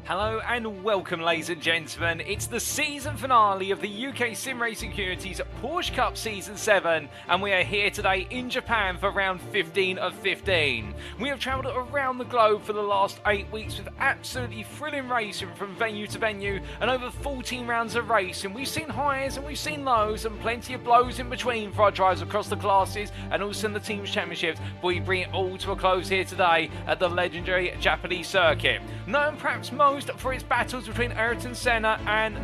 Hello and welcome, ladies and gentlemen. It's the season finale of the UKSimRacing community's Porsche Cup Season 7, and we are here today in Japan for round 15 of 15. We have travelled around the globe for the last 8 weeks with absolutely thrilling racing from venue to venue and over 14 rounds of racing. We've seen highs and we've seen lows and plenty of blows in between for our drivers across the classes and also in the Teams Championships, but we bring it all to a close here today at the legendary Japanese circuit. Known perhaps most for its battles between Ayrton Senna and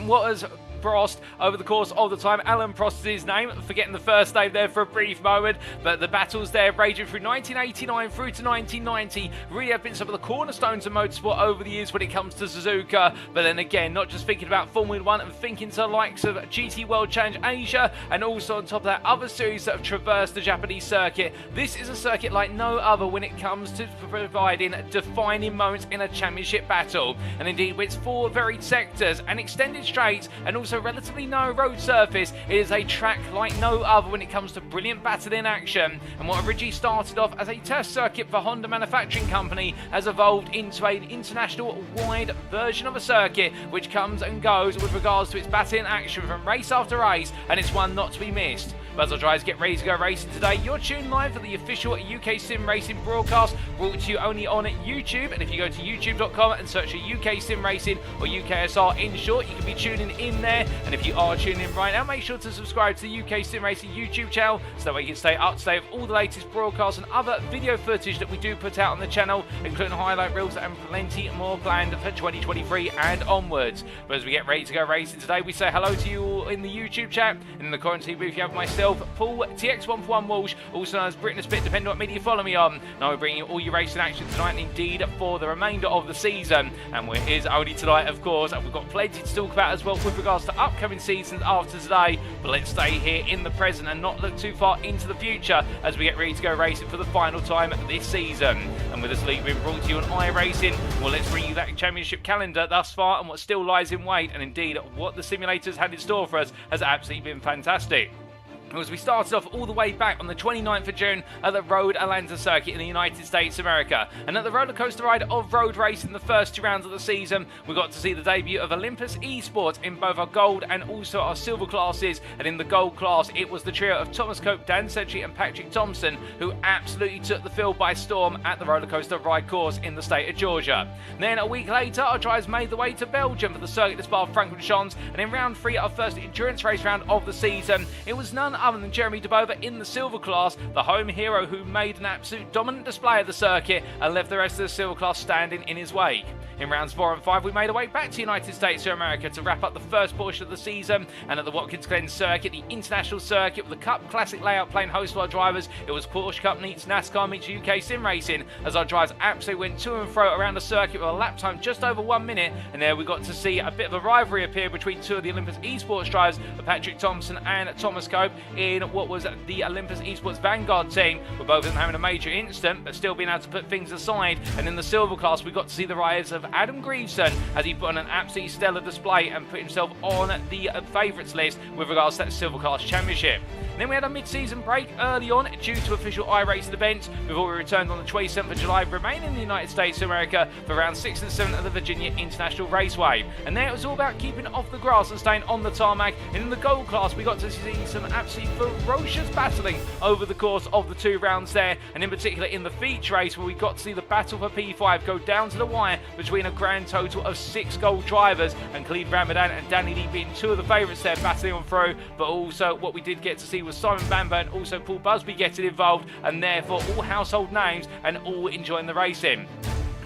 what has Prost over the course of the time. Alan Prost is his name, forgetting the first name there for a brief moment, but the battles there raging through 1989 through to 1990 really have been some of the cornerstones of motorsport over the years when it comes to Suzuka. But then again, not just thinking about Formula 1 and thinking to the likes of GT World Challenge Asia, and also on top of that, other series that have traversed the Japanese circuit. This is a circuit like no other when it comes to providing defining moments in a championship battle. And indeed, with its 4 varied sectors and extended straights and also relatively narrow road surface, it is a track like no other when it comes to brilliant battling action. And what originally started off as a test circuit for Honda Manufacturing Company has evolved into an international wide version of a circuit which comes and goes with regards to its battling action from race after race, and it's one not to be missed. But as our drivers get ready to go racing today, you're tuned live for the official UKSimRacing broadcast, brought to you only on YouTube. And if you go to youtube.com and search for UKSimRacing or UKSR in short, you can be tuning in there. And if you are tuning in right now, make sure to subscribe to the UKSimRacing YouTube channel so that way you can stay up to date with all the latest broadcasts and other video footage that we do put out on the channel, including highlight reels and plenty more planned for 2023 and onwards. But as we get ready to go racing today, we say hello to you all in the YouTube chat. In the quarantine booth, you have myself, Paul TX141 Walsh, also known as Britain Spit, depending on what media you follow me on. Now we're bringing you all your racing action tonight and indeed for the remainder of the season. And it is only tonight, of course, and we've got plenty to talk about as well with regards to upcoming seasons after today. But let's stay here in the present and not look too far into the future as we get ready to go racing for the final time this season. And with this league being brought to you on iRacing, well, let's bring you that championship calendar thus far and what still lies in wait, and indeed what the simulators had in store for us has absolutely been fantastic. As we started off all the way back on the 29th of June at the Road Atlanta circuit in the United States of America. And at the roller coaster ride of road racing the first 2 rounds of the season, we got to see the debut of Olympus eSports in both our gold and also our silver classes. And in the gold class, it was the trio of Thomas Cope, Dan Sedgley and Patrik Thomsen who absolutely took the field by storm at the roller coaster ride course in the state of Georgia. And then a week later, our drivers made the way to Belgium for the circuit des Spa Francorchamps, and in round 3, our first endurance race round of the season, it was none other than Jeremy DeBova in the silver class, the home hero who made an absolute dominant display of the circuit and left the rest of the silver class standing in his wake. In rounds 4 and 5, we made our way back to the United States of America to wrap up the first portion of the season, and at the Watkins Glen circuit, the international circuit with the Cup Classic layout playing host to our drivers, it was Porsche Cup meets NASCAR meets UKSimRacing as our drivers absolutely went to and fro around the circuit with a lap time just over 1 minute, and there we got to see a bit of a rivalry appear between 2 of the Olympus eSports drivers, Patrik Thomsen and Thomas Cope, in what was the Olympus eSports Vanguard team, with both of them having a major incident but still being able to put things aside. And in the silver class, we got to see the rise of Adam Greaveson as he put on an absolutely stellar display and put himself on the favourites list with regards to that silver class championship. And then we had a mid-season break early on due to official iRacing events before we returned on the 27th of July, remaining in the United States of America for round 6 and 7 of the Virginia International Raceway. And there it was all about keeping off the grass and staying on the tarmac. And in the gold class, we got to see some absolutely ferocious battling over the course of the 2 rounds there, and in particular in the feature race where we got to see the battle for P5 go down to the wire between a grand total of 6 gold drivers, and Khalid Ramadan and Danny Lee being 2 of the favourites there battling on through. But also what we did get to see was Simon Bamber and also Paul Busby getting involved, and therefore all household names and all enjoying the racing.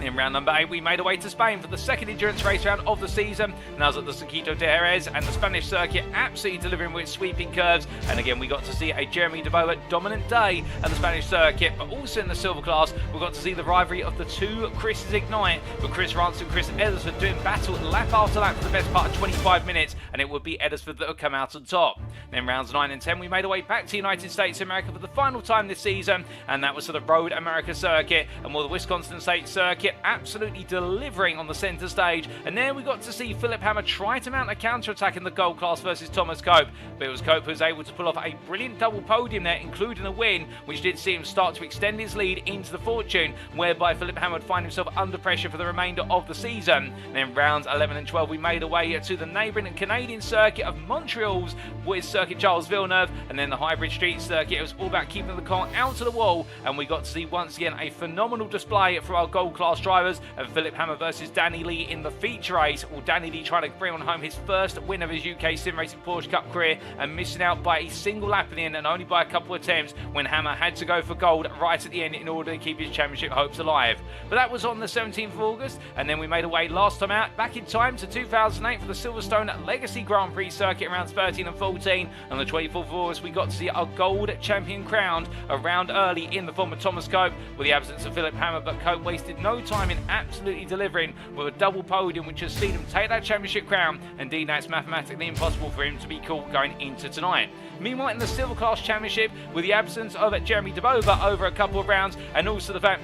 In round number 8, we made our way to Spain for the second endurance race round of the season. And that was at the Circuito de Jerez, and the Spanish circuit absolutely delivering with sweeping curves. And again, we got to see a Jeremy DeBova dominant day at the Spanish circuit. But also in the silver class, we got to see the rivalry of the 2 Chris's Ignite, with Chris Rance and Chris Edersford doing battle lap after lap for the best part of 25 minutes. And it would be Edersford that would come out on top. Then rounds 9 and 10, we made our way back to the United States of America for the final time this season. And that was for the Road America circuit. And while the Wisconsin State circuit circuit, absolutely delivering on the centre stage. And there we got to see Philipp Hammer try to mount a counter-attack in the gold class versus Thomas Cope, but it was Cope who was able to pull off a brilliant double podium there, including a win, which did see him start to extend his lead into the fortune, whereby Philipp Hammer would find himself under pressure for the remainder of the season. And in rounds 11 and 12, we made our way to the neighbouring Canadian circuit of Montreal's with Circuit Charles Villeneuve, and then the hybrid street circuit. It was all about keeping the car out of the wall, and we got to see once again a phenomenal display for our gold class drivers, and Philipp Hammer versus Danny Lee in the feature race. Well, Danny Lee trying to bring on home his first win of his UKSimRacing Porsche Cup career, and missing out by a single lap in the end, and only by a couple of attempts, when Hammer had to go for gold right at the end in order to keep his championship hopes alive. But that was on the 17th of August, and then we made our way last time out back in time to 2008 for the Silverstone Legacy Grand Prix circuit in rounds 13 and 14. On the 24th of August, we got to see our gold champion crowned around early in the form of Thomas Cope, with the absence of Philipp Hammer, but Cope wasted no time in absolutely delivering with a double podium, which has seen him take that championship crown. Indeed, now it's mathematically impossible for him to be caught going into tonight. Meanwhile, in the Silver Class Championship, with the absence of Jeremy Debova over a couple of rounds, and also the fact,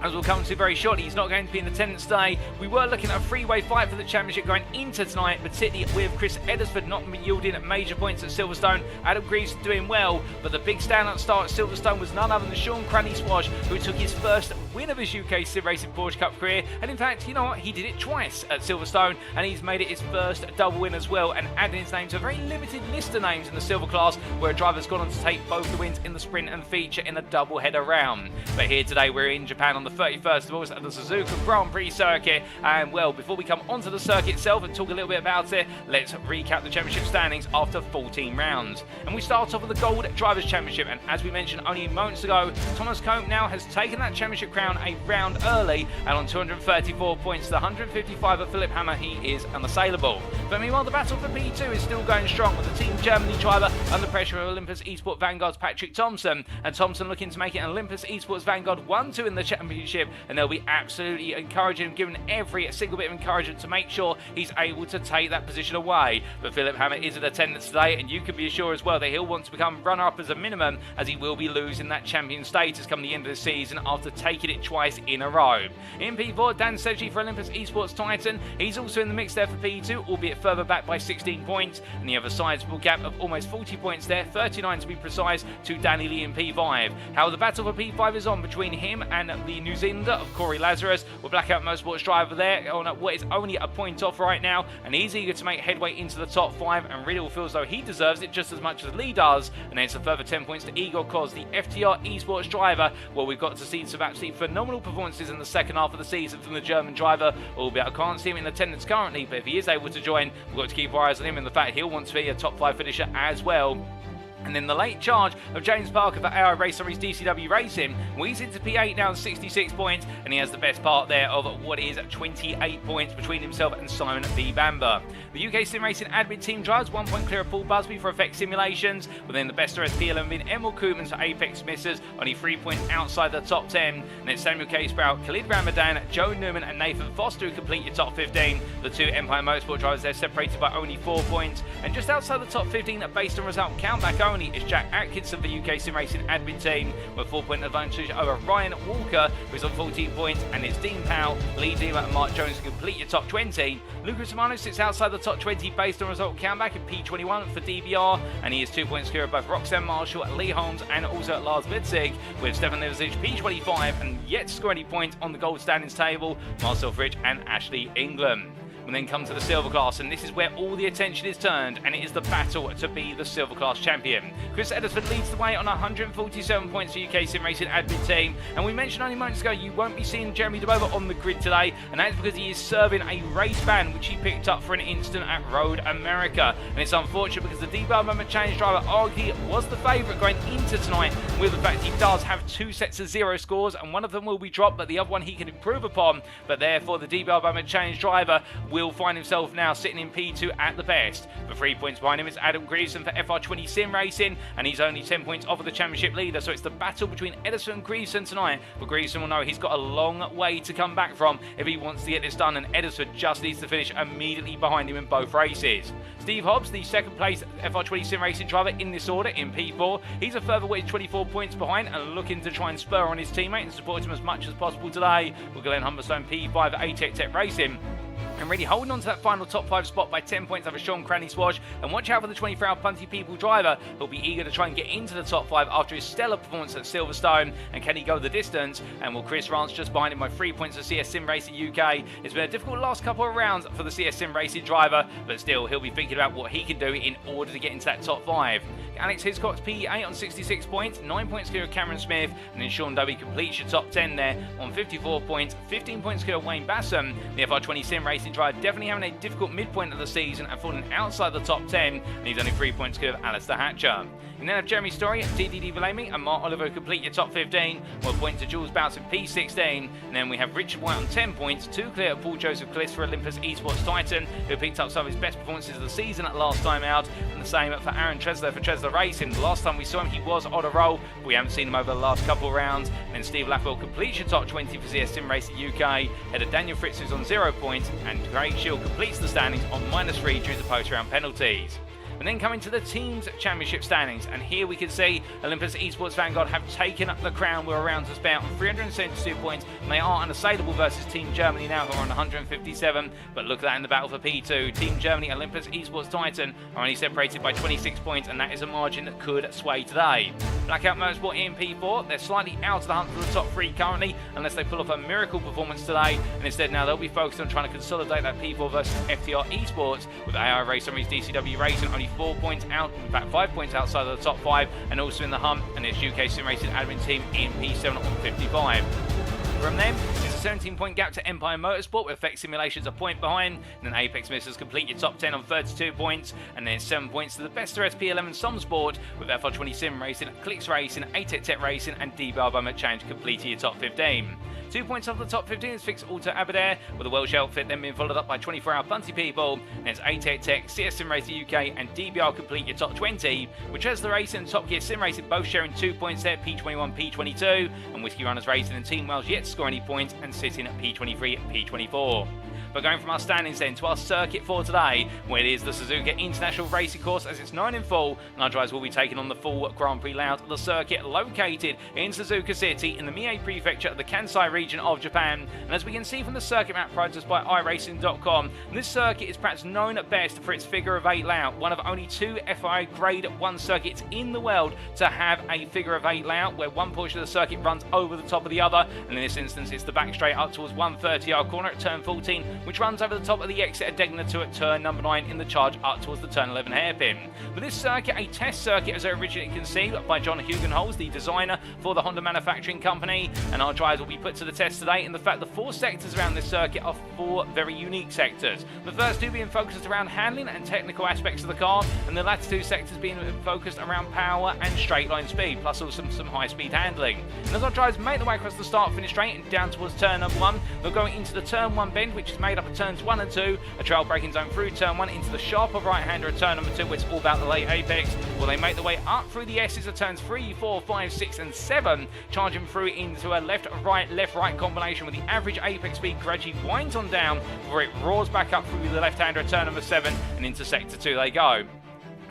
as we'll come to very shortly, he's not going to be in attendance today. We were looking at a three-way fight for the championship going into tonight, particularly with Chris Eddersford not yielding major points at Silverstone. Adam Greaves doing well, but the big standout star at Silverstone was none other than Sean Cranny-Swash, who took his first win of his UKSimRacing Porsche Cup career. And in fact, you know what? He did it twice at Silverstone, and he's made it his first double win as well, and adding his name to a very limited list of names in the silver class, where a driver's gone on to take both the wins in the sprint and feature in a double-header round. But here today, we're in Japan on the 31st of August at the Suzuka Grand Prix circuit, and well, before we come onto the circuit itself and talk a little bit about it, let's recap the championship standings after 14 rounds. And we start off with the Gold Drivers' Championship, and as we mentioned only moments ago, Thomas Cope now has taken that championship crown a round early, and on 234 points to the 155 of Philipp Hammer, he is unassailable. But meanwhile, the battle for P2 is still going strong, with the Team Germany driver under pressure of Olympus eSports Vanguard's Patrik Thomsen, and Thomsen looking to make it an Olympus eSports Vanguard 1-2 in the championship, and they'll be absolutely encouraging him, giving every single bit of encouragement to make sure he's able to take that position away. But Philipp Hammer is in attendance today, and you can be assured as well that he'll want to become runner-up as a minimum, as he will be losing that champion status come the end of the season after taking it twice in a row. In P4, Dan Seji for Olympus eSports Titan. He's also in the mix there for P2, albeit further back by 16 points, and the other sizable gap of almost 40 points there, 39 to be precise, to Danny Lee in P5. How the battle for P5 is on between him and the New Zealander of Corey Lazarus, with Blackout Motorsports driver there on what is only a point off right now, and he's eager to make headway into the top 5, and really will feel as though he deserves it just as much as Lee does. And then it's a further 10 points to Igor Koz, the FTR eSports driver. Well, we've got to see some absolutely phenomenal performances in the second half of the season from the German driver, albeit I can't see him in attendance currently, but if he is able to join, we've got to keep our eyes on him and the fact he'll want to be a top 5 finisher as well. And then the late charge of James Parker for iRacing DCW Racing. Well, he's into P8 now, 66 points, and he has the best part there of what is 28 points between himself and Simon B. Bamber. The UKSimRacing admin team drives 1 point clear of Paul Busby for Effect Simulations, within the best RSPLM being Emil Koopmans for Apex Missers, only 3 points outside the top 10. And it's Samuel K. Sprout, Khalid Ramadan, Joe Newman and Nathan Foster who complete your top 15. The two Empire Motorsport drivers, they're separated by only 4 points. And just outside the top 15, based on result countback only, is Jack Atkinson for UKSimRacing admin team, with 4-point advantage over Ryan Walker, who's on 14 points, and it's Dean Powell, Lee Deamer and Mark Jones to complete your top 20. Lucas Romano sits outside the top 20 based on result countback in P21 for DBR, and he is 2 points clear of both Roxanne Marshall, Lee Holmes and also Lars Witzig, with Stefan Livesic P25 and yet to score any points on the gold standings table, Marcel Fridge and Ashley England. And then come to the silver class, and this is where all the attention is turned, and it is the battle to be the silver class champion. Chris Eddersford leads the way on 147 points for UKSimRacing admin team, and we mentioned only moments ago you won't be seeing Jeremy Debova on the grid today, and that's because he is serving a race ban which he picked up for an instant at Road America. And it's unfortunate because the D-Bar Moment Challenge driver arguably was the favourite going into tonight, with the fact he does have 2 sets of 0 scores, and one of them will be dropped but the other one he can improve upon, but therefore the D-Bar Moment Challenge driver will will find himself now sitting in P2 at the best. For 3 points behind him is Adam Greason for FR20 Sim Racing, and he's only 10 points off of the championship leader, so it's the battle between Edison and Greason tonight. But Greason will know he's got a long way to come back from if he wants to get this done, and Edison just needs to finish immediately behind him in both races. Steve Hobbs, the second place FR20 Sim Racing driver in this order in P4. He's a further weight 24 points behind and looking to try and spur on his teammate and support him as much as possible today. With Glenn Humberstone P5 at ATEC Racing. And really holding on to that final top 5 spot by 10 points over Sean Cranny Swash. And watch out for the 24-hour Punty People driver, who'll be eager to try and get into the top 5 after his stellar performance at Silverstone. And can he go the distance? And will Chris Rance just behind him by 3 points for CS Sim Racing UK? It's been a difficult last couple of rounds for the CS Sim Racing driver, but still he'll be thinking about what he can do in order to get into that top 5. Alex Hiscock's P8 on 66 points, 9 points clear of Cameron Smith, and then Sean Dobie completes your top 10 there on 54 points, 15 points clear of Wayne Bassam. The FR20 Sim Racing driver definitely having a difficult midpoint of the season and falling outside the top 10, and he's only 3 points clear of Alistair Hatcher. You then have Jeremy Story, DDD Valemi, and Mark Oliver complete your top 15, 1 point to Jules Bouts in P16, and then we have Richard White on 10 points, 2 clear of Paul Joseph Cliss for Olympus eSports Titan, who picked up some of his best performances of the season at last time out, and the same for Aaron Tresler for Tresler Racing. The last time we saw him, he was on a roll, but we haven't seen him over the last couple of rounds. And then Steve Lapwell completes your top 20 for CS Sim Racing UK, head of Daniel Fritz who's on 0 points, and Craig Shield completes the standings on -3 due to post-round penalties. And then coming to the team's championship standings, and here we can see Olympus eSports Vanguard have taken up the crown with a round to spare on 372 points, and they are unassailable versus Team Germany now, who are on 157. But look at that in the battle for P2. Team Germany, Olympus eSports Titan are only separated by 26 points, and that is a margin that could sway today. Blackout Motorsport in P4, they're slightly out of the hunt for the top 3 currently, unless they pull off a miracle performance today, and instead now they'll be focused on trying to consolidate that P4 versus FTR eSports, with AI Racer and DCW Racing only 4 points out, in fact 5 points outside of the top 5, and also in the hunt, and it's UKSimRacing admin team in P7 on 55. From them, it's a 17-point gap to Empire Motorsport, with Effect Simulations a point behind, and then Apex Missiles complete your top 10 on 32 points, and then 7 points to the Bester SP11 Somsport, with FR20 Sim Racing, Clicks Racing, ATEC Racing, and DBR by Change completing your top 15. 2 points off the top 15 is Fix Auto Aberdare, with the Welsh outfit then being followed up by 24-hour Punty People, and it's ATEC, CS Sim Racing UK, and DBR complete your top 20, with Tesla Racing and Top Gear Sim Racing both sharing 2 points there, P21, P22, and Whiskey Runners Racing and Team Wales yet to score any points and sitting at P23 and P24. But going from our standings then to our circuit for today, where it is the Suzuka International Racing Course as it's 9 in full, and our drivers will be taking on the full Grand Prix layout of the circuit located in Suzuka City in the Mie Prefecture of the Kansai region of Japan. And as we can see from the circuit map provided us by iRacing.com, this circuit is perhaps known at best for its figure of 8 layout, one of only 2 FIA Grade 1 circuits in the world to have a figure of 8 layout, where one portion of the circuit runs over the top of the other, and in this instance it's the back straight up towards 130-yard corner at turn 14, which runs over the top of the exit at Degners 2 at turn number 9 in the charge up towards the turn 11 hairpin. But this circuit, a test circuit as originally conceived by John Hugenholz, the designer for the Honda manufacturing company, and our drivers will be put to the test today in the fact the 4 sectors around this circuit are 4 very unique sectors. The first 2 being focused around handling and technical aspects of the car, and the latter 2 sectors being focused around power and straight line speed, plus also some high speed handling. And as our drivers make their way across the start finish straight and down towards turn number 1, they're going into the turn 1 bend, which is made up of turns 1 and 2, a trail braking zone through turn 1 into the sharper right hander at turn number 2, where it's all about the late apex, while they make their way up through the S's of turns 3, 4, 5, 6 and 7, charging through into a left-right combination with the average apex speed gradually winds on down before it roars back up through the left hander at turn number 7, and into sector 2 they go.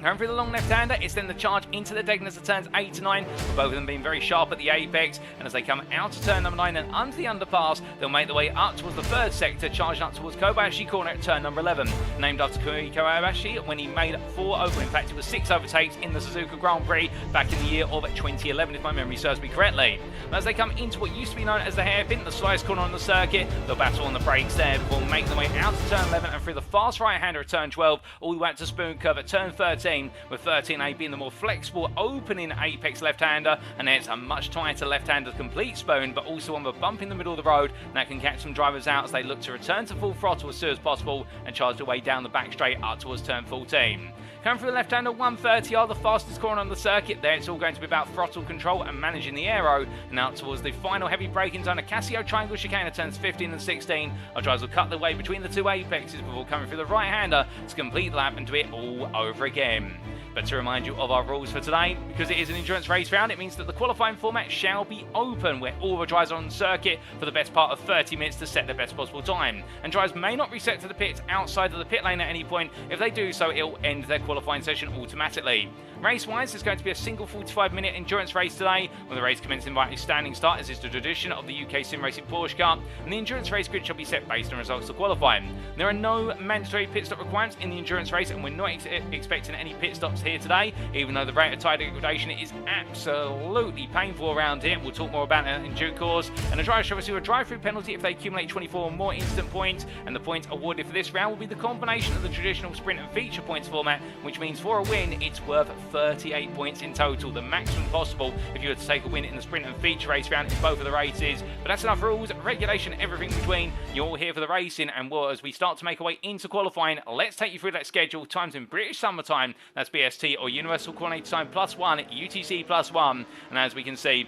Going through the long left-hander, it's then the charge into the Degners at turns 8 to 9, with both of them being very sharp at the apex, and as they come out to turn number 9 and under the underpass, they'll make their way up towards the 3rd sector, charging up towards Kobayashi corner at turn number 11. Named after Kobayashi when he made in fact it was 6 overtakes in the Suzuka Grand Prix back in the year of 2011, if my memory serves me correctly. But as they come into what used to be known as the hairpin, the slightest corner on the circuit, they'll battle on the brakes there before making their way out to turn 11 and through the fast right-hander at turn 12, all the way out to Spoon Curve at turn 13, 13, with 13A being the more flexible opening apex left-hander, and then it's a much tighter left-hander complete spoon, but also on the bump in the middle of the road, and that can catch some drivers out as they look to return to full throttle as soon as possible and charge their way down the back straight up towards turn 14. Coming through the left-hander, 130 are the fastest corner on the circuit. There it's all going to be about throttle control and managing the aero. And out towards the final heavy braking zone, a Casio triangle chicane at turns 15 and 16. Our drivers will cut their way between the two apexes before coming through the right-hander to complete the lap and do it all over again. But to remind you of our rules for today, because it is an endurance race round, it means that the qualifying format shall be open, where all the drivers are on the circuit for the best part of 30 minutes to set their best possible time. And drivers may not reset to the pits outside of the pit lane at any point. If they do so, it'll end their qualifying session automatically. Race-wise, there's going to be a single 45-minute endurance race today, with the race commencing by a standing start, as is the tradition of the UKSimRacing Porsche Cup, and the endurance race grid shall be set based on results of qualifying. There are no mandatory pit stop requirements in the endurance race, and we're not expecting any pit stops here today, even though the rate of tyre degradation is absolutely painful around here. We'll talk more about it in due course. And the drivers shall receive a drive-through penalty if they accumulate 24 or more instant points, and the points awarded for this round will be the combination of the traditional sprint and feature points format, which means for a win it's worth 38 points in total, the maximum possible if you were to take a win in the sprint and feature race round in both of the races. But that's enough rules, regulation, everything between. You're all here for the racing, and as we start to make our way into qualifying, let's take you through that schedule. Times in British summertime, that's BST or Universal Coordinated Time +1, UTC +1, and as we can see,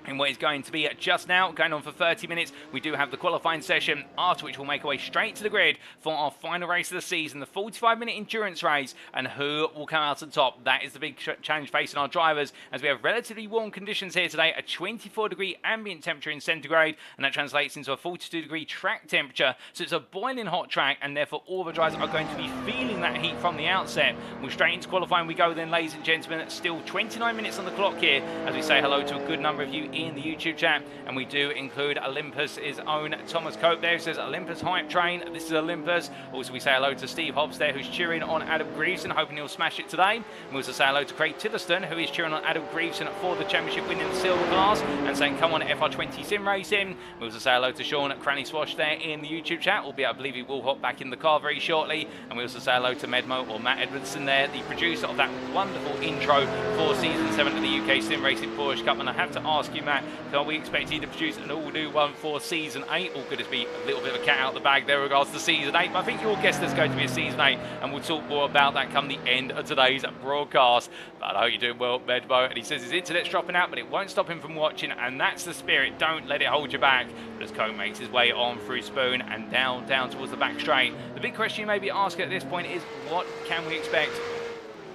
in what is going to be just now, going on for 30 minutes, we do have the qualifying session, after which we'll make our way straight to the grid for our final race of the season, the 45-minute endurance race, and who will come out on top. That is the big challenge facing our drivers, as we have relatively warm conditions here today, a 24-degree ambient temperature in centigrade, and that translates into a 42-degree track temperature, so it's a boiling hot track, and therefore all the drivers are going to be feeling that heat from the outset. We're straight into qualifying we go then, ladies and gentlemen. Still 29 minutes on the clock here, as we say hello to a good number of you in the YouTube chat, and we do include Olympus' own Thomas Cope there, who says Olympus hype train. This is Olympus. Also, we say hello to Steve Hobbs there, who's cheering on Adam Greaveson, hoping he'll smash it today. We also say hello to Craig Tillerston, who is cheering on Adam Greaveson for the championship win in the silver class, and saying come on FR20 sim racing. We also say hello to Sean at Cranny Swash there in the YouTube chat, albeit I believe he will hop back in the car very shortly. And we also say hello to Medmo, or Matt Edwardson there, the producer of that wonderful intro for season 7 of the UKSimRacing Porsche Cup. And I have to ask you, Matt, are we expecting to produce an all-new one for Season 8, or could it be a little bit of a cat out of the bag there in regards to Season 8? But I think you'll guess there's going to be a Season 8, and we'll talk more about that come the end of today's broadcast. But I hope you're doing well, Medbo. And he says his internet's dropping out, but it won't stop him from watching, and that's the spirit. Don't let it hold you back. But as Cone makes his way on through Spoon and down towards the back straight, the big question you may be asking at this point is, what can we expect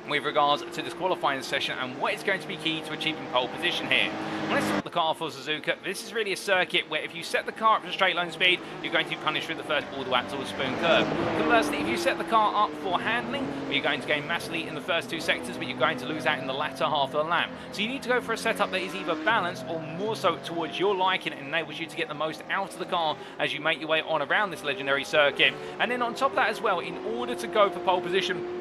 with regards to this qualifying session, and what is going to be key to achieving pole position here? When I start the car for Suzuka, this is really a circuit where if you set the car up for straight line speed, you're going to be punished with the first border lap towards Spoon curve. Conversely, if you set the car up for handling, you're going to gain massively in the first two sectors, but you're going to lose out in the latter half of the lap. So you need to go for a setup that is either balanced or more so towards your liking, and enables you to get the most out of the car as you make your way on around this legendary circuit. And then on top of that as well, in order to go for pole position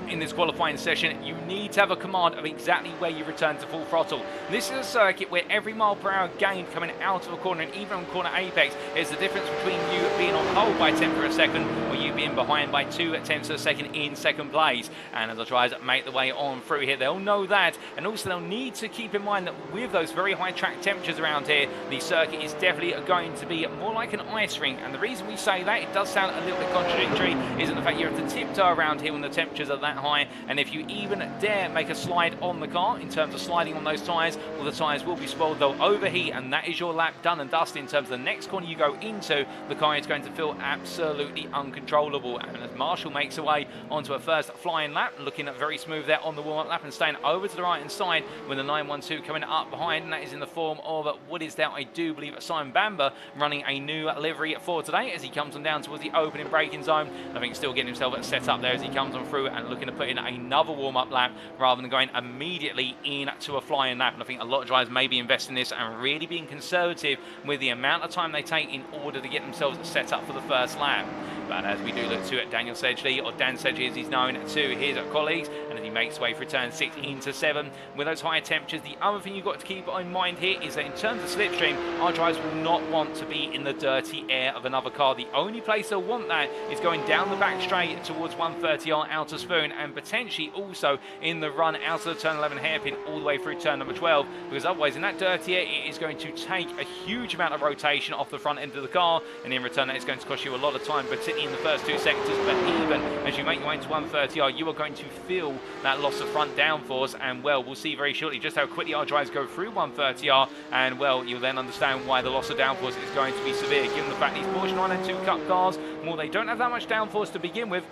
in this qualifying session, you need to have a command of exactly where you return to full throttle. This is a circuit where every mile per hour gained coming out of a corner, and even on corner apex, is the difference between you being on pole by 10th of a second or you being behind by 2/10 of a second in second place. And as the drivers make the way on through here, they'll know that, and also they'll need to keep in mind that with those very high track temperatures around here, the circuit is definitely going to be more like an ice rink. And the reason we say that, it does sound a little bit contradictory, is in the fact you have to tiptoe around here when the temperatures are that high, and if you even dare make a slide on the car in terms of sliding on those tyres, well, the tyres will be spoiled, they'll overheat, and that is your lap done and dusted. In terms of the next corner you go into, the car is going to feel absolutely uncontrollable. And as Marshall makes her way onto a first flying lap, looking at very smooth there on the warm-up lap and staying over to the right hand side with the 912 coming up behind, and that is in the form of what is that, I do believe, Simon Bamber, running a new livery for today as he comes on down towards the opening braking zone. I think still getting himself set up there as he comes on through and looking to put in another warm-up lap rather than going immediately into a flying lap. And I think a lot of drivers may be investing in this and really being conservative with the amount of time they take in order to get themselves set up for the first lap. But as we do look to Daniel Sedgley, or Dan Sedgley as he's known to his colleagues, and as he makes his way through turn 6 into 7. With those higher temperatures, the other thing you've got to keep in mind here is that in terms of slipstream, our drivers will not want to be in the dirty air of another car. The only place they'll want that is going down the back straight towards 130R outer spoon, and potentially also in the run out of the turn 11 hairpin all the way through turn number 12, because otherwise in that dirty air it is going to take a huge amount of rotation off the front end of the car, and in return that is going to cost you a lot of time, particularly in the first 2 sectors. But even as you make your way into 130R, you are going to feel that loss of front downforce, and well, we'll see very shortly just how quickly our drivers go through 130R, and well, you'll then understand why the loss of downforce is going to be severe, given the fact these Porsche 992 Cup cars, well, they don't have that much downforce to begin with.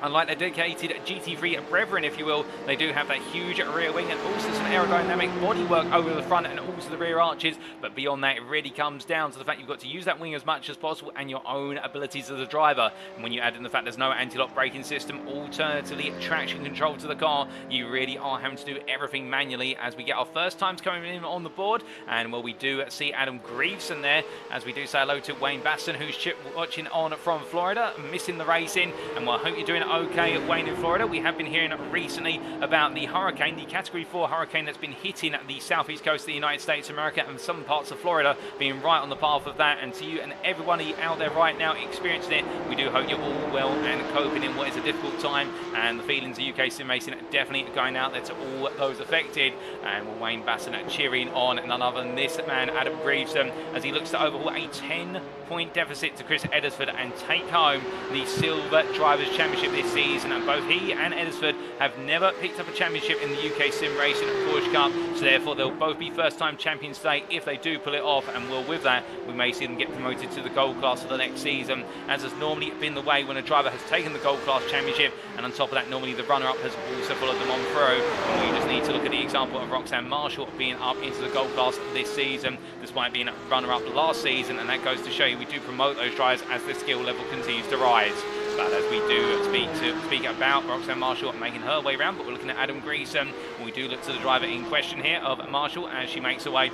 Unlike their dedicated GT3 brethren, if you will, they do have that huge rear wing and also some aerodynamic bodywork over the front and also the rear arches. But beyond that, it really comes down to the fact you've got to use that wing as much as possible and your own abilities as a driver. And when you add in the fact there's no anti-lock braking system, alternatively traction control to the car, you really are having to do everything manually. As we get our first times coming in on the board, and well, we do see Adam Greaveson there, as we do say hello to Wayne Basson, who's watching on from Florida, missing the racing, and well, I hope you're doing okay, Wayne, in Florida. We have been hearing recently about the hurricane, the Category 4 hurricane that's been hitting the southeast coast of the United States of America and some parts of Florida, being right on the path of that. And to you and everybody out there right now experiencing it, we do hope you're all well and coping in what is a difficult time, and the feelings of UKSimRacing are definitely going out there to all those affected. And well, Wayne Basson cheering on none other than this man, Adam Greaveson, as he looks to overhaul a 10-point deficit to Chris Eddersford and take home the Silver Drivers' Championship this season. And both he and Eddersford have never picked up a championship in the UKSimRacing Porsche Cup, so therefore they'll both be first-time champions today if they do pull it off. And well, with that, we may see them get promoted to the gold class for the next season, as has normally been the way when a driver has taken the gold class championship, and on top of that, normally the runner-up has also followed them on through. And we just need to look at the example of Roxanne Marshall being up into the gold class this season, despite being runner-up last season, and that goes to show you we do promote those drivers as the skill level continues to rise. But as we do speak about Roxanne Marshall making her way around, but we're looking at Adam Greaveson. We do look to the driver in question here of Marshall as she makes her way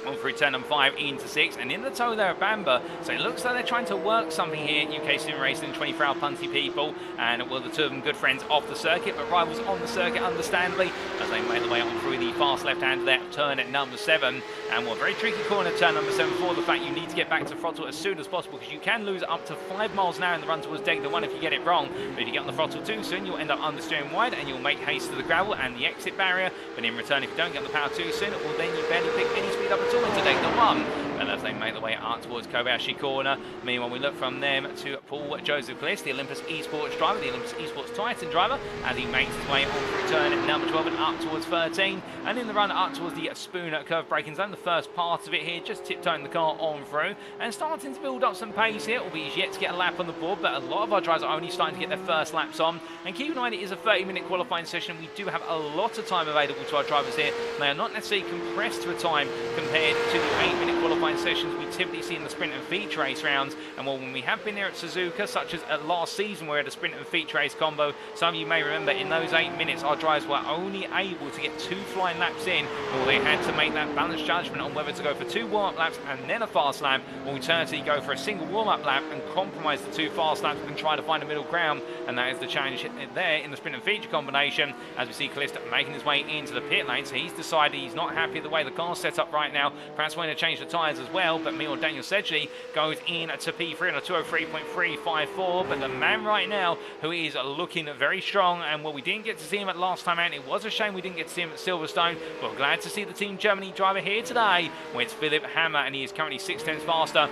on through turn number 5 into 6, and in the toe there at Bamber. So it looks like they're trying to work something here, UKSimRacing, 24-hour punty people, and well, the two of them good friends off the circuit, but rivals on the circuit understandably, as they make their way on through the fast left-hand there, turn at number 7, and well, very tricky corner turn number 7 for the fact you need to get back to throttle as soon as possible, because you can lose up to 5 miles an hour in the run towards Degners 1 if you get it wrong, but if you get on the throttle too soon, you'll end up understeering wide and you'll make haste to the gravel and the exit barrier. But in return, if you don't get the power too soon, well, then you barely pick any speed up at all into Degners 1. And as they make their way up towards Kobayashi corner, meanwhile we look from them to Paul Joseph Bliss, the Olympus eSports driver, the Olympus eSports Titan driver, as he makes his way on through turn at number 12 and up towards 13, and in the run up towards the spoon curve braking zone, the first part of it here, just tiptoeing the car on through and starting to build up some pace here, albeit he's yet to get a lap on the board, but a lot of our drivers are only starting to get their first laps on. And keep in mind, it is a 30-minute qualifying session. We do have a lot of time available to our drivers here. They are not necessarily compressed to a time compared to the 8-minute qualifying sessions we typically see in the sprint and feature race rounds. And well, when we have been there at Suzuka, such as at last season where we had a sprint and feature race combo, some of you may remember in those 8 minutes our drivers were only able to get 2 flying laps in, or they had to make that balanced judgment on whether to go for 2 warm-up laps and then a fast lap, or alternatively go for a single warm-up lap and compromise the 2 fast laps and try to find a middle ground. And that is the challenge there in the sprint and feature combination, as we see Callista making his way into the pit lane. So he's decided he's not happy with the way the car's set up right now, perhaps wanting to change the tyres as well. But meanwhile, Daniel Sedgley goes in to P3 on a 203.354, but the man right now who is looking very strong, and well, we didn't get to see him at last time out. It was a shame we didn't get to see him at Silverstone, but we're glad to see the Team Germany driver here today, where it's Philipp Hammer, and he is currently 6/10 faster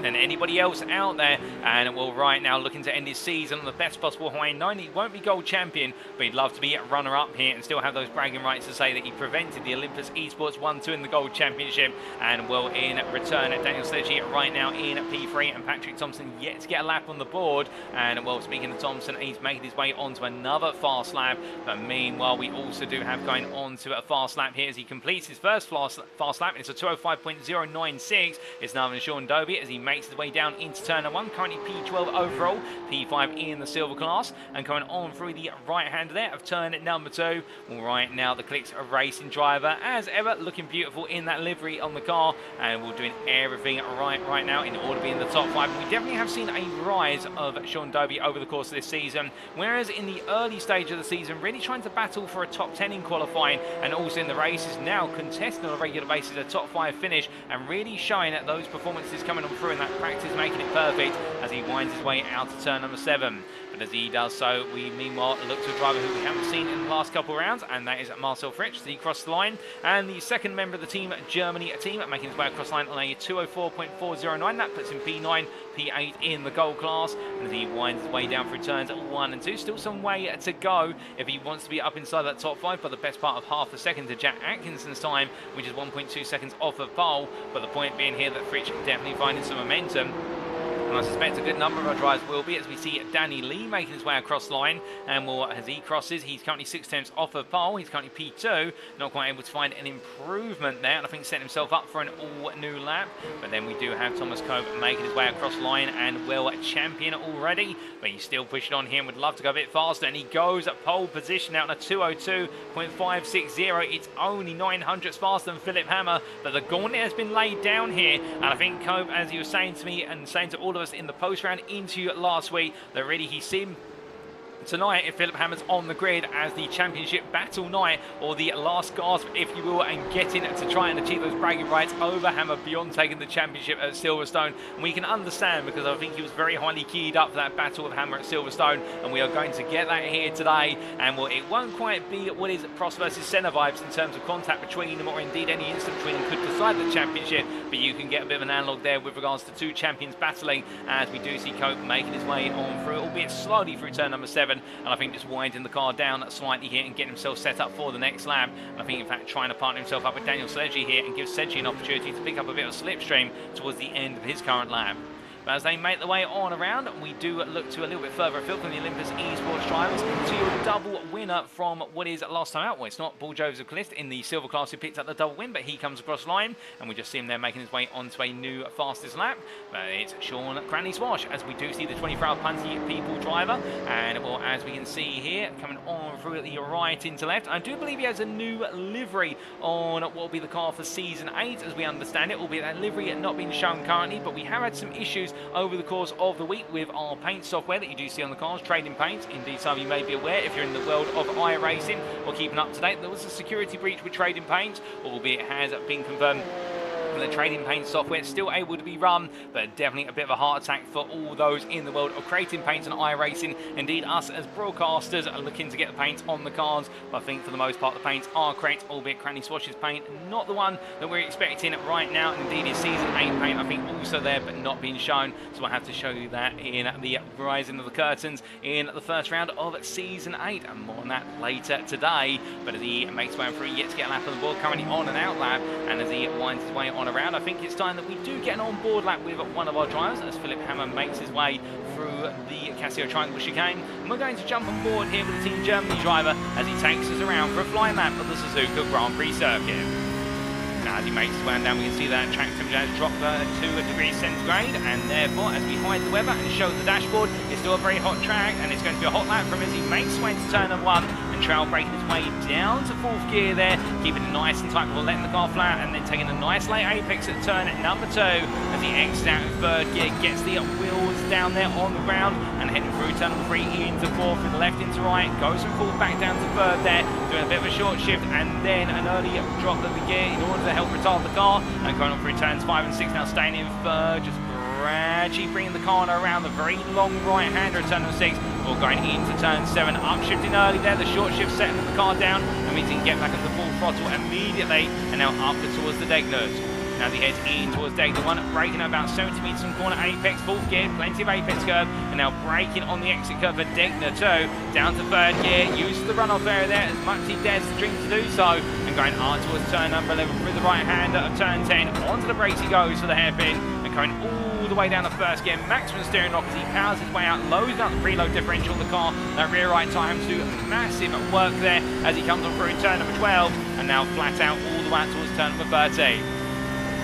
than anybody else out there. And well, right now looking to end his season on the best possible Hawaiian 9. He won't be gold champion, but he'd love to be a runner-up here and still have those bragging rights to say that he prevented the Olympus eSports 1-2 in the gold championship. And well, in return, Daniel Sedgley right now in P3, and Patrik Thomsen yet to get a lap on the board. And well, speaking of Thomsen, he's making his way onto another fast lap. But meanwhile, we also do have going on to a fast lap here as he completes his first fast lap. It's a 205.096. It's now in Sean Dobie as he makes makes his way down into turn 1, currently P12 overall, P5 in the silver class, and coming on through the right hand there of turn number 2. All right, now the Clicks Racing driver, as ever, looking beautiful in that livery on the car, and we're doing everything right now in order to be in the top 5. We definitely have seen a rise of Sean Dobie over the course of this season, whereas in the early stage of the season, really trying to battle for a top 10 in qualifying, and also in the races now contesting on a regular basis a top 5 finish, and really showing that those performances coming on through in that practice, making it perfect as he winds his way out to turn number 7. But as he does so, we meanwhile look to a driver who we haven't seen in the last couple of rounds, and that is Marcel Fritsch, as he crossed the line. And the second member of the team, Germany team, making his way across the line on a 204.409. That puts him P9, P8 in the gold class. And as he winds his way down through turns 1 and 2, still some way to go if he wants to be up inside that top 5, but the best part of half a second to Jack Atkinson's time, which is 1.2 seconds off of pole. But the point being here that Fritsch definitely finding some momentum. And I suspect a good number of our drivers will be, as we see Danny Lee making his way across the line. And as he crosses, he's currently 6 tenths off of pole. He's currently P2, not quite able to find an improvement there, and I think setting himself up for an all-new lap. But then we do have Thomas Cope making his way across the line, and well champion already, but he's still pushing on here and would love to go a bit faster, and he goes at pole position out on a 202.560. It's only 900ths faster than Philipp Hammer, but the gauntlet has been laid down here, and I think Cope, as he was saying to me and saying to all of us in the post-round interview last week, that really he's seen tonight if Philipp Hammer's on the grid as the championship battle night, or the last gasp, if you will, and getting to try and achieve those bragging rights over Hammer beyond taking the championship at Silverstone. And we can understand, because I think he was very highly keyed up for that battle with Hammer at Silverstone, and we are going to get that here today. And well, it won't quite be what is Prost versus Senna vibes in terms of contact between them, or indeed any instant between them could decide the championship, but you can get a bit of an analog there with regards to two champions battling, as we do see Cope making his way on through, albeit slowly, through turn number 7. And I think just winding the car down slightly here and getting himself set up for the next lap. And I think, in fact, trying to partner himself up with Daniel Sledgy here and give Sledgy an opportunity to pick up a bit of slipstream towards the end of his current lap. But as they make their way on around, we do look to a little bit further afield from the Olympus eSports drivers to your double winner from what is last time out. Well, it's not Paul Joseph Clist in the silver class who picked up the double win, but he comes across line, and we just see him there making his way onto a new fastest lap. But it's Sean Cranley Swash, as we do see the 24-hour Punty People driver. And well, as we can see here, coming on through the right into left, I do believe he has a new livery on what will be the car for Season 8, as we understand it, albeit that livery not being shown currently. But we have had some issues over the course of the week with our paint software that you do see on the cars, Trading Paints. Indeed, some of you may be aware, if you're in the world of iRacing or keeping up to date, there was a security breach with Trading Paints, albeit it has been confirmed the Trading Paints software is still able to be run, but definitely a bit of a heart attack for all those in the world of creating paints and iRacing. Indeed, us as broadcasters are looking to get the paints on the cars, but I think for the most part the paints are correct, albeit Cranley Swash's paint not the one that we're expecting right now. And indeed, his Season 8 paint, I think, also there but not being shown, so I'll have to show you that in the rising of the curtains in the first round of Season 8, and more on that later today. But as he makes his way through, yet to get a lap on the board, currently on an out lap, and as he winds his way on around, I think it's time that we do get an on-board lap with one of our drivers, as Philipp Hammer makes his way through the Casio Triangle chicane. And we're going to jump on board here with the Team Germany driver as he takes us around for a flying lap of the Suzuka Grand Prix circuit. Now, as he makes his way down, we can see that track temperature has dropped 2 degrees centigrade, and therefore, as we hide the weather and show the dashboard, it's still a very hot track, and it's going to be a hot lap from as he makes his way to turn number 1, and trail braking his way down to 4th gear there, keeping it nice and tight before letting the car flat, and then taking a nice late apex at turn number 2, as he exits out in 3rd gear, gets the wheels down there on the ground, and heading through turn number 3 into 4th, from the left into right, goes from 4th back down to 3rd there, doing a bit of a short shift, and then an early drop of the gear in order to help retard the car, and going on through turns 5 and 6, now staying in 3rd, just gradually bringing the car around the very long right-hander at turn number 6, or going into turn 7, upshifting early there, the short shift setting the car down, and means he can get back into full throttle immediately, and now up towards the Degners. Now he heads in towards Degner 1, braking at about 70 metres from corner apex, 4th gear, plenty of apex curve, and now braking on the exit curve for Degner 2, down to 3rd gear, uses the runoff area there as much as he dares to dream to do so, and going on towards turn number 11 through the right-hander of turn 10, onto the brakes he goes for the hairpin, and going all the way down the 1st gear, maximum steering lock as he powers his way out, loads out the preload differential of the car, that rear right tire to do massive work there as he comes on through turn number 12, and now flat out all the way out towards turn number 13.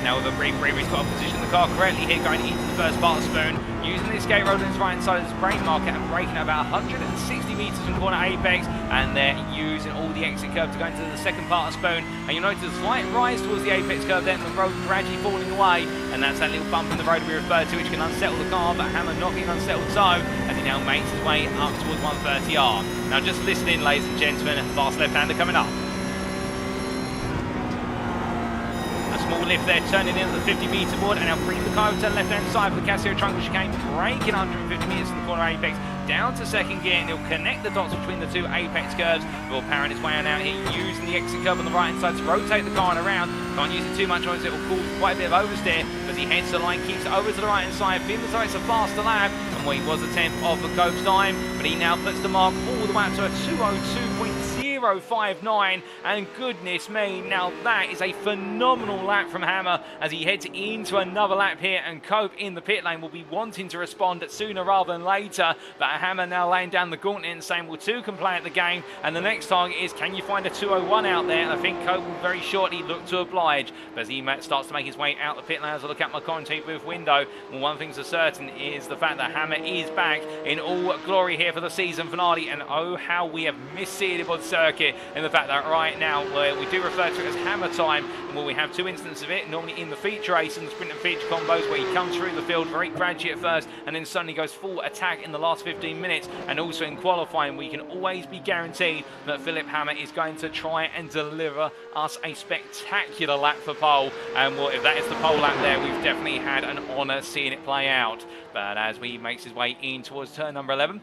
Now with a brief he's got to position the car correctly here, going into the first part of Spoon, using the escape road on his right hand side as a brake marker and braking at about 160 metres from corner apex, and they're using all the exit curve to go into the second part of Spoon. And you'll notice a slight rise towards the apex curve, then the road gradually falling away, and that's that little bump in the road we referred to, which can unsettle the car, but Hammer not being unsettled so, as he now makes his way up towards 130R. Now just listen in, ladies and gentlemen, fast left-hander coming up. Small lift there, turning in at the 50-metre board, and now bring the car over to the left-hand side for the Casio Triangle chicane, braking 150 metres to the corner apex, down to second gear, and he'll connect the dots between the two apex curves. Will powering his way on out here, using the exit curve on the right-hand side to rotate the car around. Can't use it too much, or it will cause quite a bit of oversteer, as he heads to the line, keeps it over to the right-hand side, feeling as though it's a faster lap, and well, he was a 10th of the Cope's time, but he now puts the mark all the way up to a 2:02.059, and goodness me, now that is a phenomenal lap from Hammer as he heads into another lap here, and Cope in the pit lane will be wanting to respond sooner rather than later, but Hammer now laying down the gauntlet and saying, well, 2 can play at the game, and the next target is, can you find a 2:01 out there? And I think Cope will very shortly look to oblige, but as he starts to make his way out the pit lane, as I look out my commentating booth window, well, one thing's for certain is the fact that Hammer is back in all glory here for the season finale, and oh how we have missed seeing him on circuit, in the fact that right now we do refer to it as Hammer time, and well, we have 2 instances of it, normally in the feature race and the sprint and feature combos, where he comes through the field very gradually at first and then suddenly goes full attack in the last 15 minutes, and also in qualifying we can always be guaranteed that Philipp Hammer is going to try and deliver us a spectacular lap for pole, and well, if that is the pole lap there, we've definitely had an honour seeing it play out. But as he makes his way in towards turn number 11,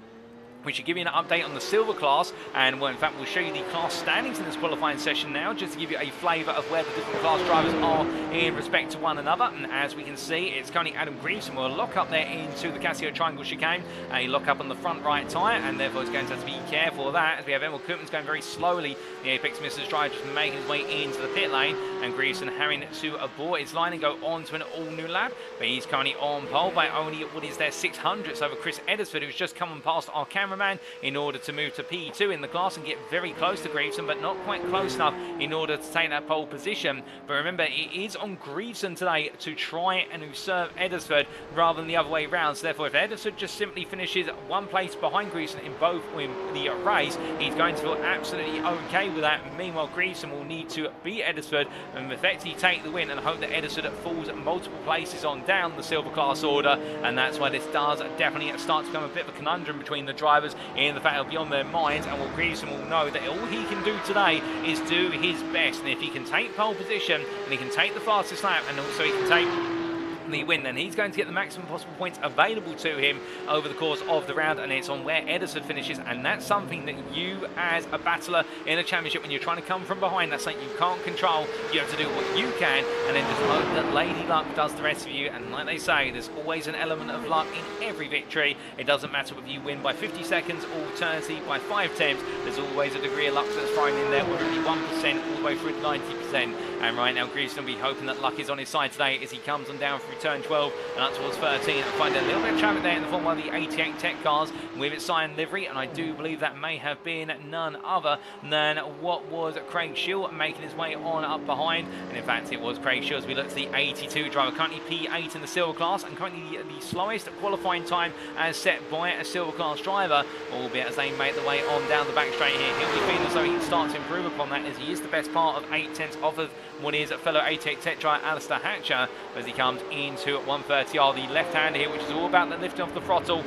we should give you an update on the silver class, and well, in fact, we'll show you the class standings in this qualifying session now, just to give you a flavour of where the different class drivers are in respect to one another. And as we can see, it's currently Adam Greaves, and we'll lock up there into the Casio Triangle chicane, a lock up on the front right tyre, and therefore he's going to have to be careful of that, as we have Emil Koopmans going very slowly, the Apex Mrs. driver just making his way into the pit lane, and Greaveson having to abort his line and go on to an all-new lap, but he's currently on pole by only what is their 600ths over Chris Eddersford, who's just coming past our cameraman, in order to move to P2 in the class and get very close to Greaveson, but not quite close enough in order to take that pole position. But remember, it is on Greaveson today to try and usurp Eddersford rather than the other way around. So therefore, if Eddersford just simply finishes 1 place behind Greaveson in the race, he's going to feel absolutely okay with that. Meanwhile, Greaveson will need to beat Eddersford and effectively take the win, and hope that Eddersford falls multiple places on down the silver class order, and that's why this does definitely start to become a bit of a conundrum between the drivers, in the fact it'll be on their minds, and well, Greaveson will know that all he can do today is do his best, and if he can take pole position and he can take the fastest lap, and also he can take the win, then he's going to get the maximum possible points available to him over the course of the round, and it's on where Eddersford finishes, and that's something that you, as a battler in a championship, when you're trying to come from behind, that's something you can't control. You have to do what you can, and then just hope that Lady Luck does the rest of you. And like they say, there's always an element of luck in every victory. It doesn't matter whether you win by 50 seconds or alternatively by 5 attempts, there's always a degree of luck that's thrown in there, whether it be 1% all the way through to 90%. And right now, Greaveson will be hoping that luck is on his side today as he comes on down through turn 12 and up towards 13, and find a little bit of traffic there in the form of the 88 Tech cars with its cyan livery, and I do believe that may have been none other than what was Craig Shield making his way on up behind, and in fact it was Craig Shield as we look to the 82 driver, currently P8 in the silver class, and currently the slowest qualifying time as set by a silver class driver, albeit as they make the way on down the back straight here. He'll be feeling as though he can start to improve upon that, as he is the best part of 8 tenths off of what is fellow 88 Tech driver Alistair Hatcher as he comes into 130R, the left hand here, which is all about the lifting off the throttle.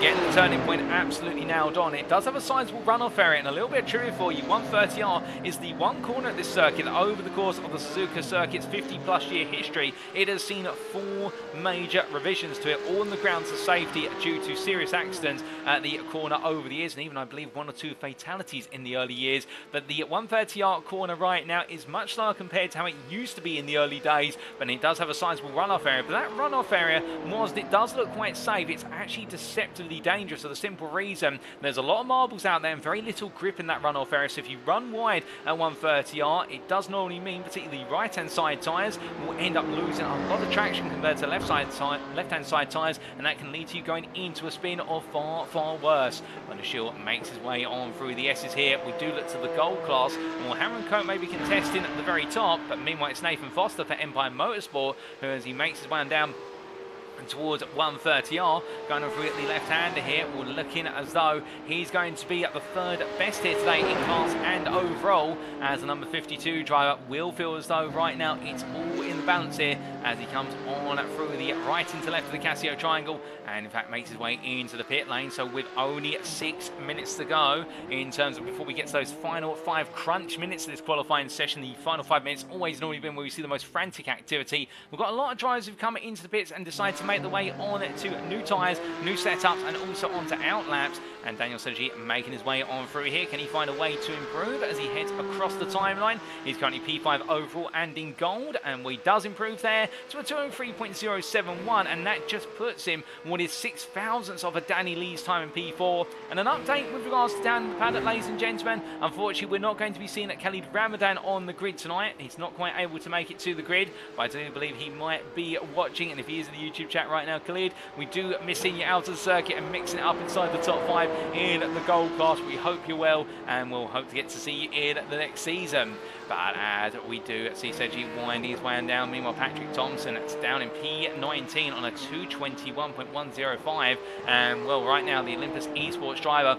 Getting the turning point absolutely nailed on. It does have a sizable runoff area, and a little bit of trivia for you. 130R is the one corner at this circuit that over the course of the Suzuka circuit's 50-plus year history, it has seen 4 major revisions to it, all on the grounds of safety due to serious accidents at the corner over the years, and even I believe 1 or 2 fatalities in the early years. But the 130R corner right now is much slower compared to how it used to be in the early days, but it does have a sizable runoff area. But that runoff area, whilst it does look quite safe, it's actually deceptively massively dangerous for the simple reason there's a lot of marbles out there and very little grip in that runoff area. So if you run wide at 130R, it does normally mean, particularly right-hand side tyres, will end up losing a lot of traction compared to left-hand side tyres, and that can lead to you going into a spin or far, far worse. When the Shield makes his way on through the S's here, we do look to the gold class. Well, Hammer and Co may be contesting at the very top, but meanwhile it's Nathan Foster for Empire Motorsport, who, as he makes his way down towards 130R, going on through the left-hander here, we're looking as though he's going to be at the third best here today in class and overall, as the number 52 driver will feel as though right now it's all in the balance here as he comes on through the right into left of the Casio triangle and in fact makes his way into the pit lane. So with only 6 minutes to go in terms of before we get to those final 5 crunch minutes of this qualifying session, the final 5 minutes always normally been where we see the most frantic activity. We've got a lot of drivers who've come into the pits and decided to make the way on to new tyres, new setups, and also onto outlaps. And Daniel Sergi making his way on through here. Can he find a way to improve as he heads across the timeline? He's currently P5 overall and in gold, and he does improve there to a 203.071, and that just puts him what is 6 thousandths of a Danny Lee's time in P4. And an update with regards to down in the paddock, ladies and gentlemen. Unfortunately, we're not going to be seeing Khalid Ramadan on the grid tonight. He's not quite able to make it to the grid, but I do believe he might be watching, and if he is in the YouTube chat right now, Khalid, we do miss seeing you out of the circuit and mixing it up inside the top 5 in the gold class. We hope you're well, and we'll hope to get to see you in the next season. But as we do see Sergi winding his way down, meanwhile Patrik Thomsen, it's down in P19 on a 221.105, and well, right now the Olympus eSports driver,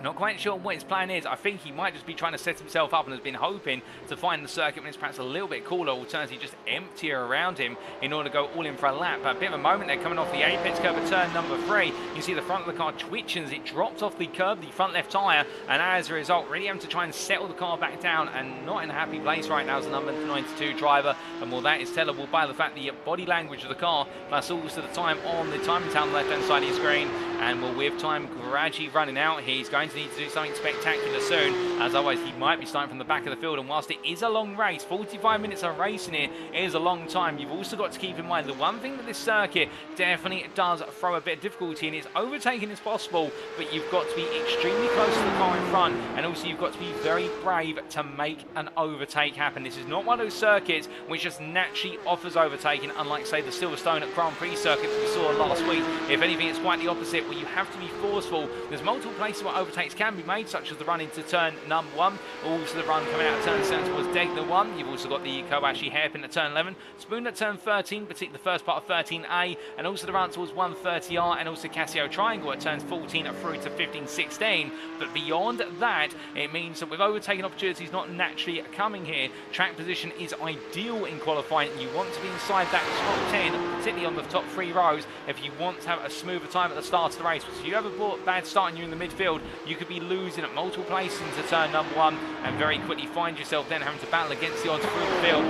not quite sure what his plan is. I think he might just be trying to set himself up and has been hoping to find the circuit when it's perhaps a little bit cooler, alternatively just emptier around him in order to go all in for a lap. But a bit of a moment there coming off the apex curve at turn number 3. You see the front of the car twitching as it dropped off the curb, the front left tyre, and as a result really having to try and settle the car back down, and not in a happy place right now as the number 92 driver. And well, that is tellable by the fact the body language of the car, plus also the time on the timing tower on the left hand side of your screen. And well, with time gradually running out, he's going to need to do something spectacular soon, as otherwise he might be starting from the back of the field. And whilst it is a long race, 45 minutes of racing here is a long time, you've also got to keep in mind the one thing that this circuit definitely does throw a bit of difficulty in is overtaking is possible, but you've got to be extremely close to the car in front, and also you've got to be very brave to make an overtake happen. This is not one of those circuits which just naturally offers overtaking, unlike say the Silverstone at Grand Prix circuit that we saw last week. If anything, it's quite the opposite, where you have to be forceful. There's multiple places where overtakes can be made, such as the run into turn number 1, also the run coming out of turn 7 towards Degners 1. You've also got the Kobayashi hairpin at turn 11, Spoon at turn 13, particularly the first part of 13A, and also the run towards 130R, and also Casio Triangle at turns 14 through to 15, 16. But beyond that, it means that with overtaking opportunities not naturally coming here, track position is ideal in qualifying. You want to be inside that top 10, particularly on the top 3 rows, if you want to have a smoother time at the start of the race. Because if you have a bad start and you're in the midfield, you could be losing at multiple places into turn number 1 and very quickly find yourself then having to battle against the odds through the field.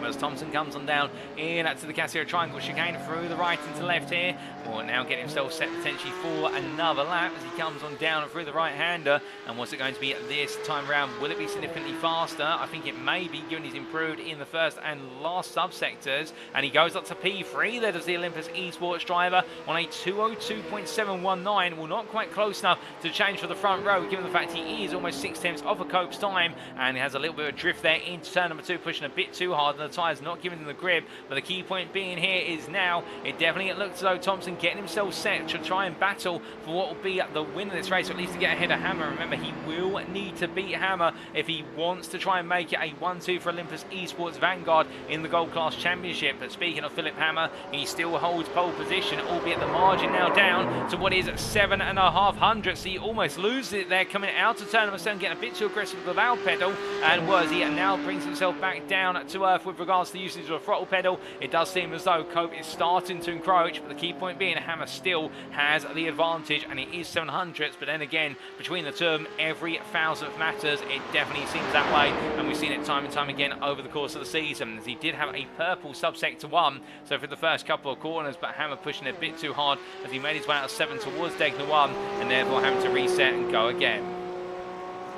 As Thomsen comes on down in to the Casio Triangle chicane through the right into left here. Will now get himself set potentially for another lap as he comes on down through the right-hander. And what's it going to be this time round? Will it be significantly faster? I think it may be, given he's improved in the first and last subsectors. And he goes up to P3. There does the Olympus eSports driver on a 202.719. Well, not quite close enough to change for the front row, given the fact he is almost 6/10 off a Cope's time. And he has a little bit of a drift there into turn number 2, pushing a bit too hard. And the tyres not giving him the grip, but the key point being here is now it definitely looks as though Thomsen getting himself set to try and battle for what will be the win of this race, or at least to get ahead of Hammer. Remember, he will need to beat Hammer if he wants to try and make it a 1-2 for Olympus eSports Vanguard in the Gold Class Championship. But speaking of Philipp Hammer, he still holds pole position, albeit the margin now down to what is 7.5 hundredths. So he almost loses it there coming out of turn number 7, getting a bit too aggressive with the valve pedal, and he now brings himself back down to earth with regards to the usage of the throttle pedal. It does seem as though Cope is starting to encroach, but the key point being Hammer still has the advantage, and it is 700ths. But then again, between the two of them, every thousandth matters. It definitely seems that way, and we've seen it time and time again over the course of the season, as he did have a purple subsector 1, so for the first couple of corners, but Hammer pushing a bit too hard as he made his way out of 7 towards Degners 1, and therefore having to reset and go again.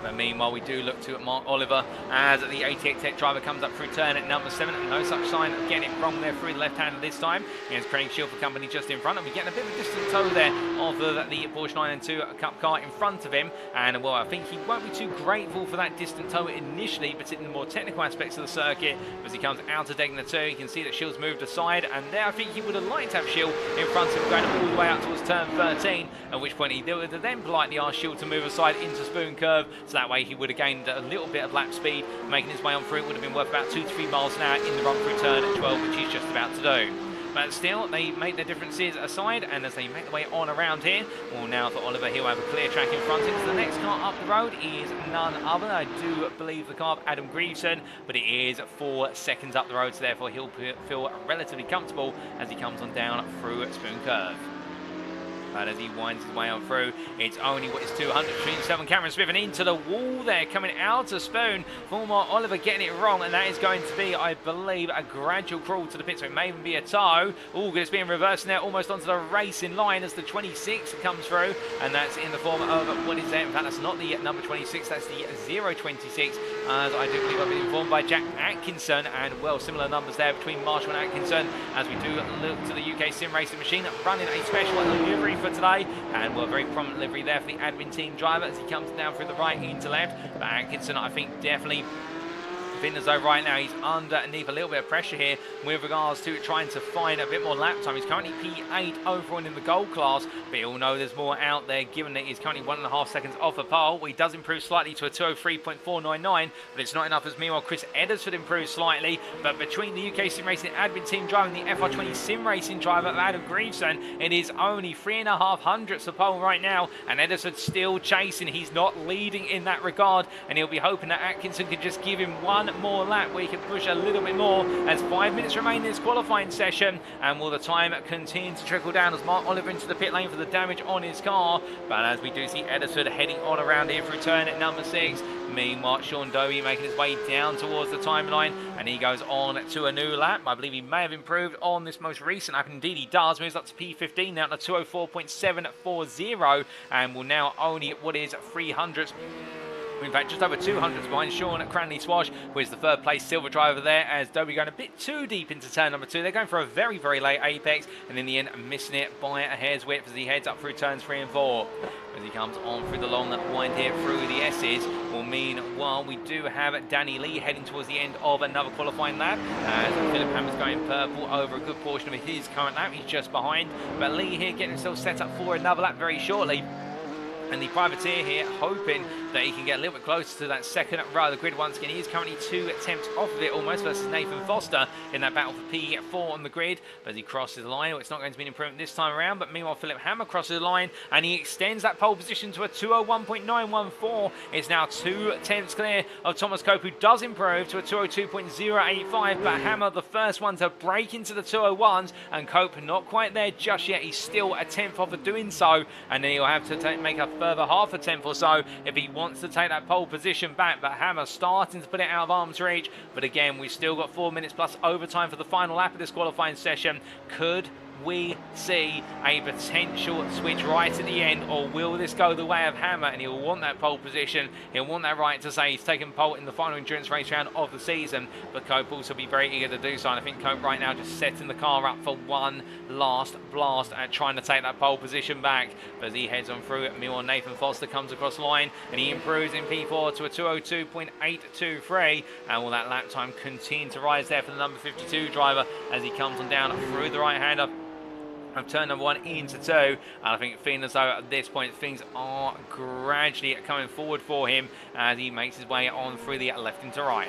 But meanwhile, we do look to Mark Oliver as the 88 Tech driver comes up through turn at number 7. No such sign of getting it wrong there through the left-hander this time. Here's Craig Shield for company just in front, and we're getting a bit of a distant tow there of the Porsche 992 Cup car in front of him. And well, I think he won't be too grateful for that distant tow initially, but in the more technical aspects of the circuit, as he comes out of Degners 2, you can see that Shield's moved aside, and there I think he would have liked to have Shield in front of him going all the way out towards turn 13, at which point he would have then politely asked Shield to move aside into Spoon Curve, so that way he would have gained a little bit of lap speed, making his way on through. It would have been worth about 2 to 3 miles an hour in the run through turn at 12, which he's just about to do. But still, they make their differences aside, and as they make their way on around here, well, now for Oliver, he'll have a clear track in front of him. So the next car up the road is none other, I do believe, the car of Adam Greaveson, but it is 4 seconds up the road, so therefore he'll feel relatively comfortable as he comes on down through Spoon Curve. But as he winds his way on through, it's only what is 200 between 7 Cameron Smith and into the wall there, coming out of Spoon. For Mark Oliver getting it wrong, and that is going to be, I believe, a gradual crawl to the pit, so it may even be a tow. Oh, it's being reversed now, almost onto the racing line as the 26 comes through, and that's in the form of, what is that? In fact, that's not the number 26, that's the 026, as I do believe I've been informed by Jack Atkinson, and well, similar numbers there between Marshall and Atkinson, as we do look to the UKSimRacing machine running a special livery for today, and well, very prominent livery there for the admin team driver as he comes down through the right into left. But Atkinson, I think, definitely feeling as though right now he's underneath a little bit of pressure here with regards to trying to find a bit more lap time. He's currently P8 overall in the gold class, but you'll know there's more out there given that he's currently 1.5 seconds off the pole. He does improve slightly to a 203.499, but it's not enough as meanwhile Chris Edersford improves slightly. But between the UKSimRacing admin team driver and the FR20 sim racing driver Adam Greaveson, it is only 3.5 hundredths of pole right now, and Edersford's still chasing. He's not leading in that regard, and he'll be hoping that Atkinson can just give him one more lap where he can push a little bit more, as 5 minutes remain in this qualifying session. And will the time continue to trickle down as Mark Oliver into the pit lane for the damage on his car? But as we do see Edersford heading on around here through turn at number 6. Meanwhile, Sean Doby making his way down towards the timeline, and he goes on to a new lap. I believe he may have improved on this most recent lap. Indeed he does. Moves up to P15 now to 204.740, and will now only what is 300. In fact, just over 200 behind Sean Cranley Swash, who is the third place silver driver there, as Doby going a bit too deep into turn number 2. They're going for a very, very late apex, and in the end missing it by a hair's width as he heads up through turns 3 and 4. As he comes on through the long wind here through the S's, will mean, well, we do have Danny Lee heading towards the end of another qualifying lap, as Philipp Hammer's going purple over a good portion of his current lap. He's just behind, but Lee here getting himself set up for another lap very shortly. And the privateer here hoping that he can get a little bit closer to that second row of the grid once again. He is currently 2 attempts off of it almost versus Nathan Foster in that battle for P4 on the grid. But as he crosses the line, well, it's not going to be an improvement this time around. But meanwhile, Philipp Hammer crosses the line and he extends that pole position to a 201.914. It's now 2 tenths clear of Thomas Cope, who does improve to a 202.085. But Hammer, the first one to break into the 201s, and Cope not quite there just yet. He's still a tenth off of doing so, and then he'll have to make a further half a tenth or so if he wants to take that pole position back. But Hammer starting to put it out of arm's reach. But again, we've still got 4 minutes plus overtime for the final lap of this qualifying session. Could we see a potential switch right at the end, or will this go the way of Hammer and he'll want that pole position? He'll want that right to say he's taken pole in the final endurance race round of the season, but Cope also be very eager to do so, and I think Cope right now just setting the car up for one last blast at trying to take that pole position back. But as he heads on through it, meanwhile Nathan Foster comes across the line and he improves in P4 to a 202.823, and will that lap time continue to rise there for the number 52 driver as he comes on down through the right hander of turn number 1 into 2, and I think feeling as though at this point things are gradually coming forward for him as he makes his way on through the left into right.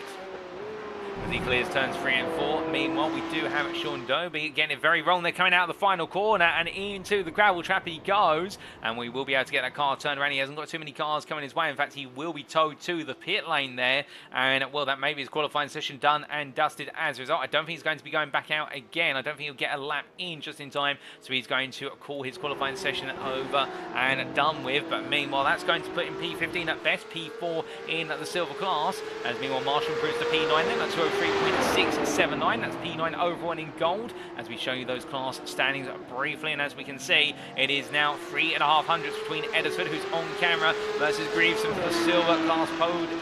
As he clears turns 3 and 4. Meanwhile, we do have Sean Doby getting it very wrong. They're coming out of the final corner and into the gravel trap he goes. And we will be able to get that car turned around. He hasn't got too many cars coming his way. In fact, he will be towed to the pit lane there. And, well, that may be his qualifying session done and dusted as a result. I don't think he's going to be going back out again. I don't think he'll get a lap in just in time. So he's going to call his qualifying session over and done with. But meanwhile, that's going to put him P15 at best, P4 in the silver class. As meanwhile, Marshall improves to P9 then at 1:03.679. That's P9 overall and in gold. As we show you those class standings briefly, and as we can see, it is now 3.5 hundredths between Edisford, who's on camera, versus Greaveson for the silver class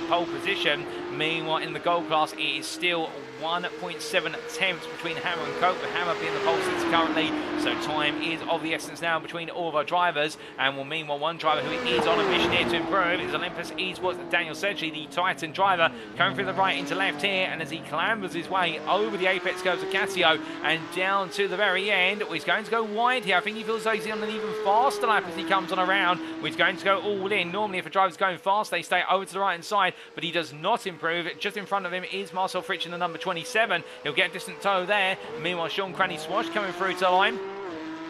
pole position. Meanwhile, in the gold class, it is still 1.7 tenths between Hammer and Cope, with Hammer being the pole sitter currently. So time is of the essence now between all of our drivers. And well, meanwhile, one driver who is on a mission here to improve is Olympus eSports Daniel Sedgley, the Titan driver, coming through the right into left here. And as he clambers his way over the apex curves of Casio and down to the very end, well, he's going to go wide here. I think he feels like he's on an even faster lap as he comes on around. Well, he's going to go all in. Normally, if a driver's going fast, they stay over to the right hand side, but he does not improve. Just in front of him is Marcel Fritsch in the number 27. He'll get a distant toe there. Meanwhile, Sean Cranny Swash coming through to the line.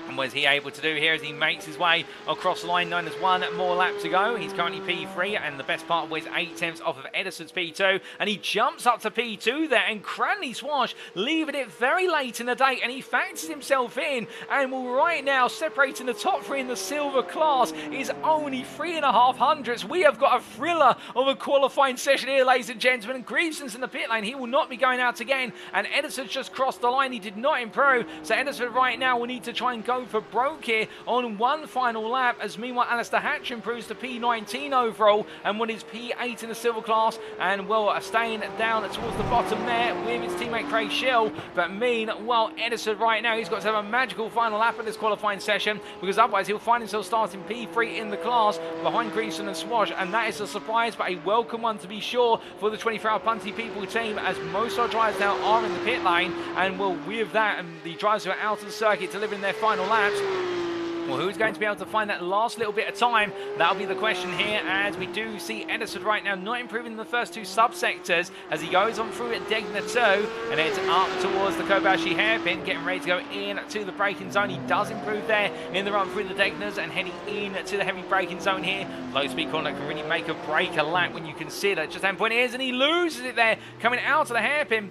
And what is he able to do here as he makes his way across the line? Known as one more lap to go. He's currently P3, and the best part was 8 tenths off of Edison's P2. And he jumps up to P2 there, and Cranley Swash leaving it very late in the day, and he factors himself in. And well, right now, separating the top three in the silver class is only 3.5 hundredths. We have got a thriller of a qualifying session here, ladies and gentlemen. And Greaveson's in the pit lane. He will not be going out again. And Edison's just crossed the line. He did not improve. So Edison right now will need to try and go for broke here on one final lap, as meanwhile Alistair Hatch improves to P19 overall and what is P8 in the silver class, and well, staying down towards the bottom there with his teammate Craig Schill. But meanwhile, Edison right now, he's got to have a magical final lap of this qualifying session, because otherwise he'll find himself starting P3 in the class behind Greason and Swash, and that is a surprise, but a welcome one to be sure for the 24-hour Punty People team, as most of our drivers now are in the pit lane. And well, with that, and the drivers who are out of the circuit delivering their final laps, well, who's going to be able to find that last little bit of time? That'll be the question here, as we do see Edison right now not improving in the first two subsectors as he goes on through at Degner 2 and heads up towards the Kobayashi hairpin, getting ready to go in to the braking zone. He does improve there in the run through the Degners and heading in to the heavy braking zone here. Low speed corner can really make or break a lap when you consider just how point it is, and he loses it there coming out of the hairpin.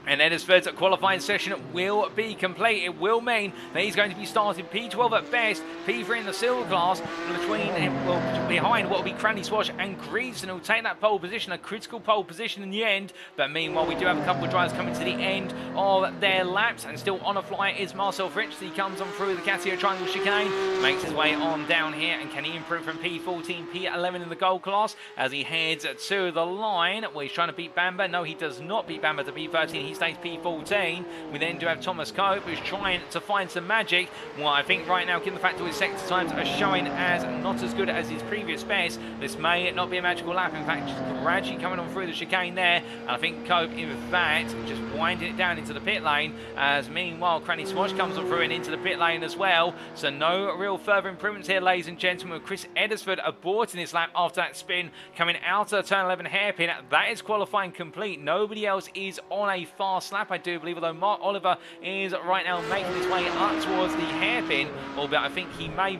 And Edisford's qualifying session will be complete. It will mean that he's going to be starting P12 at best, P3 in the silver class, between him, well, behind what will be Cranley Swash and Greason, who will take that pole position, a critical pole position in the end. But meanwhile, we do have a couple of drivers coming to the end of their laps, and still on a fly is Marcel Fritsch. He comes on through the Casio Triangle chicane, makes his way on down here, and can he improve from P14, P11 in the gold class as he heads to the line? Well, he's trying to beat Bamber. No, he does not beat Bamber to P13. He stays P14. We then do have Thomas Cope, who's trying to find some magic. Well, I think right now, given the fact that his sector times are showing as not as good as his previous best, this may not be a magical lap. In fact, just gradually coming on through the chicane there. And I think Cope, in fact, just winding it down into the pit lane, as meanwhile, Cranny Swash comes on through and into the pit lane as well. So no real further improvements here, ladies and gentlemen, with Chris Edisford aborting his lap after that spin, coming out of turn 11 hairpin. That is qualifying complete. Nobody else is on a fast lap, I do believe, although Mark Oliver is right now making his way up towards the hairpin, albeit I think he may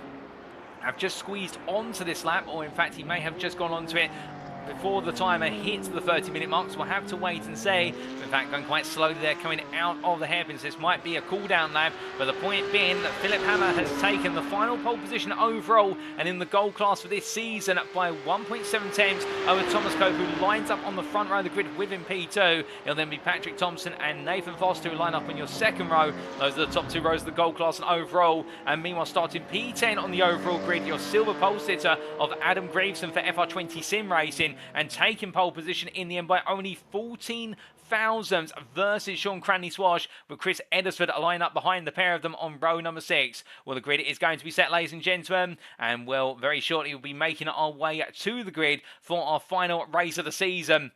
have just squeezed onto this lap, or in fact he may have just gone onto it before the timer hits the 30-minute mark, so we'll have to wait and see. In fact, going quite slowly there, coming out of the hairpins. This might be a cool-down lap, but the point being that Philipp Hammer has taken the final pole position overall and in the gold class for this season by 1.7 tenths over Thomas Cope, who lines up on the front row of the grid with him P2. It'll then be Patrik Thomsen and Nathan Foster who line up on your second row. Those are the top two rows of the gold class and overall. And meanwhile, starting P10 on the overall grid, your silver pole sitter of Adam Greaveson for FR20 Sim Racing, and taking pole position in the end by only 14 thousandths versus Sean Cranley Swash, with Chris Edisford a line up behind the pair of them on row number 6. Well, the grid is going to be set, ladies and gentlemen, and well, very shortly we'll be making our way to the grid for our final race of the season.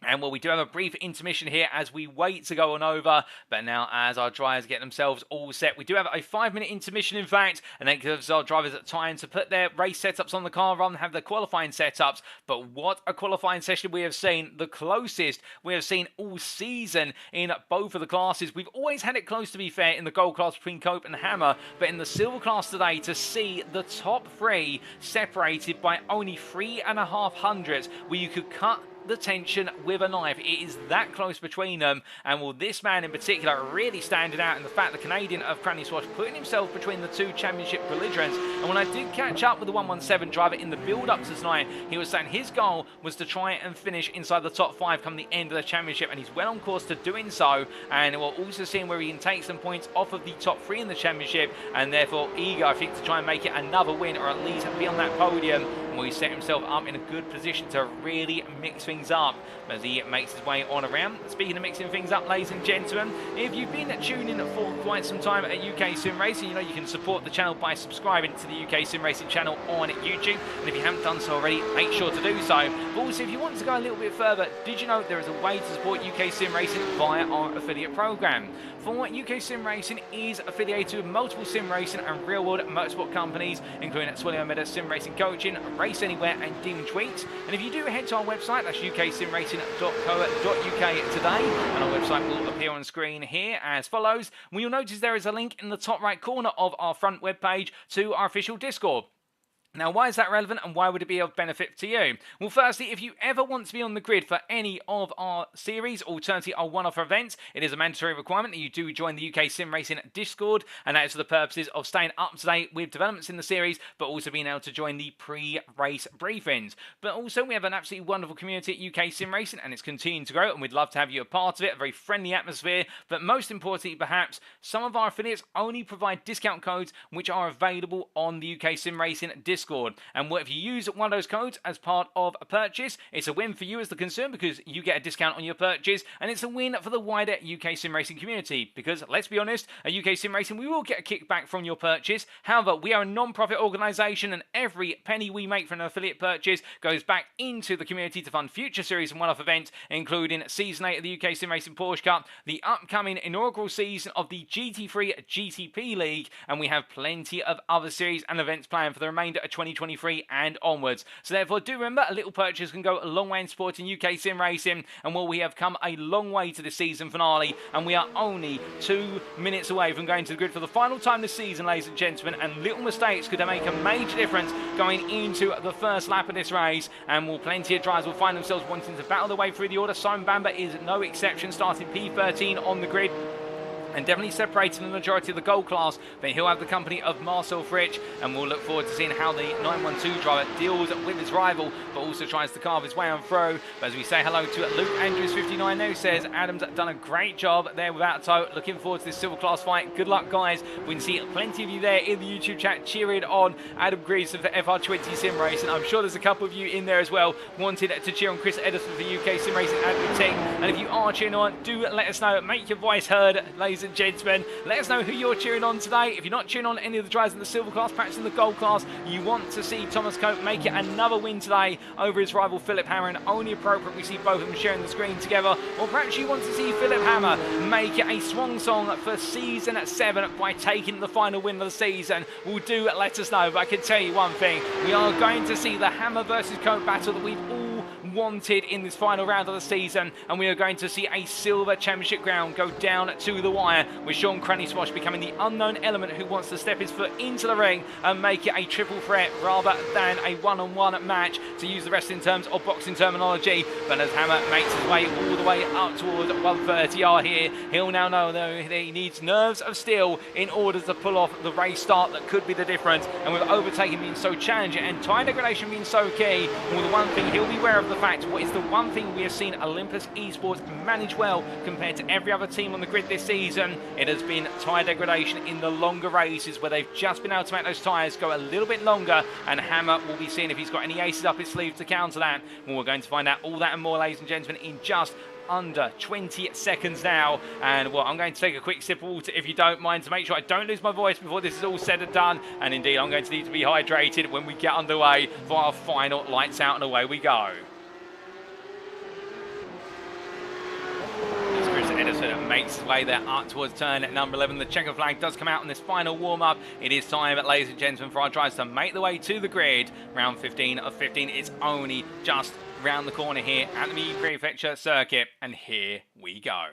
And well, we do have a brief intermission here as we wait to go on over. But now, as our drivers get themselves all set, we do have a 5-minute intermission, in fact. And that gives our drivers time to put their race setups on the car, rather than have their qualifying setups. But what a qualifying session we have seen. The closest we have seen all season in both of the classes. We've always had it close, to be fair, in the gold class between Cope and Hammer. But in the silver class today, to see the top three separated by only 3.5 hundredths, where you could cut the tension with a knife. It is that close between them, and will this man in particular really standing out in the fact the Canadian of Cranny Swash putting himself between the two championship belligerents. And when I did catch up with the 117 driver in the build-up to tonight, he was saying his goal was to try and finish inside the top 5 come the end of the championship, and he's well on course to doing so. And we're also seeing where he can take some points off of the top 3 in the championship, and therefore eager, I think, to try and make it another win, or at least be on that podium, where he set himself up in a good position to really mix things up as he makes his way on around. Speaking of mixing things up, ladies and gentlemen, if you've been tuning in for quite some time at UKSimRacing, you know you can support the channel by subscribing to the UKSimRacing channel on YouTube, and if you haven't done so already, make sure to do so. But also, if you want to go a little bit further, did you know there is a way to support UKSimRacing via our affiliate program? For UKSimRacing is affiliated with multiple sim racing and real-world motorsport companies, including Swilly Meta Sim Racing Coaching, Race Anywhere, and Demon Tweets. And if you do head to our website, that's uksimracing.co.uk today, and our website will appear on screen here as follows. Well, you'll notice there is a link in the top right corner of our front webpage to our official Discord. Now, why is that relevant, and why would it be of benefit to you? Well, firstly, if you ever want to be on the grid for any of our series, alternatively our one-off events, it is a mandatory requirement that you do join the UKSimRacing Discord, and that is for the purposes of staying up to date with developments in the series, but also being able to join the pre-race briefings. But also, we have an absolutely wonderful community at UKSimRacing, and it's continuing to grow, and we'd love to have you a part of it, a very friendly atmosphere. But most importantly, perhaps, some of our affiliates only provide discount codes which are available on the UKSimRacing Discord. And if you use one of those codes as part of a purchase, it's a win for you as the consumer because you get a discount on your purchase, and it's a win for the wider UKSimRacing community because, let's be honest, at UKSimRacing we will get a kickback from your purchase. However, we are a non-profit organisation, and every penny we make from an affiliate purchase goes back into the community to fund future series and one-off events, including Season 8 of the UKSimRacing Porsche Cup, the upcoming inaugural season of the GT3 GTP League, and we have plenty of other series and events planned for the remainder of 2023 and onwards. So therefore, do remember, a little purchase can go a long way in supporting UKSimRacing, and well, we have come a long way to the season finale, and we are only 2 minutes away from going to the grid for the final time this season, ladies and gentlemen, and little mistakes could make a major difference going into the first lap of this race, and well, plenty of drivers will find themselves wanting to battle their way through the order. Simon Bamber is no exception, starting P13 on the grid, and definitely separating the majority of the gold class, but he'll have the company of Marcel Fritsch, and we'll look forward to seeing how the 912 driver deals with his rival, but also tries to carve his way on through. But as we say hello to Luke Andrews 59 now, says Adam's done a great job there without a toe. Looking forward to this silver class fight. Good luck, guys. We can see plenty of you there in the YouTube chat cheering on Adam Greason for FR20 Sim Racing. I'm sure there's a couple of you in there as well wanted to cheer on Chris Edison for UKSimRacing admin team. And if you are cheering on, do let us know. Make your voice heard, ladies and gentlemen. Let us know who you're cheering on today. If you're not cheering on any of the drivers in the silver class, perhaps in the gold class, you want to see Thomas Cope make it another win today over his rival Philipp Hammer, and only appropriate we see both of them sharing the screen together. Or perhaps you want to see Philipp Hammer make it a swan song for season 7 by taking the final win of the season. Well, do let us know, but I can tell you one thing, we are going to see the Hammer versus Cope battle that we've all wanted in this final round of the season, and we are going to see a silver championship crown go down to the wire, with Sean Cranny Swash becoming the unknown element who wants to step his foot into the ring and make it a triple threat rather than a one-on-one match, to use the wrestling terms or boxing terminology. But as Hammer makes his way all the way up towards 130R here, he'll now know though that he needs nerves of steel in order to pull off the race start that could be the difference. And with overtaking being so challenging and time degradation being so key, well, the one thing he'll be aware of the fact, what is the one thing we have seen Olympus eSports manage well compared to every other team on the grid this season, it has been tyre degradation in the longer races, where they've just been able to make those tyres go a little bit longer, and Hammer will be seeing if he's got any aces up his sleeve to counter that. Well, we're going to find out all that and more, ladies and gentlemen, in just under 20 seconds now. And well, I'm going to take a quick sip of water if you don't mind, to make sure I don't lose my voice before this is all said and done. And indeed, I'm going to need to be hydrated when we get underway for our final lights out, and away we go. Edison makes his way there up towards turn at number 11. The checker flag does come out in this final warm-up. It is time, ladies and gentlemen, for our drivers to make the way to the grid. Round 15 of 15. It's only just round the corner here at the Mie Prefecture circuit, and here we go.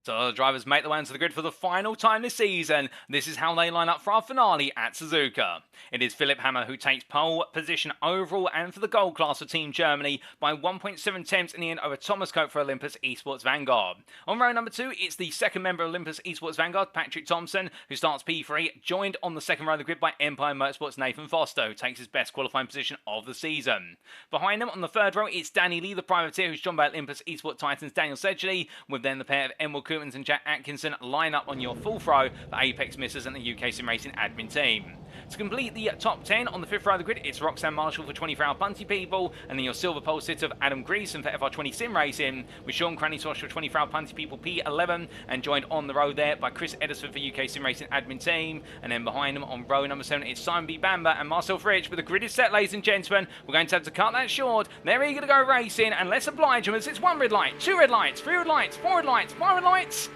So the drivers make their way onto the grid for the final time this season. This is how they line up for our finale at Suzuka. It is Philipp Hammer who takes pole position overall and for the gold class for Team Germany by 1.7 tenths in the end over Thomas Cope for Olympus eSports Vanguard. On row number 2, it's the second member of Olympus eSports Vanguard, Patrik Thomsen, who starts P3, joined on the second row of the grid by Empire Motorsports' Nathan Foster, who takes his best qualifying position of the season. Behind them on the third row, it's Danny Lee, the privateer, who's joined by Olympus eSports Titans' Daniel Sedgley, with then the pair of Emil Koopmans and Jack Atkinson line up on your fourth row for Apex Missers and the UKSimRacing admin team. To complete the top 10 on the fifth row of the grid, it's Roxanne Marshall for 24-hour Bunty People, and then your silver pole sitter of Adam Greason for FR20 Sim Racing, with Sean Cranny-Swash for 24-hour Bunty People P11, and joined on the row there by Chris Edisford for UK Sim Racing admin team. And then behind them on row number 7, it's Simon B. Bamber and Marcel Fridge. But the grid is set, ladies and gentlemen. We're going to have to cut that short. They're eager to go racing, and let's oblige them as it's 1 red light, 2 red lights, 3 red lights, 4 red lights, 5 red lights.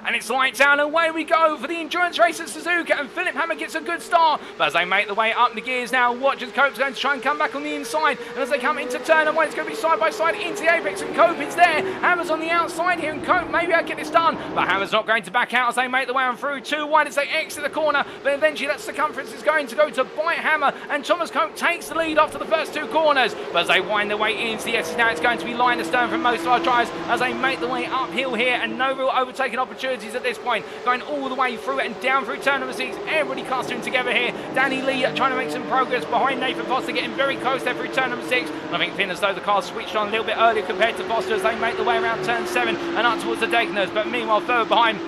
And it's lights out and away we go for the endurance race at Suzuka, and Philipp Hammer gets a good start. But as they make their way up the gears now, watch as Cope's going to try and come back on the inside. And as they come into turn and one, it's going to be side by side into the apex, and Cope is there. Hammer's on the outside here, and Cope, maybe I'll get this done. But Hammer's not going to back out as they make their way on through. 2 wide as they exit the corner. But eventually that circumference is going to go to bite Hammer, and Thomas Cope takes the lead after the first 2 corners. But as they wind their way into the S's now, it's going to be line astern from most of our drivers as they make their way uphill here, and no real overtaking opportunities at this point. Going all the way through it and down through turn number 6. Everybody clustering together here. Danny Lee trying to make some progress behind Nathan Foster, getting very close there through turn number 6. And I think feeling as though the car switched on a little bit earlier compared to Foster as they make their way around turn 7 and up towards the Degners. But meanwhile, further behind,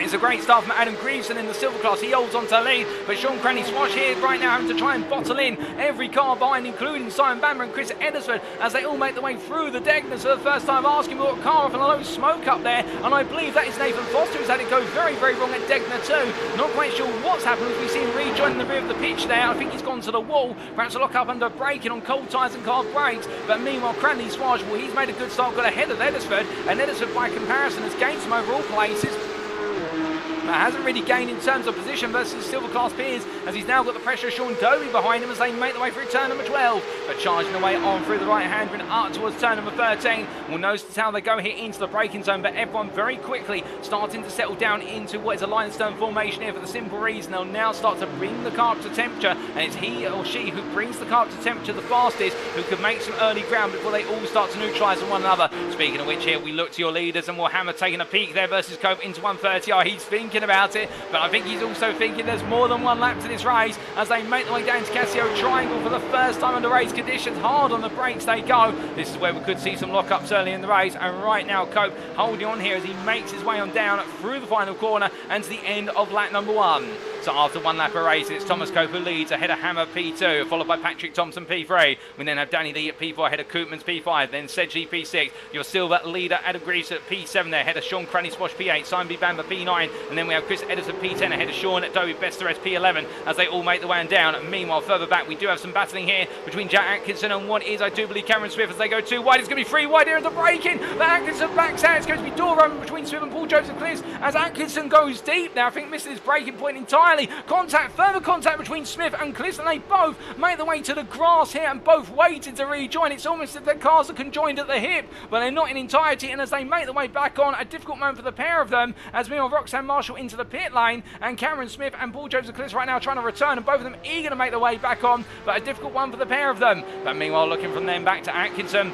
it's a great start from Adam Greason in the silver class. He holds on to the lead, but Sean Cranny-Swash here right now having to try and bottle in every car behind, including Simon Bamber and Chris Edisford, as they all make their way through the Degners for the first time, asking what car off and a low smoke up there. And I believe that is Nathan Foster who's had it go very, very wrong at Degner too. Not quite sure what's happened as we see him rejoining the rear of the pitch there. I think he's gone to the wall, perhaps a lock up under braking on cold tyres and hard brakes. But meanwhile, Cranny-Swash, well, he's made a good start, got ahead of Edisford, and Edisford by comparison has gained some overall places. Hasn't really gained in terms of position versus silver class peers, as he's now got the pressure of Sean Dobie behind him as they make their way through turn number 12, but charging away on through the right hand and up towards turn number 13. We'll notice how they go here into the braking zone, but everyone very quickly starting to settle down into what is a line and stern formation here for the simple reason they'll now start to bring the car up to temperature, and it's he or she who brings the car up to temperature the fastest who can make some early ground before they all start to neutralise on one another. Speaking of which, here we look to your leaders, and we'll Hammer taking a peek there versus Cope into 130. Oh, he's thinking about it, but I think he's also thinking there's more than one lap to this race as they make their way down to Casio Triangle for the first time under race conditions. Hard on the brakes they go. This is where we could see some lockups early in the race, and right now Cope holding on here as he makes his way on down through the final corner and to the end of lap number 1. So after 1 lap of race, it's Thomas Cope who leads ahead of Hammer P2, followed by Patrik Thomsen P3. We then have Danny Lee at P4 ahead of Koopmans P5, then Sedgley P6. Your silver leader Adam Greason at P7 there ahead of Sean Cranny-Swash P8, Simon B. Bamber P9, and then we have Chris Edison P10 ahead of Sean at Dobie Besteres P11 as they all make their way down. Meanwhile, further back, we do have some battling here between Jack Atkinson and what is, I do believe, Cameron Smith as they go 2 wide. It's going to be 3 wide here at the braking. But Atkinson backs out. It's going to be door run between Smith and Paul Joseph Cliffs as Atkinson goes deep now. I think misses his braking point entirely. Further contact between Smith and Cliffs, and they both make their way to the grass here and both waited to rejoin. It's almost as if their cars are conjoined at the hip, but they're not in entirety. And as they make their way back on, a difficult moment for the pair of them as meanwhile Roxanne Marshall into the pit lane and Cameron Smith and Paul Joseph Cliffs right now trying to return, and both of them eager to make their way back on, but a difficult one for the pair of them. But meanwhile, looking from them back to Atkinson.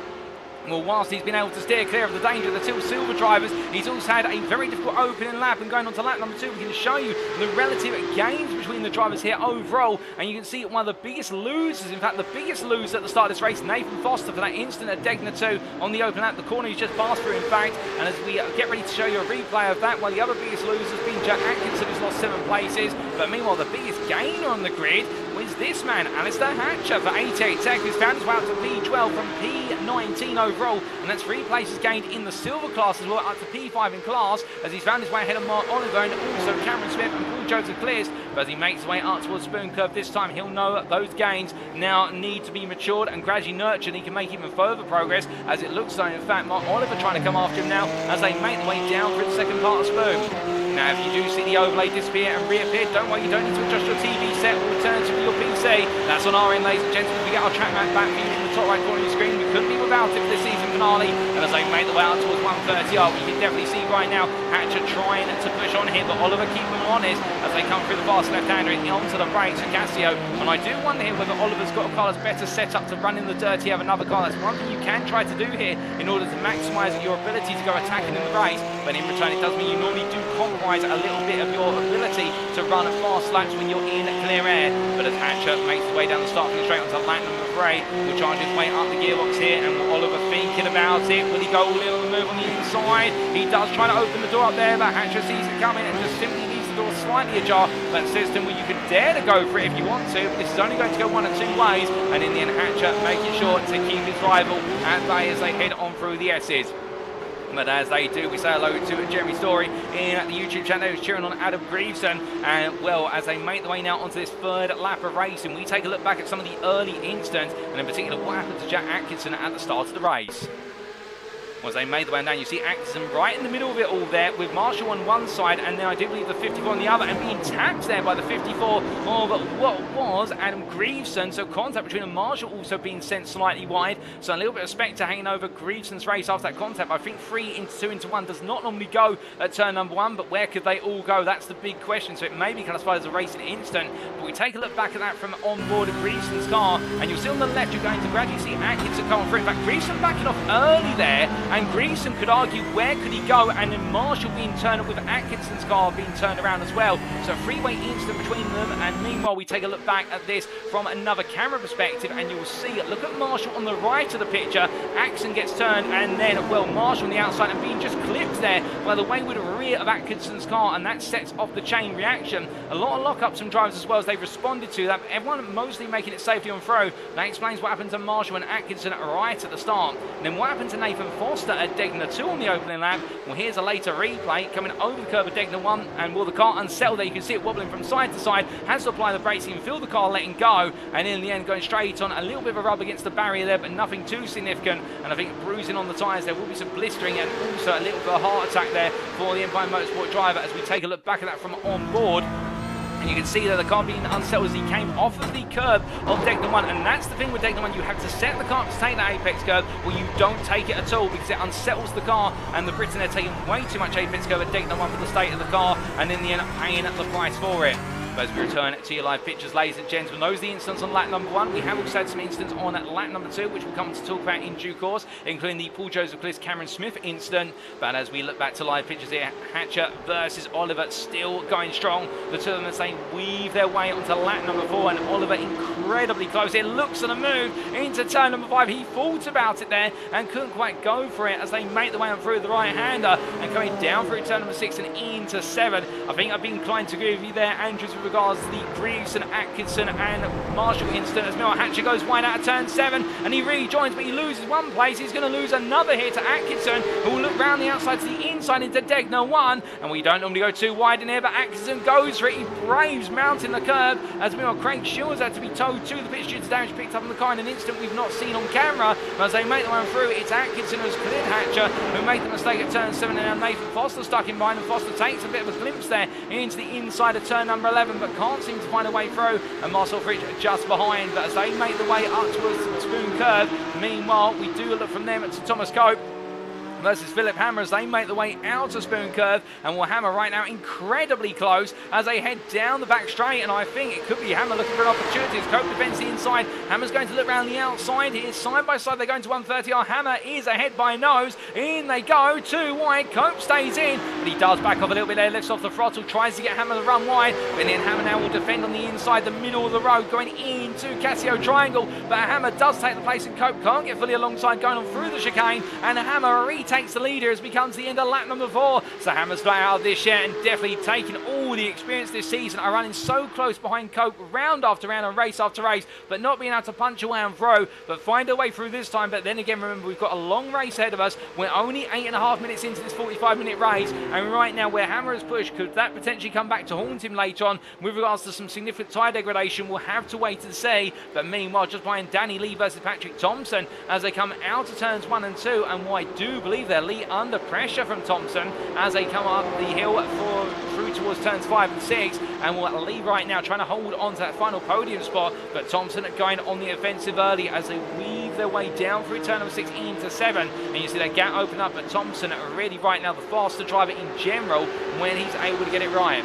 Well, whilst he's been able to steer clear of the danger of the 2 silver drivers, he's also had a very difficult opening lap, and going on to lap number 2, we can show you the relative gains between the drivers here overall, and you can see one of the biggest losers, in fact the biggest loser at the start of this race, Nathan Foster, for that instant at Degner 2 on the open lap, the corner he's just passed through in fact. And as we get ready to show you a replay of that, well, the other biggest loser has been Jack Atkinson, who's lost 7 places, but meanwhile the biggest gainer on the grid was this man, Alistair Hatcher for 88 Tech, who's found his way up to P12 from P19 overall, and that's 3 places gained in the silver class as well, up to P5 in class, as he's found his way ahead of Mark Oliver and also Cameron Smith and Paul Joseph Clears. But as he makes his way up towards Spoon Curve this time, he'll know that those gains now need to be matured and gradually nurtured. He can make even further progress, as it looks so. In fact, Mark Oliver trying to come after him now as they make their way down through the second part of Spoon. Now, if you do see the overlay disappear and reappear, don't worry, you don't need to adjust your TV set or alternatively your PC. That's on our end, ladies and gentlemen. We get our track map back for you from the top right corner of your screen. We couldn't be without it for this season finale. And as they make the way out towards 130R, you can definitely see right now Hatcher trying to push on here, but Oliver keeping them honest as they come through the fast left-hander onto the brakes for Casio. And I do wonder here whether Oliver's got a car that's better set up to run in the dirty, have another car. That's one thing you can try to do here in order to maximise your ability to go attacking in the race, but in return it does mean you normally do compromise a little bit of your ability to run fast laps when you're in clear air. But as Hatcher makes his way down the starting straight onto lap number 3, will charge his way up the gearbox here, and Oliver thinking about it. Will he go all in on the move on the inside? He does try to open the door up there, but Hatcher sees it coming and just simply leaves the door slightly ajar. That says to him, well, you can dare to go for it if you want to, but this is only going to go one of two ways. And in the end, Hatcher making sure to keep his rival at bay as they head on through the S's. But as they do, we say hello to Jeremy Story in the YouTube channel who's cheering on Adam Greaveson. And well, as they make the way now onto this third lap of racing, we take a look back at some of the early incidents, and in particular what happened to Jack Atkinson at the start of the race. As they made the way down, you see Atkinson right in the middle of it all there, with Marshall on one side, and then I do believe the 54 on the other, and being tapped there by the 54 of what was Adam Greaveson. So contact between them, Marshall also being sent slightly wide. So a little bit of spectre hanging over Greaveson's race after that contact. I think 3 into 2 into 1 does not normally go at turn number 1, but where could they all go? That's the big question. So it may be classified as a racing incident, but we take a look back at that from on board of Greaveson's car, and you'll see on the left you're going to gradually see Atkinson coming through. In fact, Greaveson backing off early there, and Greaveson could argue where could he go, and then Marshall being turned up with Atkinson's car being turned around as well. So a three-way incident between them, and meanwhile we take a look back at this from another camera perspective, and you will see, look at Marshall on the right of the picture. Atkinson gets turned, and then, well, Marshall on the outside and being just clipped there by the wayward rear of Atkinson's car, and that sets off the chain reaction. A lot of lockups from drivers as well as they've responded to that. Everyone mostly making it safely on throw. That explains what happened to Marshall and Atkinson right at the start. And then what happened to Nathan Foster at Degner 2 on the opening lap? Well, here's a later replay coming over the curb of Degner 1, and will the car unsettle there? You can see it wobbling from side to side, has to apply the brakes, you can feel the car letting go, and in the end going straight on. A little bit of a rub against the barrier there, but nothing too significant, and I think bruising on the tyres. There will be some blistering and also a little bit of a heart attack there for the Empire Motorsport driver as we take a look back at that from on board. And you can see that the car being unsettled as he came off of the curb of Degner 1. And that's the thing with Degner 1, you have to set the car up to take that apex curb, or you don't take it at all because it unsettles the car. And the Brits are taking way too much apex curb at Degner 1 for the state of the car, and in the end paying the price for it. As we return to your live pictures, ladies and gentlemen, those are the incidents on lap number 1. We have also had some incidents on lap number 2, which we'll come to talk about in due course, including the Paul Joseph Cliss Cameron Smith incident. But as we look back to live pictures here, Hatcher versus Oliver still going strong. The two of them as they weave their way onto lap number 4, and Oliver incredibly close. It looks on a move into turn number 5. He thought about it there and couldn't quite go for it as they make the way on through the right-hander and coming down through turn number 6 and into 7. I think I'd be inclined to agree with you there, Andrews, with regards to the Greaves and Atkinson and Marshall incident, as Noah Hatcher goes wide out of turn 7 and he rejoins, but he loses one place. He's going to lose another here to Atkinson, who will look round the outside to the inside into Degner 1, and we don't normally go too wide in here, but Atkinson goes for it. He braves mounting the curb as meanwhile Craig Shields had to be towed to the pitch due to damage picked up in the car in an instant we've not seen on camera. As they make the run through, it's Atkinson who's cleared Hatcher, who made the mistake at turn 7, and now Nathan Foster stuck in behind, and Foster takes a bit of a glimpse there into the inside of turn number 11, but can't seem to find a way through, and Marcel Fridge just behind. But as they make the way up towards the Spoon Curve, meanwhile we do look from them to Thomas Cope versus Philipp Hammer as they make the way out of Spoon Curve, and will Hammer right now incredibly close as they head down the back straight, and I think it could be Hammer looking for an opportunity as Cope defends the inside. Hammer's going to look around the outside here, side by side they're going to 130R. Hammer is ahead by nose, in they go, too wide. Cope stays in, but he does back off a little bit there, lifts off the throttle, tries to get Hammer to run wide, but then Hammer now will defend on the inside, the middle of the road, going into Casio Triangle, but Hammer does take the place, and Cope can't get fully alongside, going on through the chicane, and Hammer retakes the leader as becomes the end of lap number 4. So Hammer's not out of this yet, and definitely taking all the experience this season, are running so close behind Cope round after round and race after race, but not being able to punch away and throw, but find a way through this time. But then again, remember, we've got a long race ahead of us. We're only 8.5 minutes into this 45-minute race, and right now where Hammer has pushed, could that potentially come back to haunt him later on with regards to some significant tyre degradation? We'll have to wait and see. But meanwhile, just behind Danny Lee versus Patrik Thomsen as they come out of turns 1 and 2, and what I do believe believe their lead under pressure from Thomsen as they come up the hill through towards turns 5 and 6, and will lead right now trying to hold on to that final podium spot, but Thomsen going on the offensive early as they weave their way down through turn number 6 into 7, and you see that gap open up, but Thomsen really right now the faster driver in general when he's able to get it right.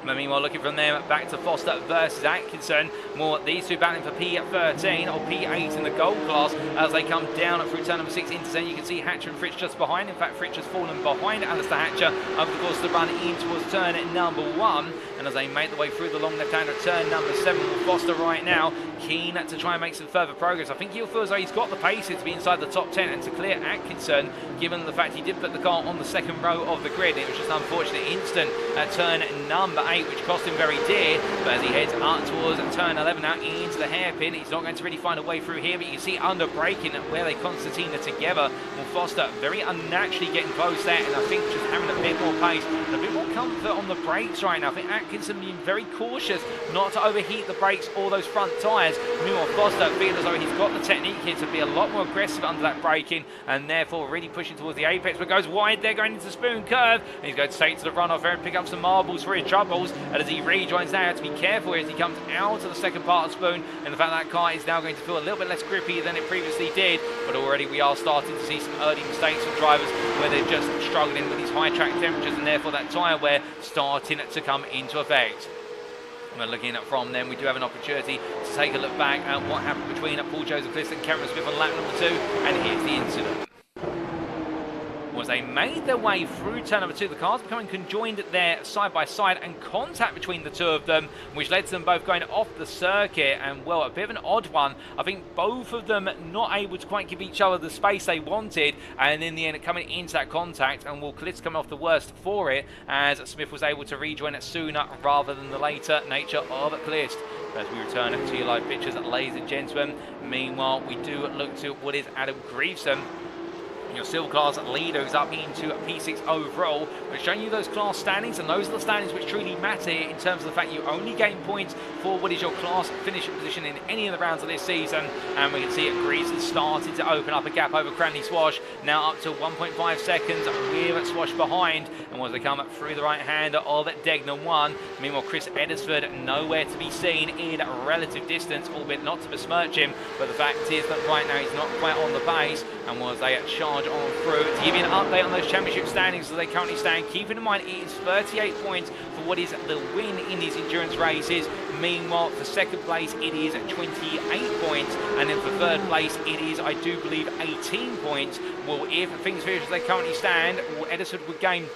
But meanwhile, looking from them back to Foster versus Atkinson. More these two battling for P13 or P8 in the gold class as they come down through turn number 6 into 10. You can see Hatcher and Fritsch just behind. In fact, Fritsch has fallen behind Alistair Hatcher over the course of the run in towards turn number 1. And as they make their way through the long left-hander of turn number 7, Foster right now keen to try and make some further progress. I think he'll feel as though he's got the pace to be inside the top 10 and to clear Atkinson, given the fact he did put the car on the second row of the grid. It was just an unfortunate instant at turn number 8, which cost him very dear. But as he heads up towards turn 11 now into the hairpin, he's not going to really find a way through here. But you can see under braking where they Constantina together. Well, Foster very unnaturally getting close there, and I think just having a bit more pace and a bit more comfort on the brakes right now. I think Atkinson being very cautious not to overheat the brakes or those front tyres. Meanwhile, Foster feels as though he's got the technique here to be a lot more aggressive under that braking, and therefore really pushing towards the apex, but goes wide there going into the spoon curve, and he's going to take to the runoff there and pick up some marbles for his troubles. And as he rejoins now, to be careful as he comes out of the second part of spoon, and the fact that car is now going to feel a little bit less grippy than it previously did. But already we are starting to see some early mistakes from drivers where they're just struggling with these high track temperatures, and therefore that tyre wear starting to come into effect. We're looking at from them, we do have an opportunity to take a look back at what happened between Paul Joseph Clist and Cameron Smith on lap number 2, and here's the incident. As they made their way through turn number 2, the cars becoming conjoined there side by side, and contact between the two of them, which led to them both going off the circuit. And well, a bit of an odd one. I think both of them not able to quite give each other the space they wanted, and in the end coming into that contact, and will Clist coming off the worst for it, as Smith was able to rejoin it sooner rather than the later nature of Clist. As we return to your live pictures, ladies and gentlemen, meanwhile we do look to what is Adam Greaveson, your silver class leader, is up into P6 overall. We're showing you those class standings, and those are the standings which truly matter in terms of the fact you only gain points for what is your class finishing position in any of the rounds of this season. And we can see it, Greaves has started to open up a gap over Cranley Swash, now up to 1.5 seconds with Swash behind. And as they come up through the right hander of Degner 1, meanwhile Chris Eddersford nowhere to be seen in relative distance, albeit not to besmirch him, but the fact is that right now he's not quite on the pace. And as they charge on through, to give you an update on those championship standings as they currently stand, keeping in mind it is 38 points for what is the win in these endurance races. Meanwhile, for second place it is 28 points, and then for third place it is, I do believe, 18 points. Well, if things finish as they currently stand, Edison would gain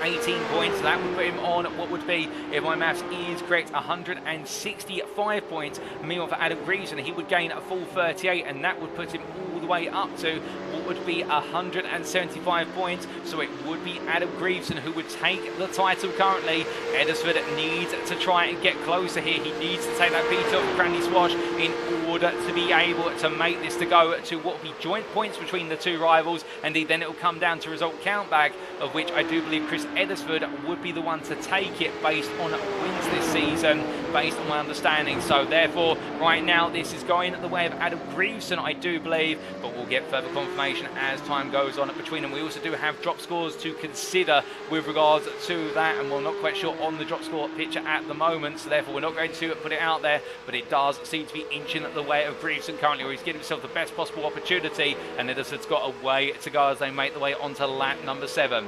18 points. That would put him on what would be, if my maths is correct, 165 points. Meanwhile, for Adam Greaveson, he would gain a full 38, and that would put him all the way up to what would be 175 points. So it would be Adam Greaveson who would take the title currently. Eddersford needs to try and get closer here. He needs to take that beat off Cranley Swash in order to be able to make this to go to what will be joint points between the two rivals. Indeed, then it will come down to result countback, of which I do believe Chris Eddersford would be the one to take it based on wins this season, based on my understanding. So therefore, right now, this is going the way of Adam Greaveson, I do believe, but we'll get further confirmation as time goes on between them. We also do have drop scores to consider with regards to that, and we're not quite sure on the drop score picture at the moment, so therefore we're not going to put it out there, but it does seem to be inching the way of Greaveson currently, where he's getting himself the best possible opportunity, and Eddersford's got a way to go as they make their way onto lap number 7.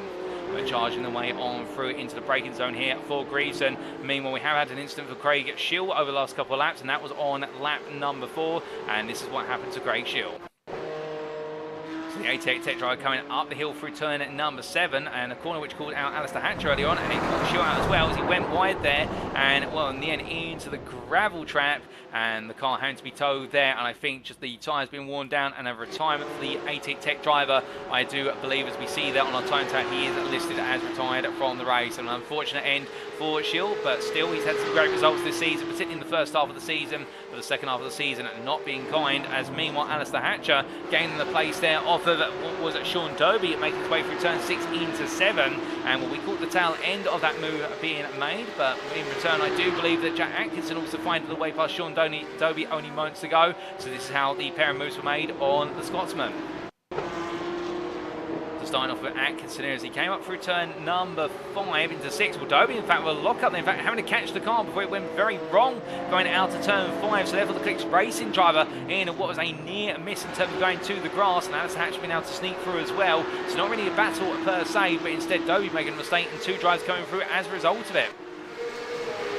We're charging the way on through into the braking zone here for Greaveson. Meanwhile, we have had an incident for Craig Schill over the last couple of laps, and that was on lap number 4, and this is what happened to Craig Schill. The 88 Tech driver coming up the hill through turn number 7, and a corner which called out Alistair Hatcher early on, and it called Schill out as well as he went wide there, and well, in the end into the gravel trap, and the car having to be towed there. And I think just the tyres being worn down, and a retirement for the 88 Tech driver. I do believe, as we see there on our time tag, he is listed as retired from the race. An unfortunate end for Schill, but still he's had some great results this season, particularly in the first half of the season, but the second half of the season not being kind, as meanwhile Alistair Hatcher gaining the place there off of what was Sean Dobie, making his way through turn 6 into 7, and well, we caught the tail end of that move being made, but in return I do believe that Jack Atkinson also finding the way past Sean Dobie only moments ago. So this is how the pair of moves were made on the Scotsman. starting off with Atkinson here as he came up through turn number 5 into 6. Well, Dobie, in fact, will lock up, in fact, having to catch the car before it went very wrong going out to turn 5. So therefore the Clicks Racing driver in what was a near miss in terms of going to the grass, and Alistair Hatch been able to sneak through as well. So not really a battle per se, but instead Dobie making a mistake and 2 drives coming through as a result of it.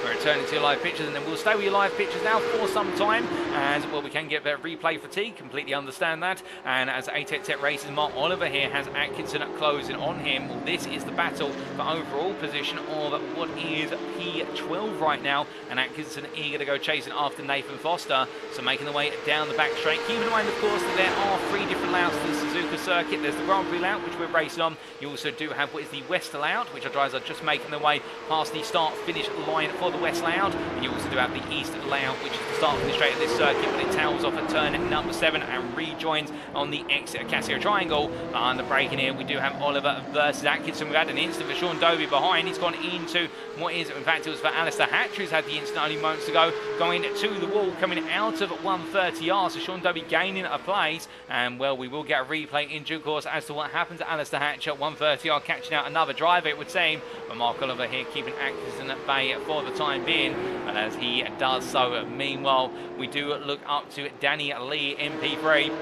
We're returning to your live pictures, and then we'll stay with your live pictures now for some time, as well we can get a bit of replay fatigue, completely understand that. And as A-Tech Racing Mark Oliver here has Atkinson closing on him, well, this is the battle for overall position of what is P12 right now, and Atkinson eager to go chasing after Nathan Foster, so making the way down the back straight. Keeping in mind, of course, that there are 3 different layouts to the Suzuka circuit. There's the Grand Prix layout, which we're racing on. You also do have what is the West layout, which our drivers are just making their way past the start-finish line for the West layout, and you also do have the East layout, which is the start finish straight of this circuit, but it tails off at turn number 7 and rejoins on the exit of Casio Triangle. On the break in here, we do have Oliver versus Atkinson. We've had an instant for Sean Dobie behind. He's gone into what is, in fact, it was for Alistair Hatch, who's had the instant only moments ago, going to the wall, coming out of 130 yards. So Sean Dobie gaining a place, and well, we will get a replay in due course as to what happened to Alistair Hatch at 130 yards, catching out another driver, it would seem. But Mark Oliver here keeping Atkinson at bay for the time being. And as he does so, meanwhile, we do look up to Danny Lee in P3.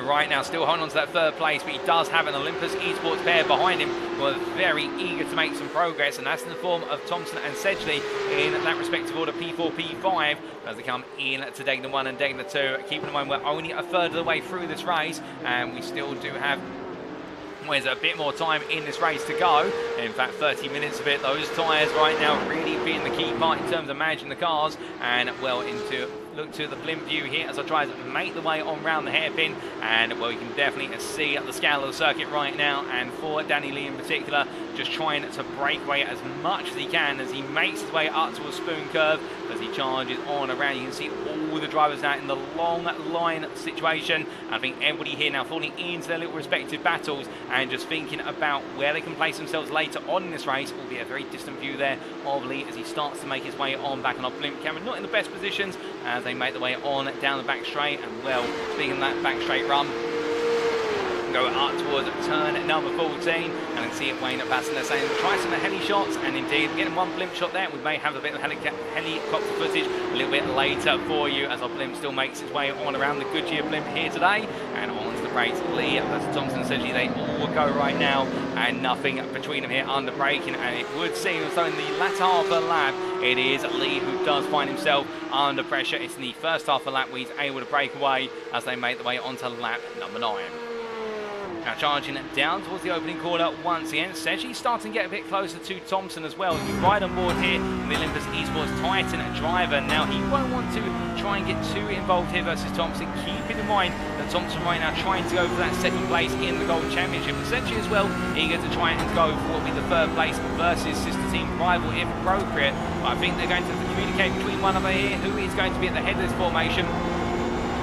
Right now, still holding on to that 3rd place, but he does have an Olympus eSports pair behind him who are very eager to make some progress, and that's in the form of Thomsen and Sedgley in that respective order, P4, P5, as they come in to Degner 1 and Degner 2. Keeping in mind, we're only a third of the way through this race, and we still do have there's a bit more time in this race to go. In fact, 30 minutes of it. Those tyres right now really being the key part in terms of managing the cars. And well, look to the blimp view here as I try to make the way on round the hairpin, and well, you can definitely see at the scale of the circuit right now, and for Danny Lee in particular, just trying to break away as much as he can as he makes his way up to a spoon curve as he charges on around. You can see all the drivers now in the long line situation. I think everybody here now falling into their little respective battles and just thinking about where they can place themselves later on in this race. Will be a very distant view there of Lee as he starts to make his way on back on our blimp camera, not in the best positions as they make their way on down the back straight. And well, speaking of that back straight run, go up towards turn number 14, and then see it Wayne Bassler saying try some heli shots, and indeed getting one blimp shot there. We may have a bit of helicopter footage a little bit later for you as our blimp still makes its way on around the Goodyear blimp here today, and onto the brakes. Lee versus Thomsen, essentially they all go right now, and nothing between them here under braking, and it would seem as though in the latter half of the lap it is Lee who does find himself under pressure. It's in the first half of the lap where he's able to break away as they make their way onto lap number 9. Now charging down towards the opening corner once again. Sedgley starting to get a bit closer to Thomsen as well. You ride on board here, the Olympus eSports Titan driver. Now he won't want to try and get too involved here versus Thomsen. Keeping in mind that Thomsen right now trying to go for that 2nd place in the Golden Championship. Sedgley as well eager to try and go for what will be the 3rd place versus sister team rival if appropriate. But I think they're going to communicate between one another here who is going to be at the head of this formation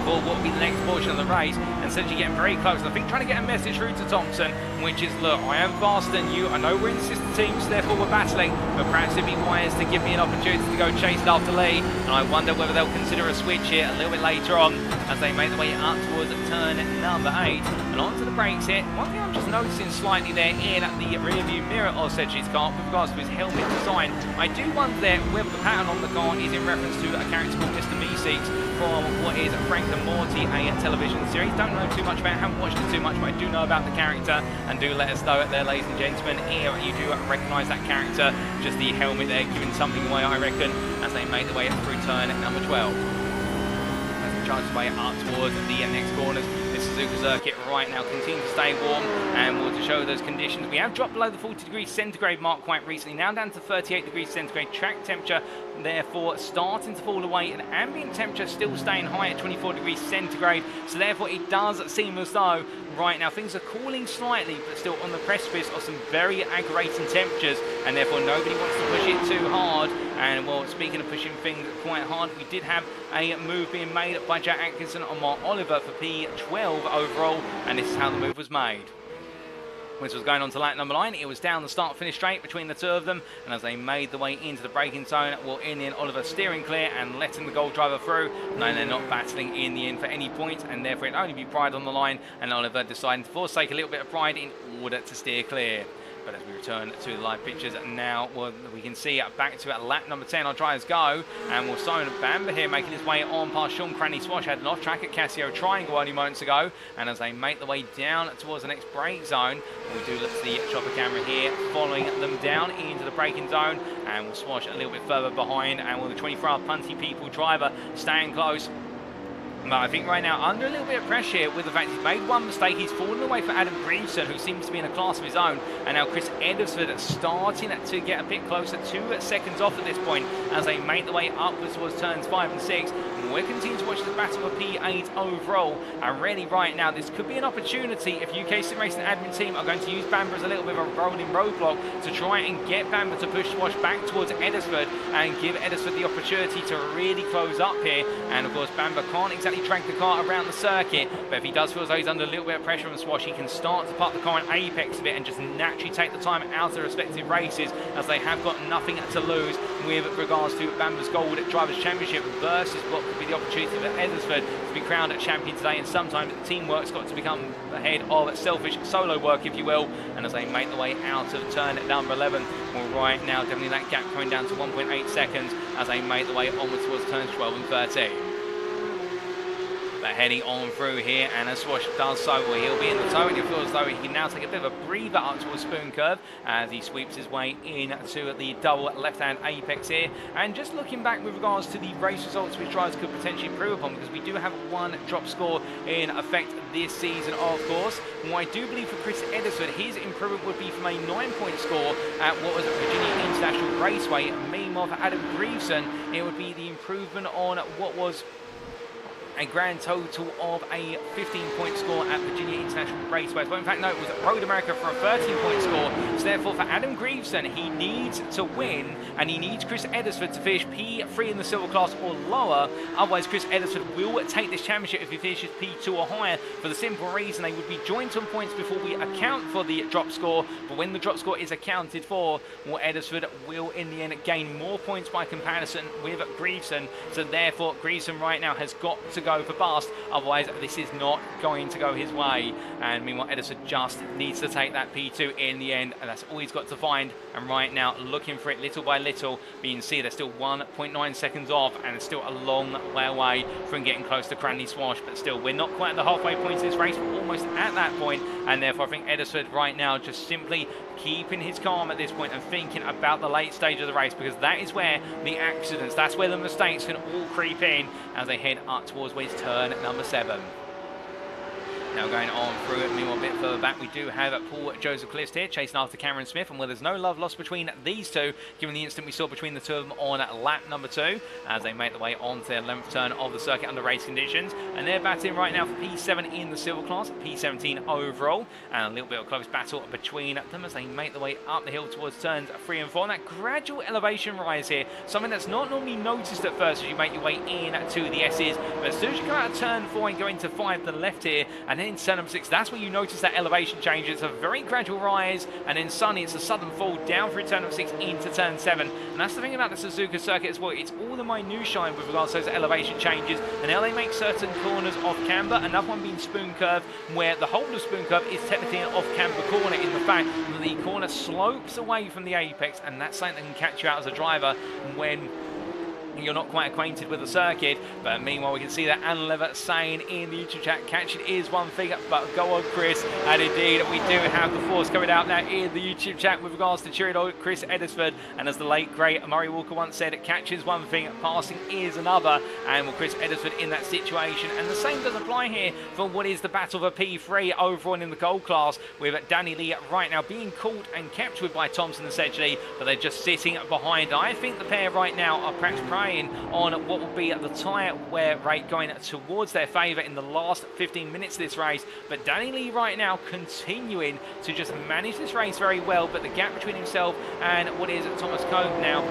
for what will be the next portion of the race, and essentially getting very close. And I think trying to get a message through to Thomsen, which is, look, I am faster than you, I know we're in sister teams, therefore we're battling, but perhaps it'd be wise to give me an opportunity to go chase it after Lee. And I wonder whether they'll consider a switch here a little bit later on as they make their way up towards turn number 8. And onto the brakes here. One thing I'm just noticing slightly there in the rear view mirror of Sedgley's car with regards to his helmet design, I do wonder there whether the pattern on the car is in reference to a character called Mr. Meeseeks from what is Frank and Morty, a television series. Don't know too much about it, haven't watched it too much, but I do know about the character, and do let us know there, ladies and gentlemen, here you do recognise that character, just the helmet there giving something away, I reckon, as they make their way up through turn number 12. As they charge their way up towards the next corners. This Suzuka circuit right now continues to stay warm, and we'll to show those conditions. We have dropped below the 40 degrees centigrade mark quite recently, now down to 38 degrees centigrade. Track temperature therefore starting to fall away, and ambient temperature still staying high at 24 degrees centigrade. So therefore it does seem as though right now things are cooling slightly, but still on the precipice of some very aggravating temperatures, and therefore nobody wants to push it too hard. And well, speaking of pushing things quite hard, we did have a move being made by Jack Atkinson on Mark Oliver for P12 overall, and this is how the move was made. Which was going on to lap number 9. It was down the start-finish straight between the two of them, and as they made the way into the braking zone, well, in the end, Oliver steering clear and letting the Gold driver through. No, they're not battling in the end for any points, and therefore it'd only be pride on the line, and Oliver deciding to forsake a little bit of pride in order to steer clear. But as we return to the live pictures now, well, we can see back to lap number 10, our drivers go, and we'll Simon Bamber here making his way on past Sean Cranny Swash, had an off track at Casio Triangle only moments ago, and as they make the way down towards the next brake zone, we do look to the chopper camera here, following them down into the braking zone, and we'll Swash a little bit further behind, and with the 24-hour Punty People driver staying close. But I think right now, under a little bit of pressure here, with the fact he's made one mistake, he's fallen away for Adam Greason, who seems to be in a class of his own. And now Chris Eddersford starting to get a bit closer, 2 seconds off at this point, as they make the way upwards towards turns 5 and 6. And we're continuing to watch the battle for P8 overall. And really right now, this could be an opportunity if UKSimRacing admin team are going to use Bamber as a little bit of a rolling roadblock to try and get Bamber to push Swash back towards Eddersford and give Eddersford the opportunity to really close up here. And of course, Bamber can't exactly drag the car around the circuit, but if he does feel as though he's under a little bit of pressure from Swash, he can start to park the car in apex of it and just naturally take the time out of their respective races, as they have got nothing to lose with regards to Bamber's Gold Drivers' Championship versus what could be the opportunity for Eddersford to be crowned a champion today. And sometimes teamwork's got to become ahead of selfish solo work, if you will. And as they make the way out of turn number 11, well, right now definitely that gap coming down to 1.8 seconds as they make the way onwards towards turns 12 and 13. But heading on through here, and as Swash does so, well, he'll be in the tow, and it feels as though he can now take a bit of a breather up towards Spoon Curve as he sweeps his way into the double left-hand apex here. And just looking back with regards to the race results which drivers could potentially improve upon, because we do have one drop score in effect this season, of course. Well, I do believe for Chris Eddersford, his improvement would be from a 9-point score at what was Virginia International Raceway. Meanwhile, for Adam Greason, it would be the improvement on what was a grand total of a 15-point score at Virginia International Raceway. But in fact, no, it was at Road America for a 13-point score. So therefore, for Adam Greason, he needs to win, and he needs Chris Eddersford to finish P3 in the silver class or lower. Otherwise, Chris Eddersford will take this championship if he finishes P2 or higher, for the simple reason they would be joint on points before we account for the drop score. But when the drop score is accounted for, well, Eddersford will in the end gain more points by comparison with Greason. So therefore, Greason right now has got to go for bust, otherwise this is not going to go his way. And meanwhile, Eddersford just needs to take that P2 in the end, and that's all he's got to find. And right now, looking for it little by little, but you can see they're still 1.9 seconds off, and it's still a long way away from getting close to Cranley Swash. But still, we're not quite at the halfway point of this race, we're almost at that point, and therefore I think Eddersford right now just simply keeping his calm at this point and thinking about the late stage of the race, because that is where the accidents, that's where the mistakes can all creep in as they head up towards where it's turn number 7. Now going on through it, meanwhile a bit further back, we do have Paul Joseph Clist here chasing after Cameron Smith, and where there's no love lost between these two, given the instant we saw between the two of them on lap number 2, as they make the way onto their 11th turn of the circuit under race conditions. And they're battling right now for P7 in the silver class, P17 overall, and a little bit of close battle between them as they make the way up the hill towards turns 3 and 4. And that gradual elevation rise here, something that's not normally noticed at first as you make your way in to the S's, but as soon as you come out of turn 4 and go into 5 to the left here, and then in turn number 6, that's where you notice that elevation change. It's a very gradual rise, and then suddenly it's a sudden fall down through turn number 6 into turn 7. And that's the thing about the Suzuka circuit as well, it's all the minutiae with regards to those elevation changes, and how they make certain corners off camber. Another one being Spoon Curve, where the whole of Spoon Curve is technically an off camber corner, in the fact that the corner slopes away from the apex, and that's something that can catch you out as a driver when you're not quite acquainted with the circuit. But meanwhile, we can see that Anna Lever saying in the YouTube chat, catching is one thing, but go on Chris. And indeed, we do have the force coming out now in the YouTube chat with regards to cheering on Chris Eddersford. And as the late great Murray Walker once said, catch is one thing, passing is another. And with Chris Eddersford in that situation, and the same does apply here for what is the battle for P3 overall in the gold class, with Danny Lee right now being caught and kept with by Thomsen essentially, but they're just sitting behind. I think the pair right now are perhaps praying on what will be the tyre wear rate going towards their favour in the last 15 minutes of this race. But Danny Lee right now continuing to just manage this race very well, but the gap between himself and what is Thomas Cove now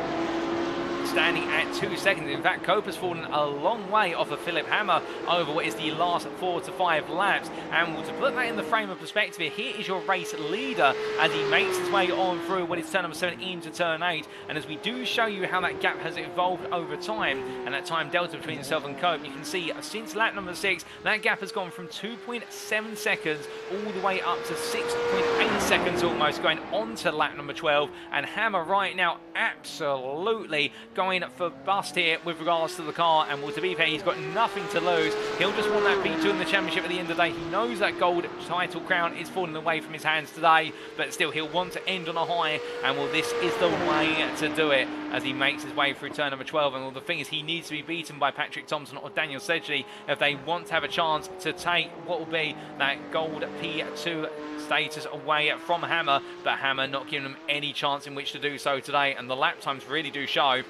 standing at 2 seconds. In fact, Cope has fallen a long way off of Philipp Hammer over what is the last 4 to 5 laps. And to put that in the frame of perspective, here is your race leader as he makes his way on through what is turn number 7 into turn 8. And as we do show you how that gap has evolved over time, and that time delta between himself and Cope, you can see since lap number 6, that gap has gone from 2.7 seconds all the way up to 6.8 seconds almost, going on to lap number 12. And Hammer right now absolutely going for bust here with regards to the car. And well, to be fair, he's got nothing to lose. He'll just want that P2 in the championship at the end of the day. He knows that gold title crown is falling away from his hands today, but still he'll want to end on a high. And well, this is the way to do it as he makes his way through turn number 12. And well, the thing is, he needs to be beaten by Patrik Thomsen or Daniel Sedgley if they want to have a chance to take what will be that gold P2 status away from Hammer. But Hammer not giving them any chance in which to do so today, and the lap times really do show.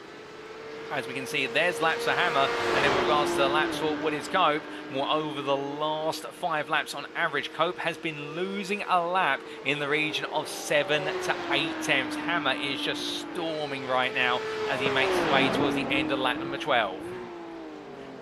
As we can see, there's laps for Hammer, and in regards to the laps for what is Cope, well, over the last 5 laps on average, Cope has been losing a lap in the region of 7 to 8 tenths. Hammer is just storming right now as he makes his way towards the end of lap number 12.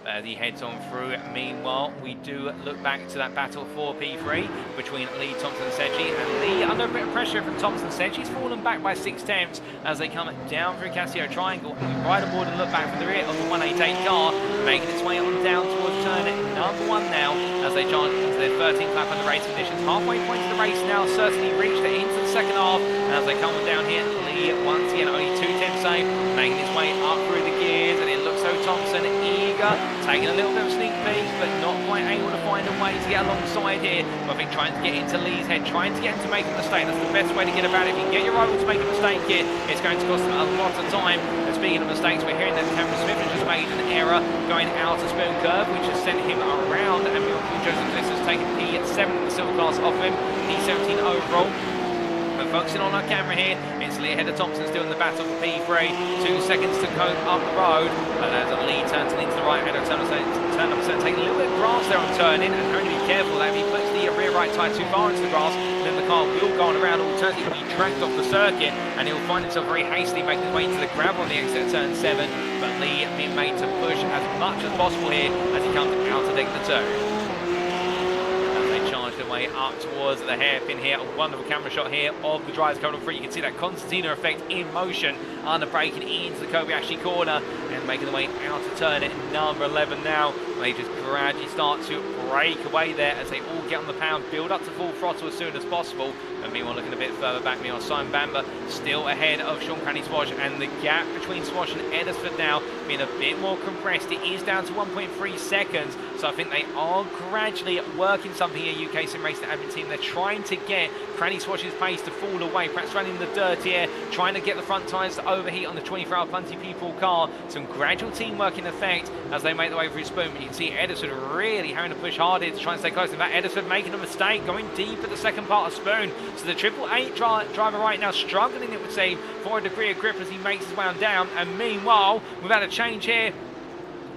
As he heads on through. Meanwhile, we do look back to that battle for P3 between Lee, Thomsen and Sedgley. And Lee, under a bit of pressure from Thomsen and Sedgley, he's fallen back by 6 tenths as they come down through Casio Triangle. And we ride aboard and look back from the rear of the 188 car, making its way on down towards turn number 1 now as they charge into their 13th lap under race conditions. Halfway point of the race now, certainly reached it into the second half. And as they come on down here, Lee once again only 2 tenths safe, making his way up through the gears. And it looks so Thomsen eager, taking a little bit of a sneak peek, but not quite able to find a way to get alongside here. I think trying to get into Lee's head, trying to get him to make a mistake, that's the best way to get about it. If you can get your rival to make a mistake here, it's going to cost them a lot of time. And speaking of mistakes, we're hearing that Cameron Smith has just made an error going out of spoon curve, which has sent him around, and Joseph Bliss has taken P7 in the silver class off him, P17 overall. But focusing on our camera here, it's Lee ahead of Thomsen still in the battle for P3. 2 seconds to Cope up the road. But as Lee turns into the right hand of turn number 7, taking a little bit of grass there on turn in, and having to be careful that if he puts the rear right tyre too far into the grass, then the car will go on around, alternatively be dragged off the circuit, and he'll find himself very hastily making his way into the gravel on the exit of turn 7. But Lee being made to push as much as possible here as he comes out to Degners 2. Their way up towards the hairpin here. A wonderful camera shot here of the drivers coming on through. You can see that Constantina effect in motion, under braking into the Kobayashi corner and making the way out to turn at number 11 now. They just gradually start to break away there as they all get on the pound, build up to full throttle as soon as possible. And meanwhile, looking a bit further back, meanwhile, Simon Bamber still ahead of Sean Cranny Swash, and the gap between Swash and Eddersford now being a bit more compressed. It is down to 1.3 seconds, so I think they are gradually working something here, UKSimRacing admin team. They're trying to get Cranny Swash's pace to fall away, perhaps running the dirty air, trying to get the front tyres to overheat on the 24-hour Plenty People car. Some gradual teamwork in effect as they make their way through Spoon. But you can see Eddersford really having to push hard here to try and stay close. In fact, Eddersford making a mistake, going deep at the second part of Spoon. So the 888 driver right now struggling, it would seem, for a degree of grip as he makes his way on down. And meanwhile, we've had a change here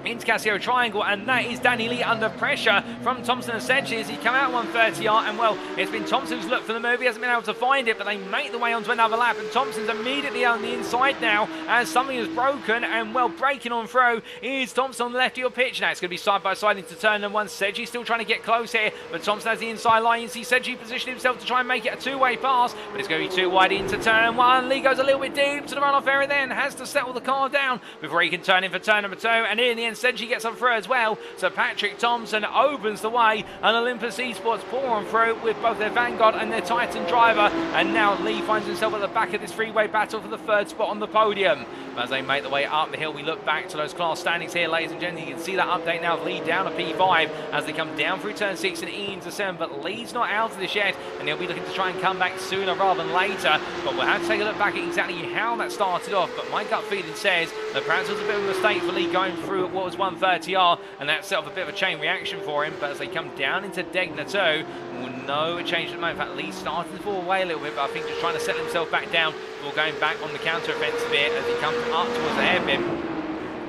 into Casio Triangle, and that is Danny Lee under pressure from Thomsen and Sedgley as he come out 130R. And well, it's been Thomsen who's looked for the move. He hasn't been able to find it, but they make the way onto another lap, and Thomsen's immediately on the inside now as something is broken. And well, breaking on through is Thomsen on the left of your pitch. Now it's going to be side by side into turn number 1. Sedgley still trying to get close here, but Thomsen has the inside line. You see Sedgley position himself to try and make it a two-way pass, but it's going to be too wide into turn 1. Lee goes a little bit deep to the runoff area, then has to settle the car down before he can turn in for turn number 2. And in the end, Sedgley gets on through as well. So Patrik Thomsen opens the way, and Olympus eSports pour on through with both their Vanguard and their Titan driver. And now Lee finds himself at the back of this freeway battle for the 3rd spot on the podium. As they make their way up the hill, we look back to those class standings here, ladies and gentlemen. You can see that update now of Lee down to P5 as they come down through turn 6 and into 7. But Lee's not out of this yet, and he'll be looking to try and come back sooner rather than later. But we'll have to take a look back at exactly how that started off. But my gut feeling says that perhaps it was a bit of a mistake for Lee going through at what was 130R, and that set off a bit of a chain reaction for him. But as they come down into Degners 2, we'll no change at the moment. In fact, Lee starting to fall away a little bit, but I think just trying to settle himself back down before going back on the counter offensive here as he comes up towards the hairpin.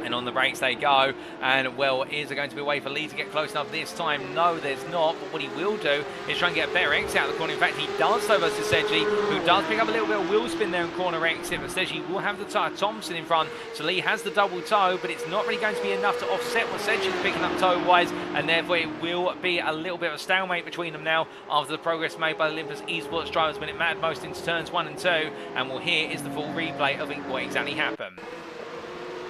And on the brakes they go, and well, is there going to be a way for Lee to get close enough this time? No, there's not, but what he will do is try and get a better exit out of the corner. In fact, he does so versus Seji, who does pick up a little bit of wheel spin there in corner exit, but Seji will have the Thomsen in front, so Lee has the double toe, but it's not really going to be enough to offset what Seji is picking up toe-wise, and therefore it will be a little bit of a stalemate between them now after the progress made by the Olympus eSports drivers when it mattered most into turns 1 and 2, and we'll hear is the full replay of what exactly happened.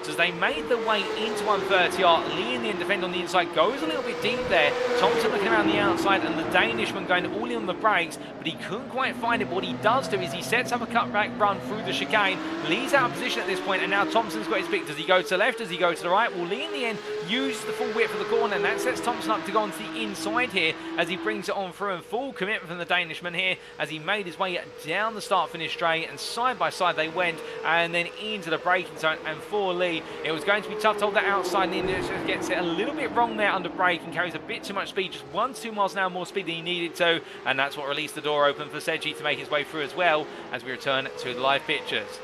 So as they made their way into 130R, Lee in the end defend on the inside goes a little bit deep there. Thomsen looking around the outside and the Danishman going all in on the brakes, but he couldn't quite find it. What he does do is he sets up a cutback run through the chicane. Lee's out of position at this point, and now Thomsen's got his pick. Does he go to the left? Does he go to the right? Well, Lee in the end uses the full width of the corner, and that sets Thomsen up to go onto the inside here as he brings it on through, and full commitment from the Danishman here as he made his way down the start-finish straight, and side by side they went, and then into the braking zone. And for Lee, it was going to be tough to hold that outside, and he just gets it a little bit wrong there under brake and carries a bit too much speed, just 1-2 miles an hour more speed than he needed to, and that's what released the door open for Seji to make his way through as well as we return to the live pictures.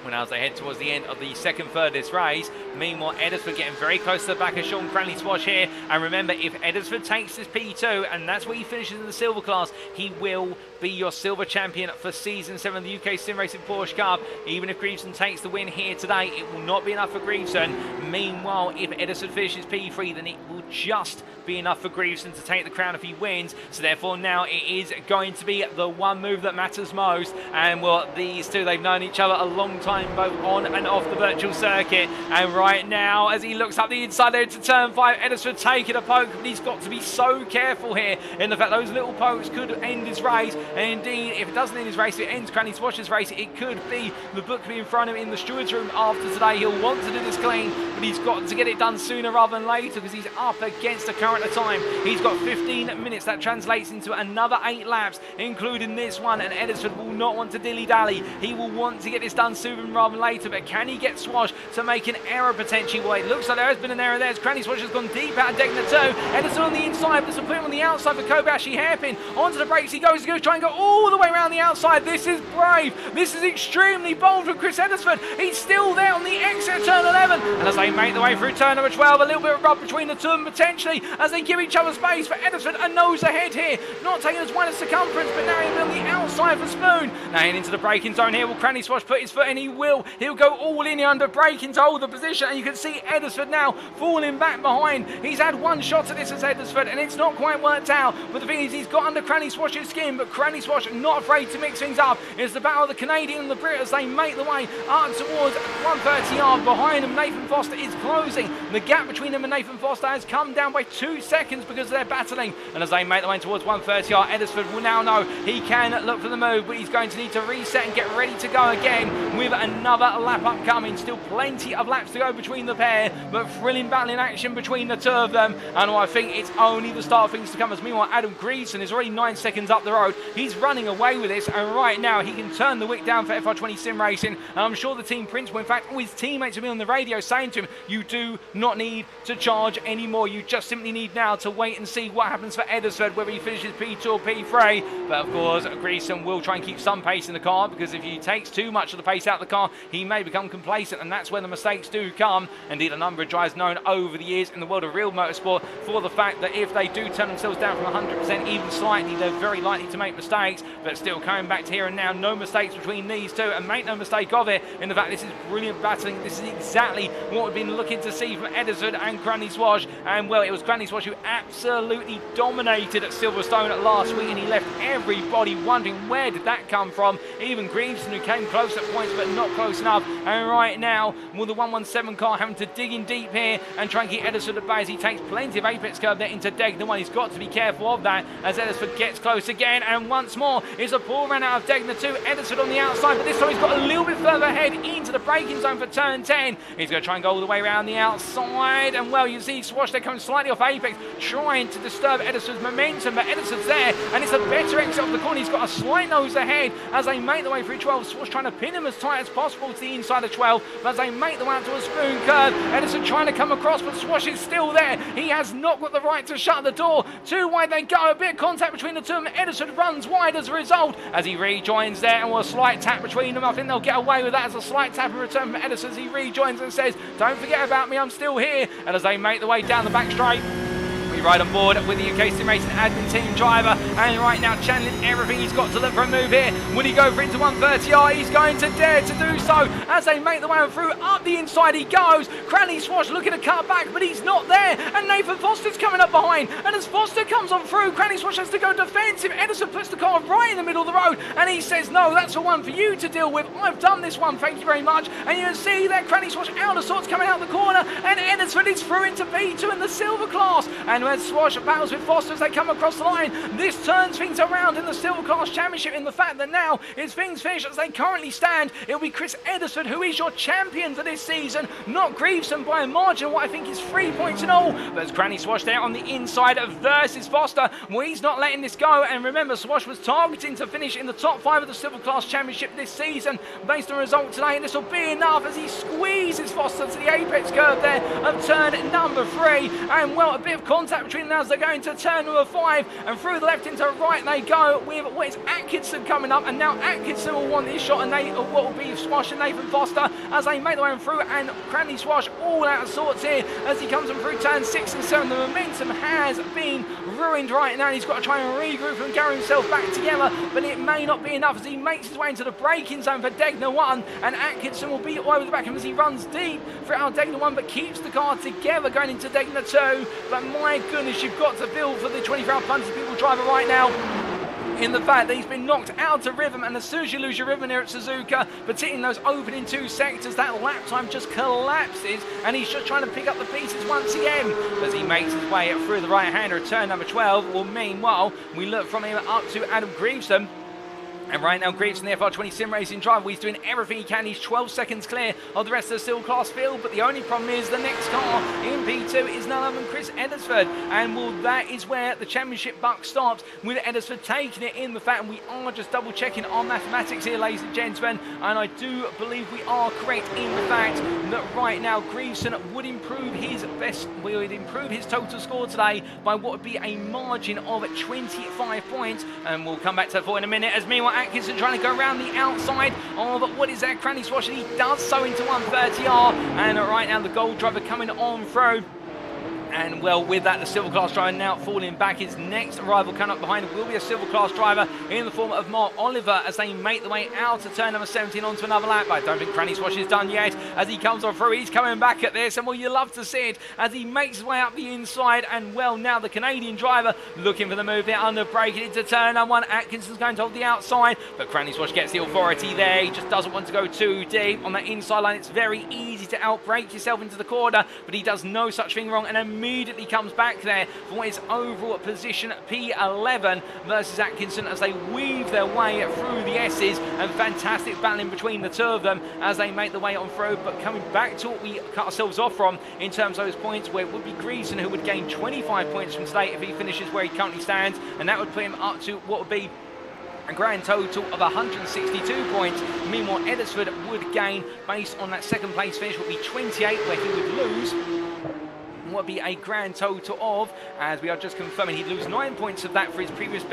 When as they head towards the end of the second third of this race, meanwhile Eddersford getting very close to the back of Sean Cranley's Swash here, and remember, if Eddersford takes this P2 and that's where he finishes in the silver class, he will be your silver champion for season 7 of the UKSimRacing Porsche Cup. Even if Greaveson takes the win here today, it will not be enough for Greaveson. Meanwhile, if Eddersford finishes P3, then it will just be enough for Greaveson to take the crown if he wins. So therefore now it is going to be the one move that matters most, and well, these two, they've known each other a long time, both on and off the virtual circuit. And right now, as he looks up the inside there into turn 5, Eddersford taking a poke, but he's got to be so careful here in the fact those little pokes could end his race. And indeed, if it doesn't end his race, if it ends Cranley Swash's race, it could be the book being thrown him in the steward's room after today. He'll want to do this clean, but he's got to get it done sooner rather than later because he's up against the current of time. He's got 15 minutes. That translates into another 8 laps, including this one, and Eddersford will not want to dilly-dally. He will want to get this done sooner rather than later, but can he get Swash to make an error potentially? Well, it looks like there has been an error there as Cranley Swash has gone deep out of Degners 2. Eddersford on the inside, but some put him on the outside for Kobayashi hairpin. Onto the brakes he goes. He's going to try and go all the way around the outside. This is brave. This is extremely bold from Chris Eddersford. He's still there on the exit of turn 11. And as they make their way through turn number 12, a little bit of rub between the two of them potentially as they give each other space. For Eddersford, a nose ahead here. Not taking as wide as circumference, but now he's on the outside for Spoon. Now into the braking zone here. Will Cranley Swash put his foot in? He will. He'll go all in here under braking to hold the position. And you can see Eddersford now falling back behind. He's had one shot at this as Eddersford, and it's not quite worked out. But the thing is, he's got under Cranley Swash's skin, but Cranley Swash not afraid to mix things up. It's the battle of the Canadian and the Brit as they make the way up towards 130 yard behind them. Nathan Foster is closing. The gap between them and Nathan Foster has come down by 2 seconds because they're battling. And as they make their way towards 130 yard, Eddersford will now know he can look for the move, but he's going to need to reset and get ready to go again with another lap upcoming. Still plenty of laps to go between the pair, but thrilling battle in action between the two of them. And I think it's only the start of things to come, as meanwhile Adam Greaveson is already 9 seconds up the road. He's running away with this, and right now he can turn the wick down for FR20 Sim Racing. And I'm sure the team principal, in fact all his teammates will be on the radio saying to him, you do not need to charge anymore. You just simply need now to wait and see what happens for Eddersford, whether he finishes P2 or P3. But of course Greaveson will try and keep some pace in the car, because if he takes too much of the pace out of the car, he may become complacent, and that's where the mistakes do come. Indeed, a number of drivers known over the years in the world of real motorsport for the fact that if they do turn themselves down from 100% even slightly, they're very likely to make mistakes. But still, coming back to here and now, no mistakes between these two, and make no mistake of it, in the fact this is brilliant battling. This is exactly what we've been looking to see from Eddersford and Cranley Swash. And well, it was Cranley Swash who absolutely dominated at Silverstone last week, and he left everybody wondering where did that come from. Even Greaveson, who came close at points but not close enough. And right now, with the 117 car having to dig in deep here and try and keep Eddersford at bay as he takes plenty of apex curve there into Degners 1. He's got to be careful of that as Eddersford gets close again, and once more it's a poor run out of Degners 2. Eddersford on the outside, but this time he's got a little bit further ahead into the braking zone for turn 10. He's going to try and go all the way around the outside, and well, you see Swash there coming slightly off apex, trying to disturb Eddersford's momentum, but Eddersford's there, and it's a better exit off the corner. He's got a slight nose ahead as they make the way through 12. Swash trying to pin him as tight as as possible to the inside of 12, but as they make the way out to a spoon curve, Edison trying to come across, but Swash is still there. He has not got the right to shut the door. Too wide they go, a bit of contact between the two of them. Edison runs wide as a result as he rejoins there, and with a slight tap between them. I think they'll get away with that as a slight tap in return from Edison as he rejoins and says, don't forget about me, I'm still here. And as they make the way down the back straight, we ride on board with the UKSimRacing admin team driver, and right now channeling everything he's got to look for a move here. Will he go for into 130R? He's going to dare to do so as they make the way on through. Up the inside he goes. Cranley Swash looking to cut back, but he's not there, and Nathan Foster's coming up behind, and as Foster comes on through, Cranley Swash has to go defensive. Edison puts the car right in the middle of the road, and he says, no, that's the one for you to deal with. I've done this one, thank you very much. And you can see that Cranley Swash out of sorts coming out the corner, and Edison is through into P2 in the silver class, and when Swash battles with Foster as they come across the line, this turns things around in the silver class championship, in the fact that now it's things finished as they currently stand. It'll be Chris Edison who is your champion for this season, not Greaveson by a margin of what I think is 3 points in all. But as Cranley Swash there on the inside versus Foster, well, he's not letting this go, and remember, Swash was targeting to finish in the top 5 of the silver class championship this season based on the result today, and this will be enough as he squeezes Foster to the apex curve there of turn number 3, and well, a bit of contact between them as they're going to turn number 5, and through the left into right they go with what is Atkinson coming up, and now Atkinson will want this shot, and what will be Swash and Nathan Foster as they make their way through, and Cranley Swash all out of sorts here as he comes on through turn 6 and 7. The momentum has been ruined right now, and he's got to try and regroup and carry himself back together, but it may not be enough as he makes his way into the braking zone for Degner 1, and Atkinson will be over the back of him as he runs deep throughout Degner 1, but keeps the car together going into Degner 2. But my goodness, you've got to feel for the 24-hour punted people driver right now, in the fact that he's been knocked out of rhythm, and as soon as you lose your rhythm here at Suzuka, particularly in those opening 2 sectors, that lap time just collapses, and he's just trying to pick up the pieces once again as he makes his way through the right-hander at turn number 12. Well, meanwhile, we look from him up to Adam Greaveson. And right now, Greaveson, the FR20 sim racing driver, he's doing everything he can. He's 12 seconds clear of the rest of the silver class field, but the only problem is the next car in P2 is none other than Chris Eddersford. And well, that is where the championship buck stops, with Eddersford taking it in the fact, and we are just double checking our mathematics here, ladies and gentlemen, and I do believe we are correct in the fact that right now Greaveson would improve his total score today by what would be a margin of 25 points, and we'll come back to that for in a minute. As meanwhile, Atkinson trying to go around the outside of what is that Cranley Swash, and he does so into 130R, and right now the gold driver coming on through. And well, with that, the silver class driver now falling back. His next rival coming up behind him will be a silver class driver in the form of Mark Oliver as they make the way out to turn number 17 onto another lap. But I don't think Cranley Swash is done yet as he comes on through. He's coming back at this, and well, you love to see it as he makes his way up the inside. And well, now the Canadian driver looking for the move there, under braking into turn number 1. Atkinson's going to hold the outside, but Cranley Swash gets the authority there. He just doesn't want to go too deep on that inside line. It's very easy to outbrake yourself into the corner, but he does no such thing wrong, and immediately comes back there for what is overall position P11 versus Atkinson as they weave their way through the S's, and fantastic battling between the two of them as they make the way on through. But coming back to what we cut ourselves off from in terms of those points, where it would be Greaveson who would gain 25 points from today if he finishes where he currently stands, and that would put him up to what would be a grand total of 162 points. Meanwhile, Eddersford would gain, based on that second place finish, would be 28, where he would lose what would be a grand total of, as we are just confirming, he'd lose 9 points of that for his previous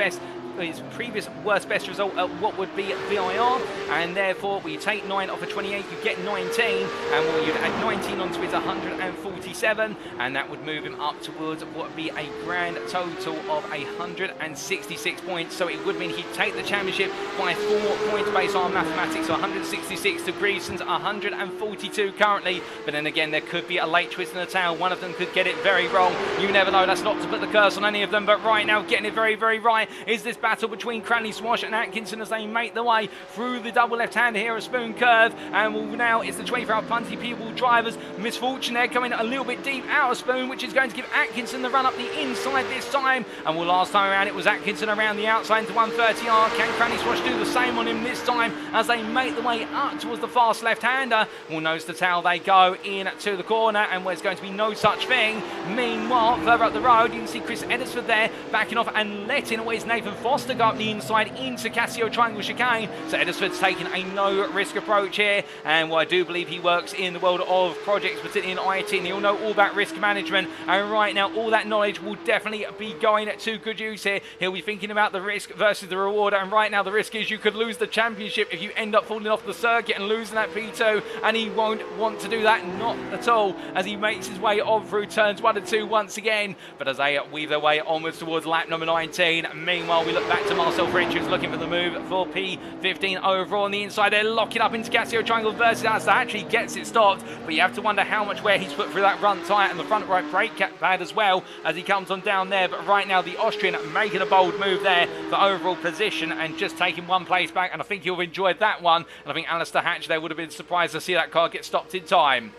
worst best result at what would be VIR, and therefore we take 9 off of 28, you get 19, and well, you'd add 19 onto his 147, and that would move him up towards what would be a grand total of 166 points. So it would mean he'd take the championship by 4 points based on mathematics, so 166 to Greaveson's 142 currently. But then again, there could be a late twist in the tail. One of them could get it very wrong. You never know. That's not to put the curse on any of them, but right now getting it very, very right is this battle between Cranley Swash and Atkinson as they make their way through the double left-hander here, a spoon curve, and well, now it's the 24-hour punty people drivers. Misfortune there, coming a little bit deep out of spoon, which is going to give Atkinson the run up the inside this time. And well, last time around it was Atkinson around the outside into 130R. Can Cranley Swash do the same on him this time as they make the way up towards the fast left-hander? Well, nose to tail they go in to the corner, and there's going to be no such thing. Meanwhile, further up the road, you can see Chris Eddersford there backing off and letting away Nathan Foster Lost to go up the inside into Casio Triangle Chicane. So Edisford's taking a no-risk approach here. And I do believe he works in the world of projects, particularly in IT, and he'll know all about risk management. And right now, all that knowledge will definitely be going to good use here. He'll be thinking about the risk versus the reward. And right now, the risk is you could lose the championship if you end up falling off the circuit and losing that P2. And he won't want to do that, not at all, as he makes his way on through turns 1 and 2 once again. But as they weave their way onwards towards lap number 19, meanwhile, we look back to Marcel French, who's looking for the move for P15 overall on the inside. They're locking up into Casio Triangle versus as that actually gets it stopped. But you have to wonder how much wear he's put through that front tyre and the front right brake pad as well as he comes on down there. But right now, the Austrian making a bold move there for overall position and just taking one place back. And I think he'll have enjoyed that one. And I think Alistair Hatch there would have been surprised to see that car get stopped in time.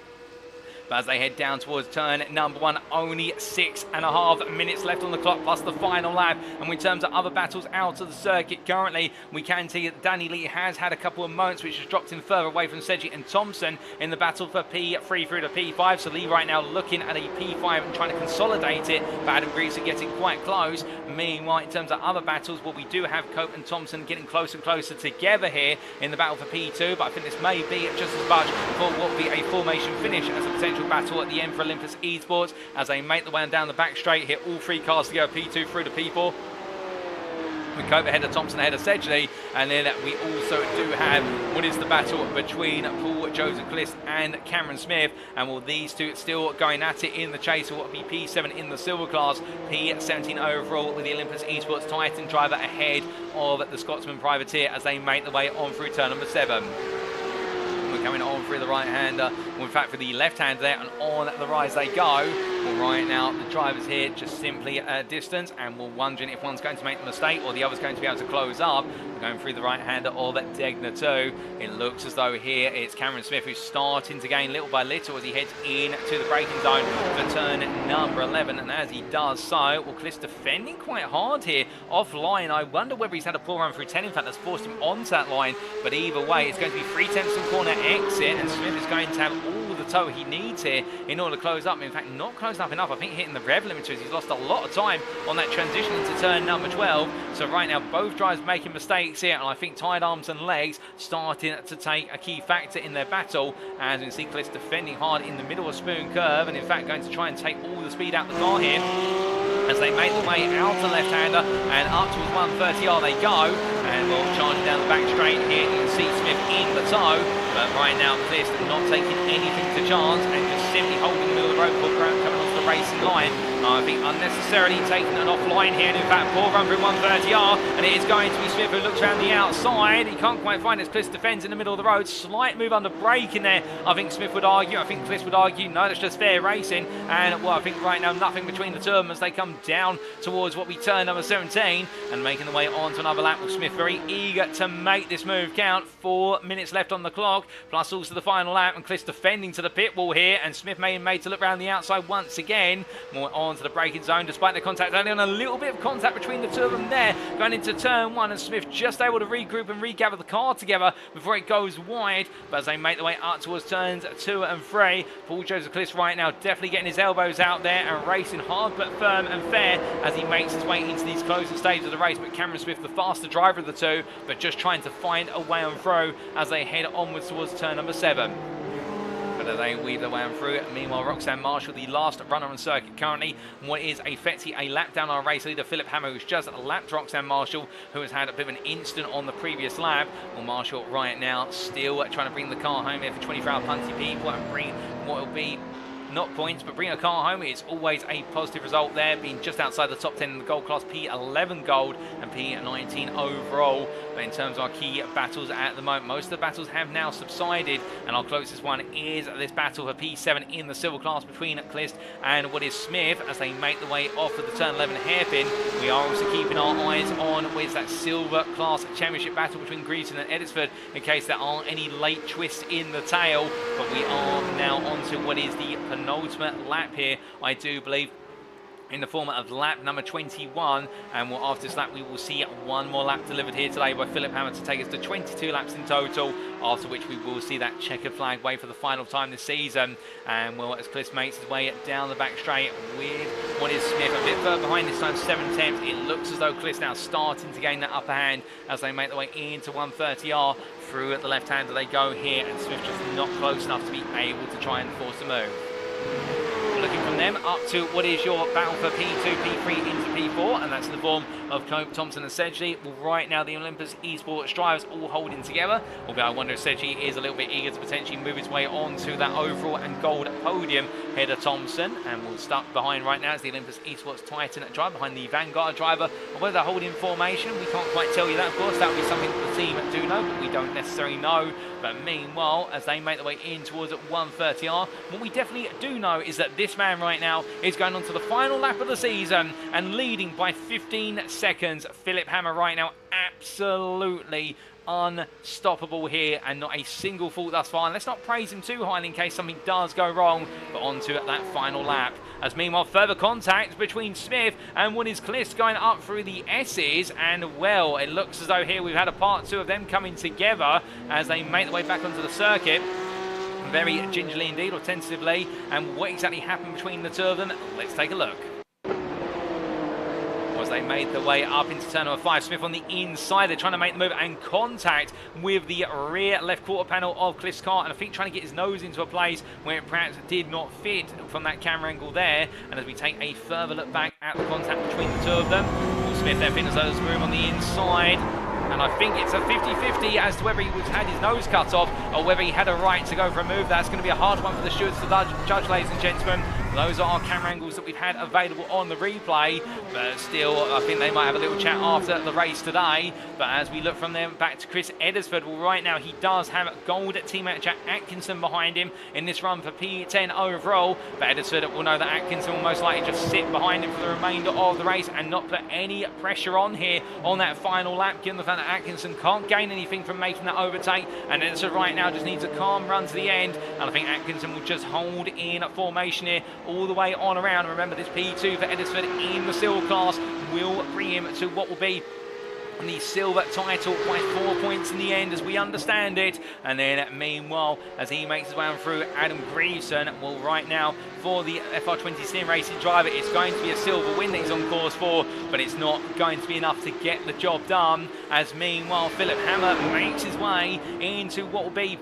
But as they head down towards turn number 1, only 6.5 minutes left on the clock plus the final lap. And in terms of other battles out of the circuit currently, we can see that Danny Lee has had a couple of moments which has dropped him further away from Seji and Thomsen in the battle for P3 through to P5. So Lee right now looking at a P5 and trying to consolidate it, but Adam Greaser getting quite close. Meanwhile, in terms of other battles, well, we do have Cope and Thomsen getting closer and closer together here in the battle for P2, but I think this may be just as much for what will be a formation finish as a potential battle at the end for Olympus eSports as they make the way down the back straight, hit all 3 cars together, P2 through to P4. With Cope ahead of Thomsen, ahead of Sedgley, and then we also do have what is the battle between Paul Joseph Clist and Cameron Smith, and will these two still going at it in the chase for what will be P7 in the silver class, P17 overall with the Olympus eSports Titan driver ahead of the Scotsman Privateer as they make the way on through turn number 7. We're coming on through the right-hander, in fact for the left-hander there, and on the rise they go. Well, right now the drivers here just simply at a distance, and we're wondering if one's going to make the mistake or the other's going to be able to close up. We're going through the right-hander of Degner 2. It looks as though here it's Cameron Smith who's starting to gain little by little as he heads into the braking zone for turn number 11, and as he does so, well, Cliff's defending quite hard here offline. I wonder whether he's had a poor run through 10, in fact that's forced him onto that line, but either way it's going to be 3/10 from corner exit, and Smith is going to have all the toe he needs here in order to close up. In fact, not closing up enough. I think hitting the rev limiters, he's lost a lot of time on that transition into turn number 12. So right now, both drivers making mistakes here, and I think tired arms and legs starting to take a key factor in their battle. As you can see, Cliff defending hard in the middle of Spoon Curve, and in fact going to try and take all the speed out the car here as they make the way out to left-hander and up towards 130R they go, and we'll charge down the back straight here. You can see Smith in the toe, but right now Cliff not taking anything to chance and just simply holding the middle of the road for Grant coming onto the racing line. I think unnecessarily taking an offline here, and in fact poor run through 130R, and it is going to be Smith who looks around the outside. He can't quite find it as Cliff defends in the middle of the road. Slight move under brake in there, I think Smith would argue. I think Cliff would argue no, that's just fair racing, and well, I think right now nothing between the two of them as they come down towards what we turn number 17 and making the way on to another lap with Smith very eager to make this move count. 4 minutes left on the clock, plus also the final lap, and Cliff defending to the pit wall here, and Smith made to look around the outside once again. More on to the braking zone despite the contact, only on a little bit of contact between the two of them there going into turn 1, and Smith just able to regroup and regather the car together before it goes wide. But as they make their way up towards turns 2 and 3, Paul Joseph Cliff right now definitely getting his elbows out there and racing hard but firm and fair as he makes his way into these closing stages of the race. But Cameron Smith the faster driver of the two, but just trying to find a way on through as they head onwards towards turn number 7. But they weave their way on through it. Meanwhile, Roxanne Marshall, the last runner on circuit currently, what is effectively a lap down our race leader, Philipp Hammer, who's just lapped Roxanne Marshall, who has had a bit of an incident on the previous lap. Well, Marshall right now still trying to bring the car home here for 24-hour punty people and bring what will be not points, but bring a car home. It's always a positive result there, being just outside the top 10 in the gold class, P11 gold and P19 overall. But in terms of our key battles at the moment, most of the battles have now subsided, and our closest one is this battle for P7 in the silver class between Clist and what is Smith as they make the way off of the turn 11 hairpin. We are also keeping our eyes on what is that silver class championship battle between Greason and Edisford in case there aren't any late twists in the tail. But we are now on to what is the penultimate lap here, I do believe. in the form of lap number 21, and after this lap we will see one more lap delivered here today by Philipp Hammer to take us to 22 laps in total, after which we will see that checkered flag wave for the final time this season. And well, as Cliff makes his way down the back straight with what is Smith a bit further behind this time, 7/10, it looks as though Cliff's now starting to gain that upper hand as they make their way into 130R. Through at the left hand they go here, and Smith just not close enough to be able to try and force the move. Looking from them up to what is your battle for P2, P3 into P4, and that's in the form of Philipp Thomsen and Sedgley. Well, right now the Olympus eSports drivers all holding together, although I wonder if Sedgley is a little bit eager to potentially move his way on to that overall and gold podium ahead of Thomsen, and we'll stuck behind right now as the Olympus eSports Titan driver behind the Vanguard driver. Whether they're holding formation, we can't quite tell you that, of course. That would be something that the team do know, but we don't necessarily know. But meanwhile, as they make their way in towards 130R, what we definitely do know is that this man right now is going on to the final lap of the season and leading by 15 seconds. Philipp Hammer right now absolutely unstoppable here, and not a single fault thus far. And let's not praise him too highly in case something does go wrong, but on to that final lap. As meanwhile, further contact between Smith and Wood is Cliff going up through the S's, and well, it looks as though here we've had a part two of them coming together as they make their way back onto the circuit. Very gingerly indeed, or tentatively. And what exactly happened between the two of them, let's take a look. As they made their way up into turn number 5, Smith on the inside, they're trying to make the move and contact with the rear left quarter panel of Cliff's car, and I think trying to get his nose into a place where it perhaps did not fit from that camera angle there. And as we take a further look back at the contact between the two of them, Smith there thinks there's room on the inside. And I think it's a 50-50 as to whether he had his nose cut off or whether he had a right to go for a move. That's going to be a hard one for the stewards to judge, ladies and gentlemen. Those are our camera angles that we've had available on the replay. But still, I think they might have a little chat after the race today. But as we look from them back to Chris Eddersford, well, right now he does have gold teammate Jack Atkinson behind him in this run for P10 overall. But Eddersford will know that Atkinson will most likely just sit behind him for the remainder of the race and not put any pressure on here on that final lap, given the fact that Atkinson can't gain anything from making that overtake. And Eddersford right now just needs a calm run to the end. And I think Atkinson will just hold in formation here all the way on around. Remember, this P2 for Eddersford in the silver class will bring him to what will be the silver title by 4 points in the end, as we understand it. And then meanwhile, as he makes his way on through, Adam Grieveson, well, right now for the FR20 SimRacing driver, it's going to be a silver win that he's on course for, but it's not going to be enough to get the job done. As meanwhile, Philipp Hammer makes his way into what will be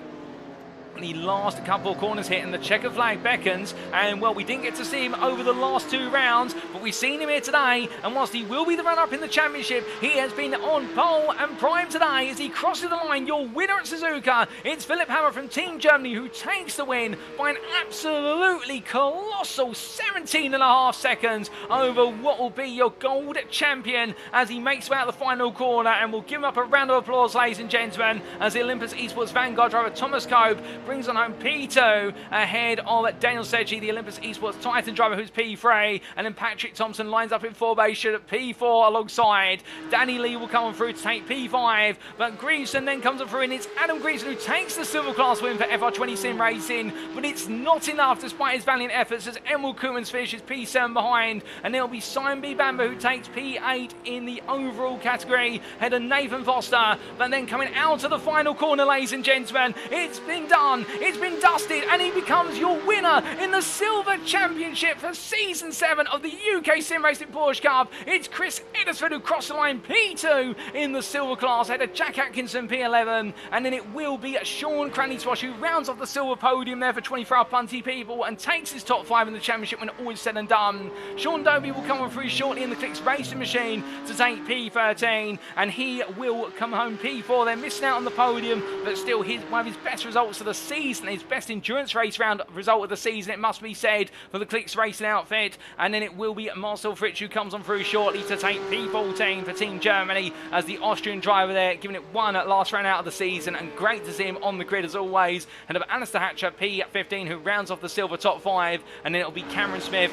the last couple of corners hit, and the checker flag beckons. And well, we didn't get to see him over the last 2 rounds, but we've seen him here today, and whilst he will be the runner-up in the championship, he has been on pole and prime today as he crosses the line. Your winner at Suzuka, it's Philipp Hammer from Team Germany, who takes the win by an absolutely colossal 17.5 seconds over what will be your gold champion as he makes way out the final corner. And we'll give him up a round of applause, ladies and gentlemen, as the Olympus eSports Vanguard driver Thomas Cope brings on home P2 ahead of Daniel Sedgley, the Olympus eSports Titan driver, who's P3, and then Patrik Thomsen lines up in formation at P4 alongside. Danny Lee will come on through to take P5, but Grieveson then comes on through, and it's Adam Grieveson who takes the silver class win for FR20 Sim Racing, but it's not enough despite his valiant efforts as Emil Koemans finishes P7 behind, and it'll be Simon B. Bamber who takes P8 in the overall category, ahead of Nathan Foster. But then coming out of the final corner, ladies and gentlemen, it's been done. It's been dusted, and he becomes your winner in the Silver Championship for Season 7 of the UKSimRacing Porsche Cup. It's Chris Eddersford who crossed the line P2 in the silver class, ahead of Jack Atkinson P11, and then it will be Sean Cranley-Swash who rounds off the silver podium there for 24-hour punty people and takes his top 5 in the championship when all is said and done. Sean Dobie will come on through shortly in the Clicks Racing Machine to take P13, and he will come home P4. They're missing out on the podium, but still one of his best results of the season, his best endurance race round result of the season, it must be said, for the Clicks Racing outfit. And then it will be Marcel Fritsch who comes on through shortly to take P14 for Team Germany, as the Austrian driver there giving it one at last round out of the season, and great to see him on the grid as always. And of Alistair Hatcher P15 who rounds off the silver top 5, and then it'll be Cameron Smith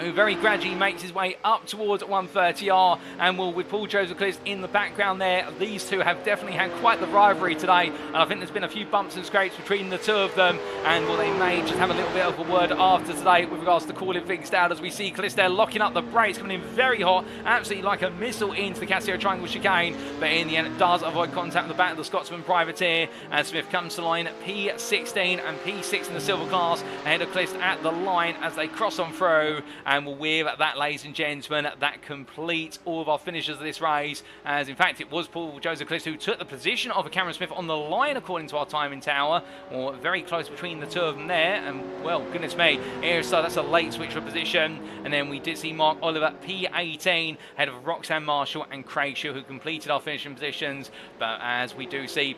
who very gradually makes his way up towards 130R, and with Paul Joseph in the background there, these two have definitely had quite the rivalry today, and I think there's been a few bumps and scrapes between the two of them, and they may just have a little bit of a word after today with regards to calling things down, as we see Clist there locking up the brakes, coming in very hot, absolutely like a missile into the Casio Triangle chicane, but in the end it does avoid contact with the back of the Scotsman privateer, and Smith comes to line at P16 and P6 in the silver class, ahead of Clist at the line as they cross on through. And with that, ladies and gentlemen, that completes all of our finishes of this race, as in fact it was Paul Joseph who took the position of Cameron Smith on the line according to our timing tower, or very close between the two of them there, and well, goodness me, so that's a late switch for position. And then we did see Mark Oliver P18 ahead of Roxanne Marshall and Craig Shaw, who completed our finishing positions, but as we do see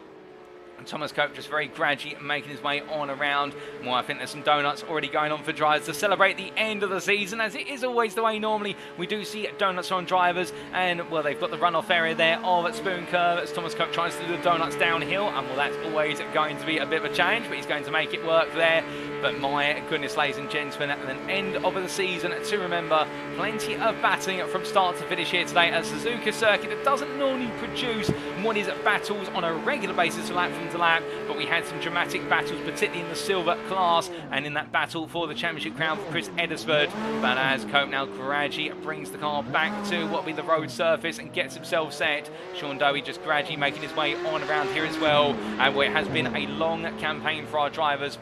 Thomas Cope just very gradually making his way on around. Well, I think there's some donuts already going on for drivers to celebrate the end of the season, as it is always the way normally. We do see donuts on drivers, and well, they've got the runoff area there of Spoon Curve as Thomas Cope tries to do the donuts downhill, and well, that's always going to be a bit of a challenge, but he's going to make it work there. But my goodness, ladies and gentlemen, at the end of the season to remember, plenty of battling from start to finish here today at Suzuka circuit that doesn't normally produce what is battles on a regular basis lap from to lap, but we had some dramatic battles, particularly in the silver class, and in that battle for the championship crown for Chris Eddersford. But as Cope now gradually brings the car back to what will be the road surface and gets himself set, Sean Dowie just gradually making his way on around here as well, and where it has been a long campaign for our drivers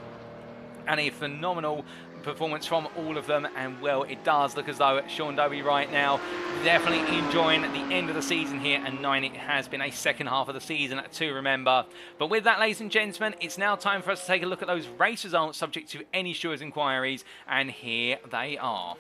and a phenomenal performance from all of them, and well, it does look as though Sean Dowie right now definitely enjoying the end of the season here, and 9 it has been a second half of the season to remember. But with that, ladies and gentlemen, it's now time for us to take a look at those race results subject to any stewards' inquiries, and here they are.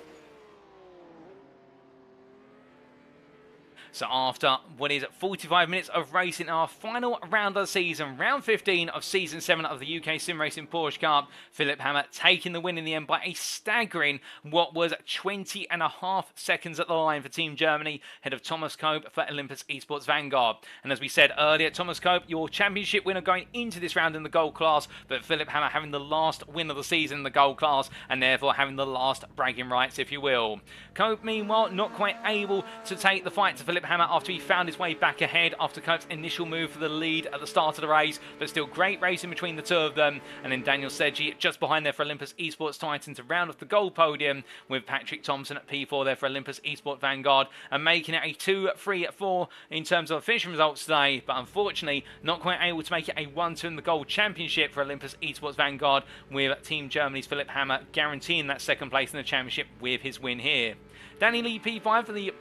So after what is 45 minutes of racing, our final round of the season, round 15 of season 7 of the UKSimRacing Porsche Cup, Philipp Hammer taking the win in the end by a staggering what was 20.5 seconds at the line for Team Germany, ahead of Thomas Cope for Olympus eSports Vanguard. And as we said earlier, Thomas Cope, your championship winner going into this round in the gold class, but Philipp Hammer having the last win of the season in the gold class, and therefore having the last bragging rights, if you will. Cope, meanwhile, not quite able to take the fight to Philipp Hammer after he found his way back ahead after Cope's initial move for the lead at the start of the race, but still great racing between the two of them. And then Daniel Sedgey just behind there for Olympus eSports Titan to round off the gold podium, with Patrik Thomsen at P4 there for Olympus eSports Vanguard, and making it a 2-3-4 in terms of finishing results today, but unfortunately not quite able to make it a 1-2 in the gold championship for Olympus eSports Vanguard, with Team Germany's Philipp Hammer guaranteeing that second place in the championship with his win here. Danny Lee P5 for the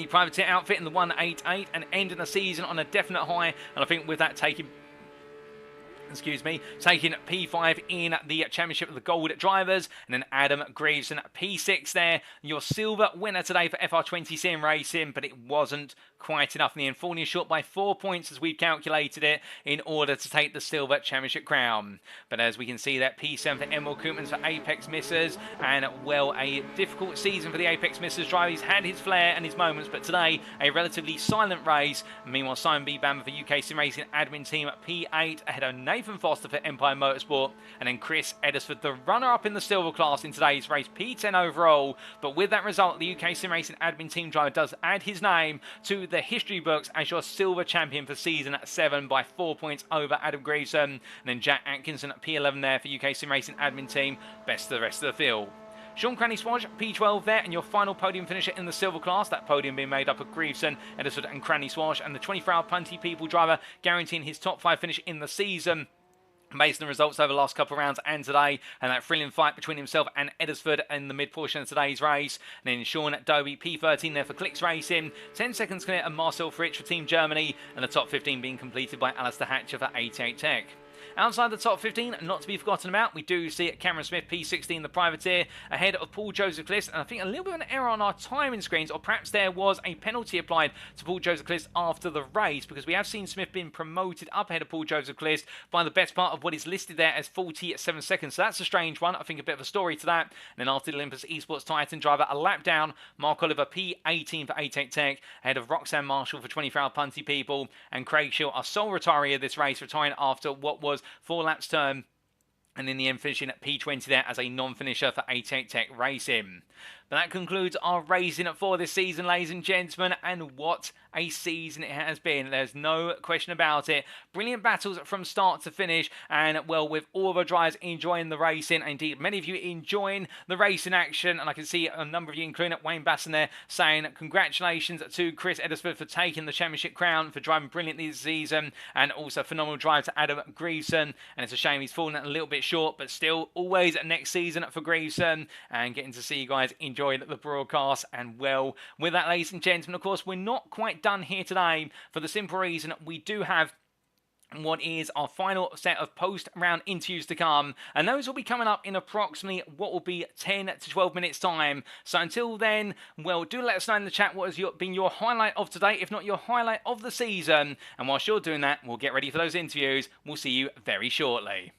privateer outfit in the 188 and ending the season on a definite high, and I think with that taking P5 in the championship of the gold drivers. And then Adam Greaveson P6 there, your silver winner today for FR20 Sim Racing, but it wasn't quite enough in the end, falling short by 4 points as we've calculated it in order to take the silver championship crown. But as we can see, that P7 for Emil Koopmans for Apex Missers, and well, a difficult season for the Apex Missers driver. He's had his flair and his moments, but today a relatively silent race. Meanwhile, Simon B. Bamber for UKSimRacing admin team at P8 ahead of Nathan Foster for Empire Motorsport, and then Chris Eddersford, the runner-up in the silver class in today's race, P10 overall. But with that result, the UKSimRacing admin team driver does add his name to the history books as your silver champion for season 7 by 4 points over Adam Greaveson. And then Jack Atkinson at P11 there for UKSimRacing admin team, best of the rest of the field. Sean Cranny Swash, P12 there, and your final podium finisher in the silver class. That podium being made up of Greaveson, Eddersford and Cranny Swash, and the 24-hour Punty People driver guaranteeing his top 5 finish in the season based on the results over the last couple of rounds and today, and that thrilling fight between himself and Eddersford in the mid-portion of today's race. And then Sean Dowie, P13 there for Clicks Racing, 10 seconds clear, and Marcel Fritsch for Team Germany, and the top 15 being completed by Alistair Hatcher for 88 Tech. Outside the top 15, not to be forgotten about, we do see Cameron Smith, P16, the privateer, ahead of Paul Joseph Clist, and I think a little bit of an error on our timing screens, or perhaps there was a penalty applied to Paul Joseph Clist after the race, because we have seen Smith being promoted up ahead of Paul Joseph Clist by the best part of what is listed there as 47 seconds, so that's a strange one. I think a bit of a story to that. And then after the Olympus eSports Titan driver, a lap down, Mark Oliver, P18 for 88 Tech, ahead of Roxanne Marshall for 24-hour Punty People, and Craig Shield, our sole retiree of this race, retiring after what was 4 laps turn, and in the end finishing at P20 there as a non-finisher for 88 Tech Racing. But that concludes our racing for this season, ladies and gentlemen, and what a season it has been. There's no question about it. Brilliant battles from start to finish, and well, with all of our drivers enjoying the racing, indeed many of you enjoying the racing action, and I can see a number of you, including Wayne Basson there, saying congratulations to Chris Eddersford for taking the championship crown, for driving brilliantly this season, and also a phenomenal drive to Adam Greason. And it's a shame he's fallen a little bit short, but still always next season for Greason, and getting to see you guys enjoy the broadcast. And well, with that, ladies and gentlemen, of course, we're not quite done here today, for the simple reason we do have what is our final set of post-round interviews to come, and those will be coming up in approximately what will be 10 to 12 minutes time. So until then, well, do let us know in the chat what has been your highlight of today, if not your highlight of the season, and whilst you're doing that, we'll get ready for those interviews. We'll see you very shortly.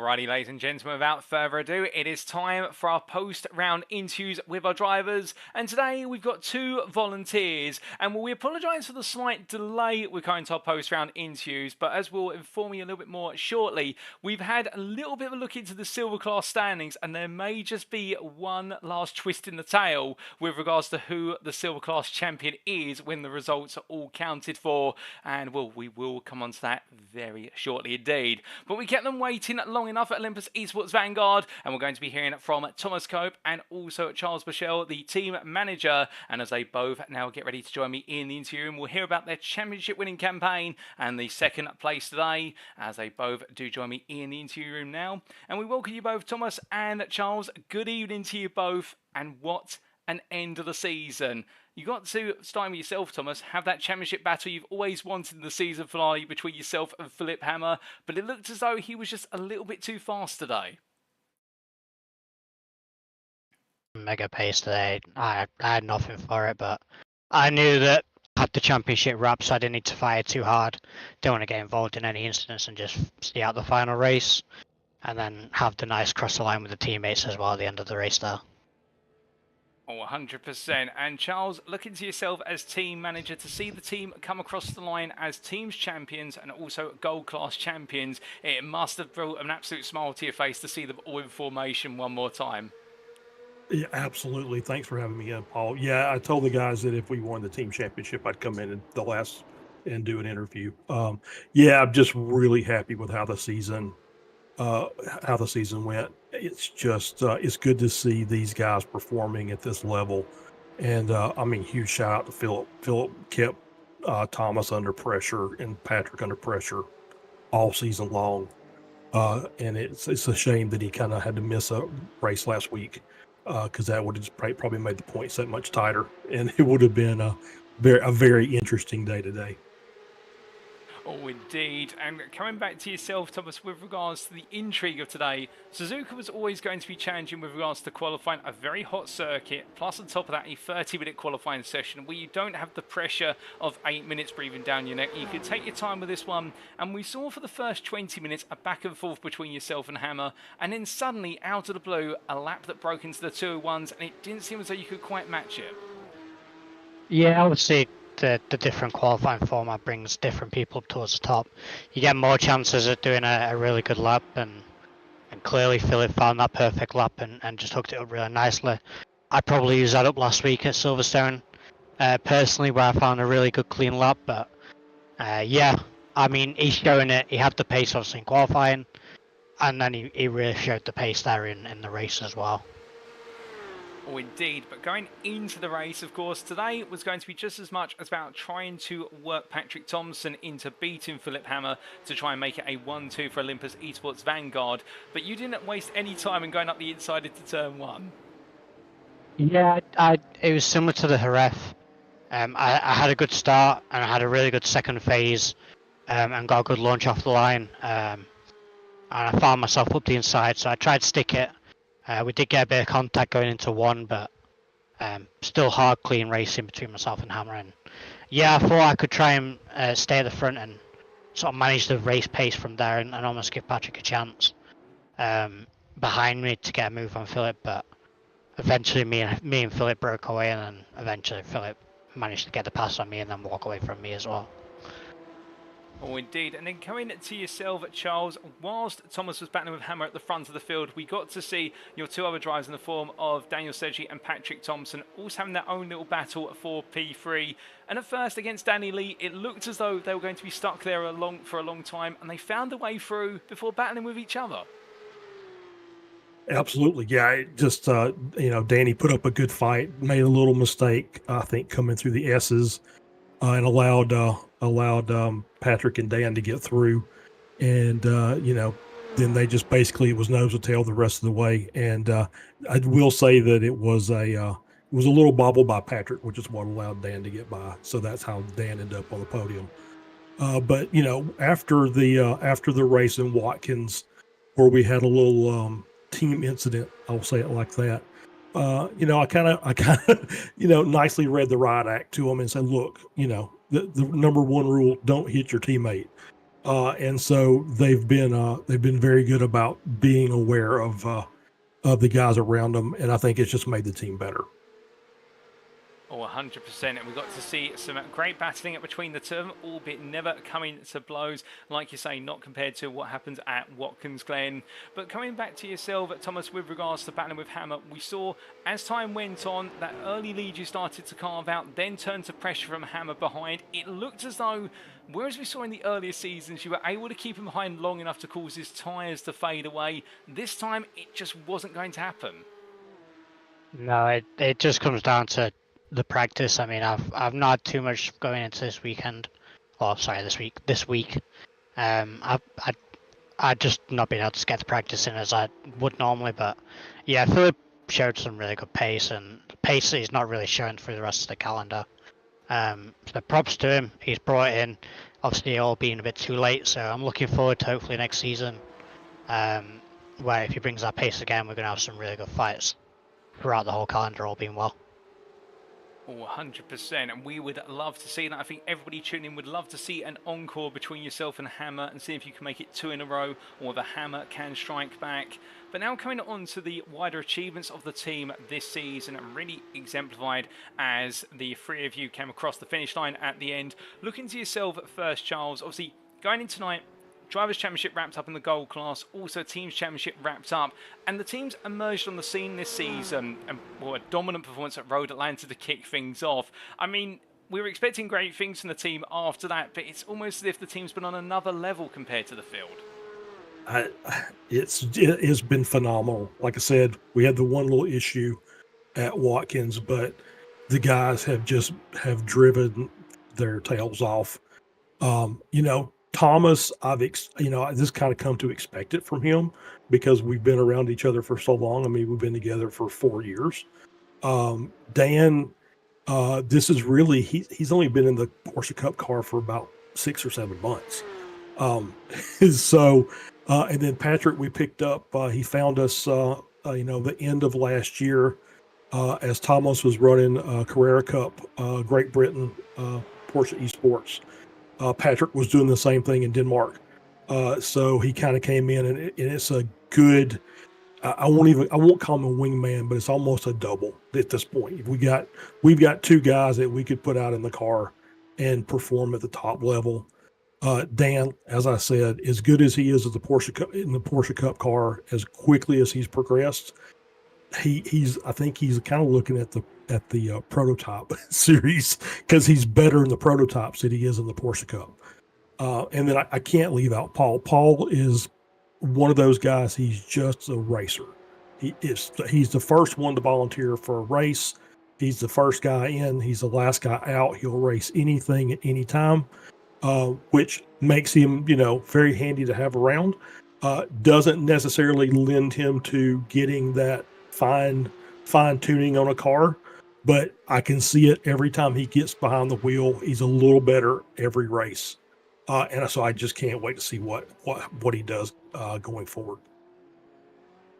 Alrighty, ladies and gentlemen, without further ado, it is time for our post-round interviews with our drivers. And today we've got two volunteers. And we apologise for the slight delay with going to our post-round interviews. But as we'll inform you a little bit more shortly, we've had a little bit of a look into the silver class standings. And there may just be one last twist in the tail with regards to who the silver class champion is when the results are all counted for. And we will come on to that very shortly indeed. But we kept them waiting long enough at Olympus eSports Vanguard, and we're going to be hearing from Thomas Cope and also Charles Michel, the team manager. And as they both now get ready to join me in the interview, and we'll hear about their championship winning campaign and the second place today, as they both do join me in the interview room now. And we welcome you both, Thomas and Charles. Good evening to you both, and what an end of the season. You got to, starting with yourself, Thomas, have that championship battle you've always wanted in the season finale between yourself and Philipp Hammer, but it looked as though he was just a little bit too fast today. Mega pace today. I had nothing for it, but I knew that I had the championship wrap, so I didn't need to fight it too hard. Don't want to get involved in any incidents and just see out the final race, and then have the nice cross the line with the teammates as well at the end of the race there. Oh, 100%. And Charles, looking to yourself as team manager to see the team come across the line as teams champions and also gold class champions, it must have brought an absolute smile to your face to see them all in formation one more time. Yeah, absolutely. Thanks for having me in, Paul. Yeah, I told the guys that if we won the team championship, I'd come in and do an interview. Yeah, I'm just really happy with how the season went. It's just it's good to see these guys performing at this level, and I mean, huge shout out to Philip. Philip kept Thomas under pressure and Patrik under pressure all season long, and it's a shame that he kind of had to miss a race last week, because that would have probably made the points that much tighter, and it would have been a very interesting day today. Oh, indeed. And coming back to yourself, Thomas, with regards to the intrigue of today, Suzuka was always going to be challenging with regards to qualifying, a very hot circuit, plus on top of that, a 30-minute qualifying session where you don't have the pressure of 8 minutes breathing down your neck. You can take your time with this one, and we saw for the first 20 minutes a back and forth between yourself and Hammer, and then suddenly, out of the blue, a lap that broke into the 201s, and it didn't seem as though you could quite match it. Yeah, I would say the different qualifying format brings different people towards the top. You get more chances at doing a really good lap, and clearly Philip found that perfect lap and just hooked it up really nicely. I probably used that up last week at Silverstone, personally, where I found a really good clean lap, but yeah, I mean, he's showing it. He had the pace obviously in qualifying, and then he really showed the pace there in the race as well. Oh, indeed. But going into the race, of course, today was going to be just as much about trying to work Patrik Thomsen into beating Philipp Hammer to try and make it a 1-2 for Olympus eSports Vanguard. But you didn't waste any time in going up the inside into turn one. Yeah, it was similar to the Jerez. I had a good start and I had a really good second phase, and got a good launch off the line. And I found myself up the inside, so I tried to stick it. We did get a bit of contact going into one, but still hard, clean racing between myself and Hammer. And yeah, I thought I could try and stay at the front and sort of manage the race pace from there and almost give Patrik a chance behind me to get a move on Philip. But eventually me and Philip broke away, and then eventually Philip managed to get the pass on me and then walk away from me as well. Oh, indeed. And then coming to yourself, Charles, whilst Thomas was battling with Hammer at the front of the field, we got to see your two other drivers in the form of Daniel Sedgey and Patrik Thomsen also having their own little battle for P3. And at first, against Danny Lee, it looked as though they were going to be stuck there for a long time, and they found a way through before battling with each other. Absolutely, yeah. It just Danny put up a good fight, made a little mistake, I think, coming through the S's, and allowed Patrik and Dan to get through, and then they just basically, it was nose to tail the rest of the way. And I will say that it was a little bobble by Patrik, which is what allowed Dan to get by. So that's how Dan ended up on the podium. But after the race in Watkins, where we had a little team incident, I'll say it like that. I kind of nicely read the riot act to him and said, look, the number one rule, don't hit your teammate. and so they've been very good about being aware of the guys around them, and I think it's just made the team better. Oh, 100%. And we got to see some great battling between the two of them, albeit never coming to blows. Like you say, not compared to what happens at Watkins Glen. But coming back to yourself, Thomas, with regards to battling with Hammer, we saw as time went on, that early lead you started to carve out, then turned to pressure from Hammer behind. It looked as though, whereas we saw in the earlier seasons, you were able to keep him behind long enough to cause his tyres to fade away. This time, it just wasn't going to happen. No, it just comes down to the practice. I mean, I've not had too much going into this weekend. Oh, sorry, this week. I just not been able to get the practice in as I would normally. But yeah, Philipp showed some really good pace, and pace is not really shown through the rest of the calendar. So props to him. He's brought it in. Obviously, all being a bit too late. So I'm looking forward to hopefully next season, where if he brings that pace again, we're gonna have some really good fights throughout the whole calendar, all being well. Oh, 100%, and we would love to see that. I think everybody tuning in would love to see an encore between yourself and Hammer and see if you can make it 2 in a row, or the Hammer can strike back. But now coming on to the wider achievements of the team this season, really exemplified as the three of you came across the finish line at the end. Looking to yourself first, Charles, obviously going in tonight, Drivers' Championship wrapped up in the gold class, also Teams' Championship wrapped up, and the teams emerged on the scene this season, and well, a dominant performance at Road Atlanta to kick things off. I mean, we were expecting great things from the team after that, but it's almost as if the team's been on another level compared to the field. It has been phenomenal. Like I said, we had the one little issue at Watkins, but the guys have driven their tails off. Thomas, I've just kind of come to expect it from him because we've been around each other for so long. I mean, we've been together for 4 years. Dan, this is really he's only been in the Porsche Cup car for about 6 or 7 months. And then Patrik, we picked up. He found us, the end of last year, as Thomas was running Carrera Cup, Great Britain, Porsche eSports. Patrik was doing the same thing in Denmark. So he kind of came in, and it's a good, I won't call him a wingman, but it's almost a double at this point. We've got 2 guys that we could put out in the car and perform at the top level. Dan, as I said, as good as he is at the Porsche Cup car, as quickly as he's progressed, I think he's kind of looking at the prototype series, because he's better in the prototypes than he is in the Porsche Cup. And then I can't leave out Paul. Paul is one of those guys. He's just a racer. He's the first one to volunteer for a race. He's the first guy in. He's the last guy out. He'll race anything at any time, which makes him, very handy to have around. Doesn't necessarily lend him to getting that fine tuning on a car, but I can see it every time he gets behind the wheel. He's a little better every race, and so I just can't wait to see what he does going forward.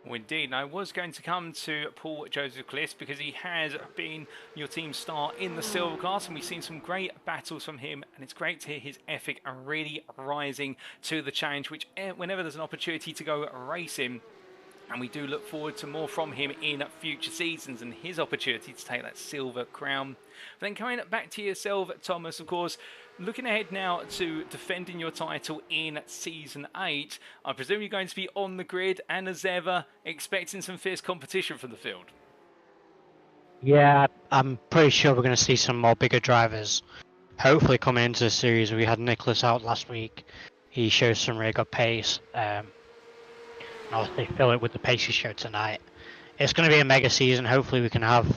Well, indeed, and I was going to come to Paul Joseph Kliss because he has been your team star in the silver class, and we've seen some great battles from him, and it's great to hear his ethic really rising to the challenge, which whenever there's an opportunity to go racing. And we do look forward to more from him in future seasons and his opportunity to take that silver crown. But then coming back to yourself, Thomas, of course, looking ahead now to defending your title in Season 8, I presume you're going to be on the grid and, as ever, expecting some fierce competition from the field. Yeah, I'm pretty sure we're going to see some more bigger drivers. Hopefully coming into the series, we had Nicholas out last week. He showed some really good pace. Obviously Philipp with the pace he showed tonight. It's going to be a mega season. Hopefully we can have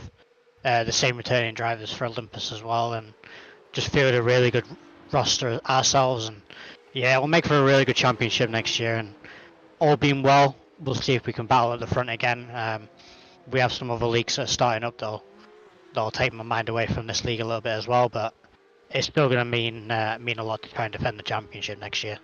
the same returning drivers for Olympus as well, and just field a really good roster ourselves. And yeah, we'll make for a really good championship next year, and all being well, we'll see if we can battle at the front again. We have some other leagues that are starting up though. That'll take my mind away from this league a little bit as well, but it's still going to mean a lot to try and defend the championship next year.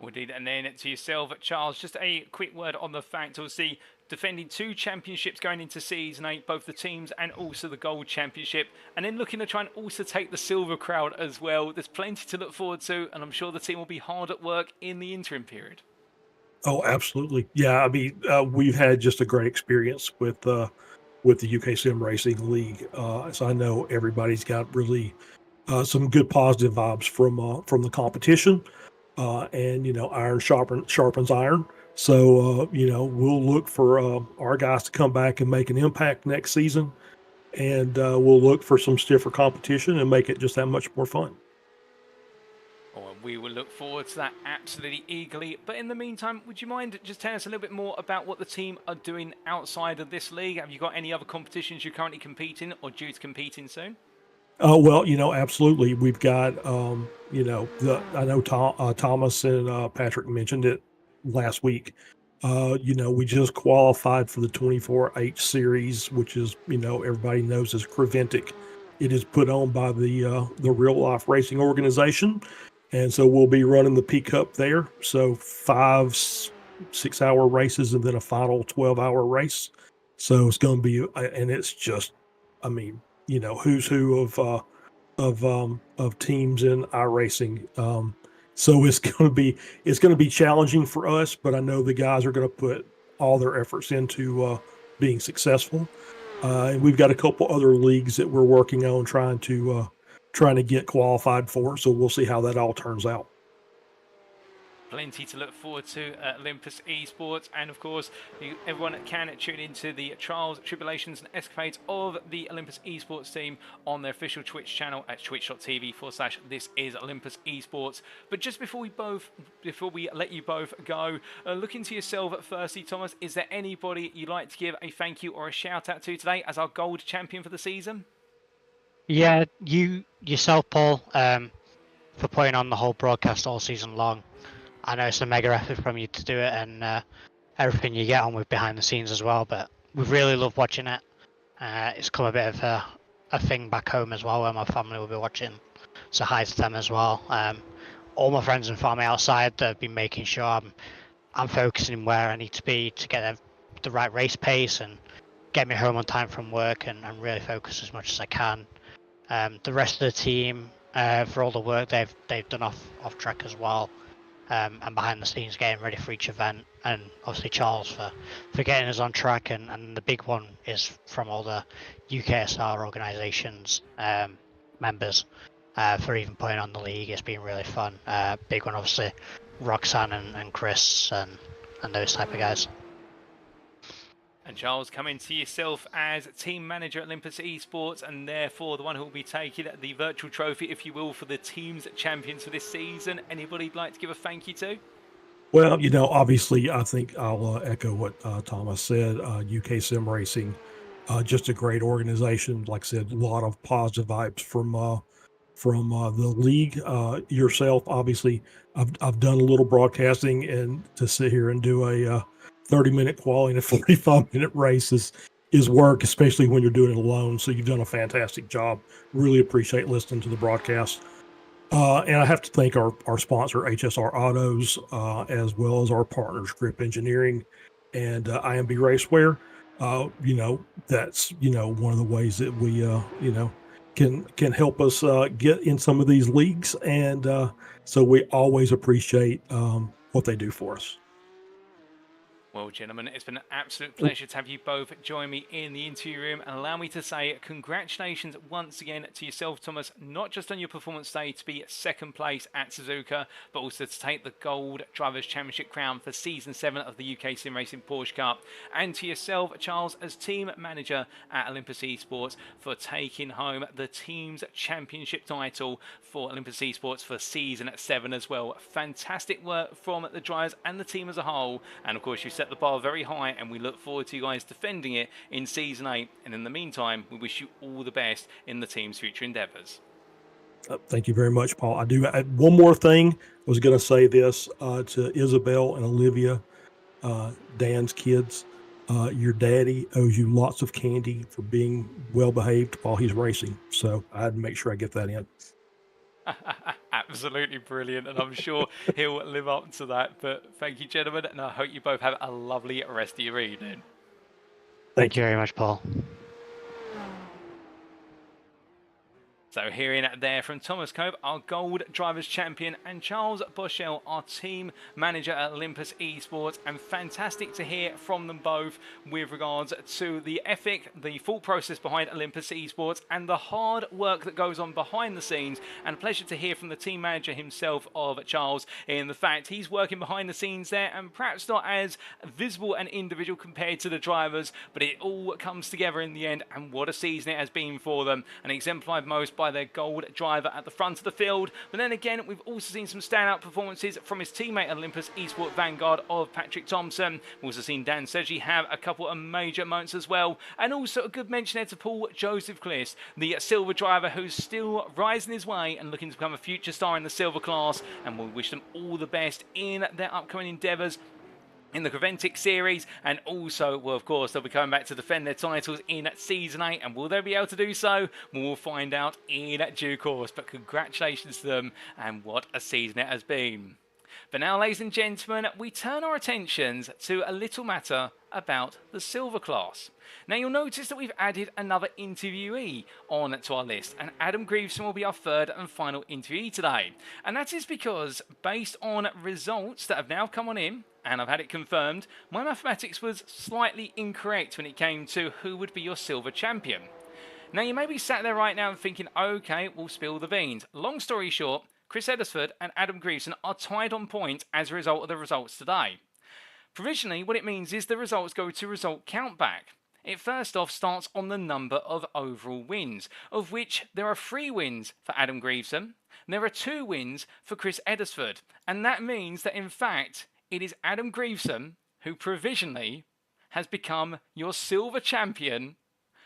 Indeed, and then to yourself, Charles, just a quick word on the fact, obviously, defending 2 championships going into Season 8, both the teams and also the Gold Championship, and then looking to try and also take the Silver crowd as well. There's plenty to look forward to, and I'm sure the team will be hard at work in the interim period. Oh, absolutely. Yeah, I mean, we've had just a great experience with the UKSimRacing League. So I know everybody's got really some good positive vibes from the competition. And iron sharpens iron. So we'll look for our guys to come back and make an impact next season, and we'll look for some stiffer competition and make it just that much more fun. Oh, we will look forward to that absolutely eagerly. But in the meantime, would you mind just telling us a little bit more about what the team are doing outside of this league? Have you got any other competitions you're currently competing or due to compete in soon? Well, absolutely. We've got, I know Thomas and Patrik mentioned it last week. We just qualified for the 24H series, which is, everybody knows is Creventic. It is put on by the Real Life Racing Organization. And so we'll be running the P Cup there. So 5 6-hour races and then a final 12-hour race. So it's going to be, and it's just, I mean, who's who of teams in iRacing. So it's going to be challenging for us, but I know the guys are going to put all their efforts into being successful. And we've got a couple other leagues that we're working on trying to get qualified for. So we'll see how that all turns out. Plenty to look forward to at Olympus eSports, and of course everyone can tune into the trials, tribulations and escapades of the Olympus eSports team on their official Twitch channel at twitch.tv/this is Olympus eSports. But just before we let you both go, look into yourself firstly, Thomas. Is there anybody you'd like to give a thank you or a shout out to today as our gold champion for the season? Yeah, yourself, Paul, for putting on the whole broadcast all season long. I know it's a mega effort from you to do it, and everything you get on with behind the scenes as well, but we've really loved watching it. It's come a bit of a thing back home as well, where my family will be watching, so hi to them as well. All my friends and family outside, they've been making sure I'm focusing where I need to be to get the right race pace and get me home on time from work and really focus as much as I can. The rest of the team, for all the work they've done off track as well. And behind the scenes getting ready for each event, and obviously Charles for getting us on track, and the big one is from all the UKSR organisations members for even putting on the league. It's been really fun. Big one obviously Roxanne and Chris and those type of guys. And Charles, coming to yourself as team manager at Olympus eSports, and therefore the one who will be taking the virtual trophy, if you will, for the team's champions for this season. Anybody you'd like to give a thank you to? Well, obviously, I think I'll echo what Thomas said. UKSimRacing, just a great organization. Like I said, a lot of positive vibes from the league. Yourself, obviously, I've done a little broadcasting, and to sit here and do a 30-minute quality and a 45-minute race is work, especially when you're doing it alone. So you've done a fantastic job. Really appreciate listening to the broadcast. And I have to thank our sponsor, HSR Autos, as well as our partners, Grip Engineering and IMB Racewear. That's, one of the ways that we, can help us get in some of these leagues. And so we always appreciate what they do for us. Well, gentlemen, it's been an absolute pleasure to have you both join me in the interview room, and allow me to say congratulations once again to yourself, Thomas, not just on your performance day to be second place at Suzuka, but also to take the Gold Drivers' Championship crown for Season 7 of the UKSimRacing Porsche Cup, and to yourself, Charles, as team manager at Olympus eSports for taking home the team's championship title for Olympus eSports for Season 7 as well. Fantastic work from the drivers and the team as a whole, and of course you set the bar very high, and we look forward to you guys defending it in Season 8. And in the meantime, we wish you all the best in the team's future endeavours. Thank you very much, Paul. I do one more thing. I was going to say this to Isabel and Olivia, Dan's kids. Your daddy owes you lots of candy for being well behaved while he's racing. So I had to make sure I get that in. Absolutely brilliant, and I'm sure he'll live up to that. But thank you, gentlemen, and I hope you both have a lovely rest of your evening. Thank you very much, Paul. So hearing there from Thomas Cope, our Gold Drivers Champion, and Charles Boschel, our team manager at Olympus eSports, and fantastic to hear from them both with regards to the ethic, the full process behind Olympus eSports, and the hard work that goes on behind the scenes. And a pleasure to hear from the team manager himself of Charles in the fact he's working behind the scenes there, and perhaps not as visible an individual compared to the drivers, but it all comes together in the end, and what a season it has been for them, and exemplified most by their gold driver at the front of the field. But then again, we've also seen some standout performances from his teammate at Olympus eSport Vanguard of Patrik Thomsen. We've also seen Dan Sergi have a couple of major moments as well, and also a good mention there to Paul Joseph Cliss, the silver driver who's still rising his way and looking to become a future star in the silver class, and we'll wish them all the best in their upcoming endeavours in the Creventic series, and also, well, of course, they'll be coming back to defend their titles in Season 8, and will they be able to do so? We'll find out in due course, but congratulations to them, and what a season it has been. But now, ladies and gentlemen, we turn our attentions to a little matter about the silver class. Now, you'll notice that we've added another interviewee on to our list, and Adam Greaveson will be our third and final interviewee today. And that is because, based on results that have now come on in, and I've had it confirmed, my mathematics was slightly incorrect when it came to who would be your silver champion. Now, you may be sat there right now and thinking, okay, we'll spill the beans. Long story short, Chris Eddersford and Adam Greaveson are tied on points as a result of the results today. Provisionally, what it means is the results go to result countback. It first off starts on the number of overall wins, of which there are 3 wins for Adam Greaveson, and there are 2 wins for Chris Eddersford, and that means that in fact it is Adam Greaveson who provisionally has become your silver champion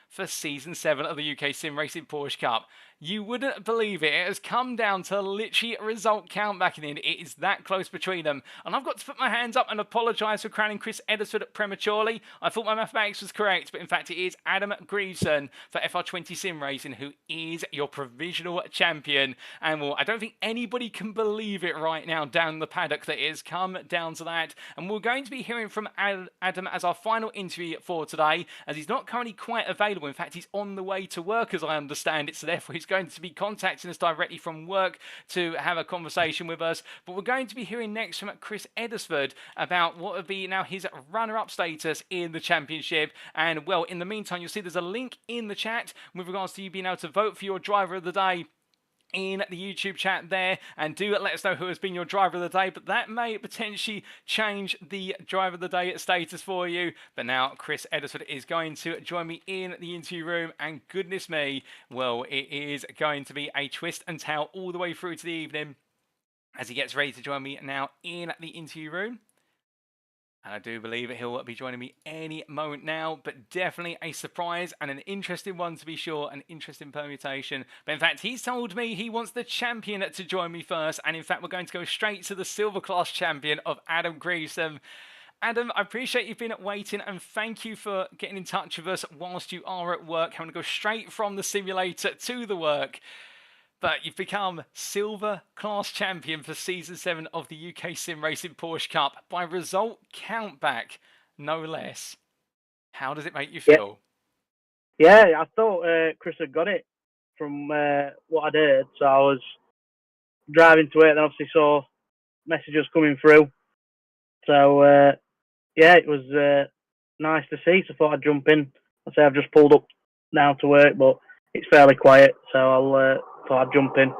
for Season 7 of the UKSimRacing Porsche Cup. You wouldn't believe it. It has come down to literally a result count back in the end. It is that close between them. And I've got to put my hands up and apologise for crowning Chris Eddersford prematurely. I thought my mathematics was correct, but in fact it is Adam Greaveson for FR20 Sim Racing who is your provisional champion. And well, I don't think anybody can believe it right now down the paddock that it has come down to that. And we're going to be hearing from Adam as our final interview for today, as he's not currently quite available. In fact, he's on the way to work, as I understand it, so therefore he's going to be contacting us directly from work to have a conversation with us. But we're going to be hearing next from Chris Eddersford about what would be now his runner-up status in the championship. And well, in the meantime, you'll see there's a link in the chat with regards to you being able to vote for your driver of the day in the YouTube chat there, and do let us know who has been your driver of the day, but that may potentially change the driver of the day status for you. But now Chris Eddersford is going to join me in the interview room, and goodness me, well, it is going to be a twist and tell all the way through to the evening as he gets ready to join me now in the interview room. And I do believe he'll be joining me any moment now, but definitely a surprise and an interesting one to be sure, an interesting permutation. But in fact, he's told me he wants the champion to join me first, and in fact, we're going to go straight to the silver class champion of Adam Greaveson. Adam, I appreciate you've been waiting, and thank you for getting in touch with us whilst you are at work, having to go straight from the simulator to the work. But you've become silver class champion for Season 7 of the UKSimRacing Porsche Cup by result countback, no less. How does it make you feel? Yeah, I thought Chris had got it from what I'd heard. So I was driving to it and obviously saw messages coming through. So, yeah, it was nice to see. So I thought I'd jump in. I say I've just pulled up now to work, but it's fairly quiet. So thought I'd jump in.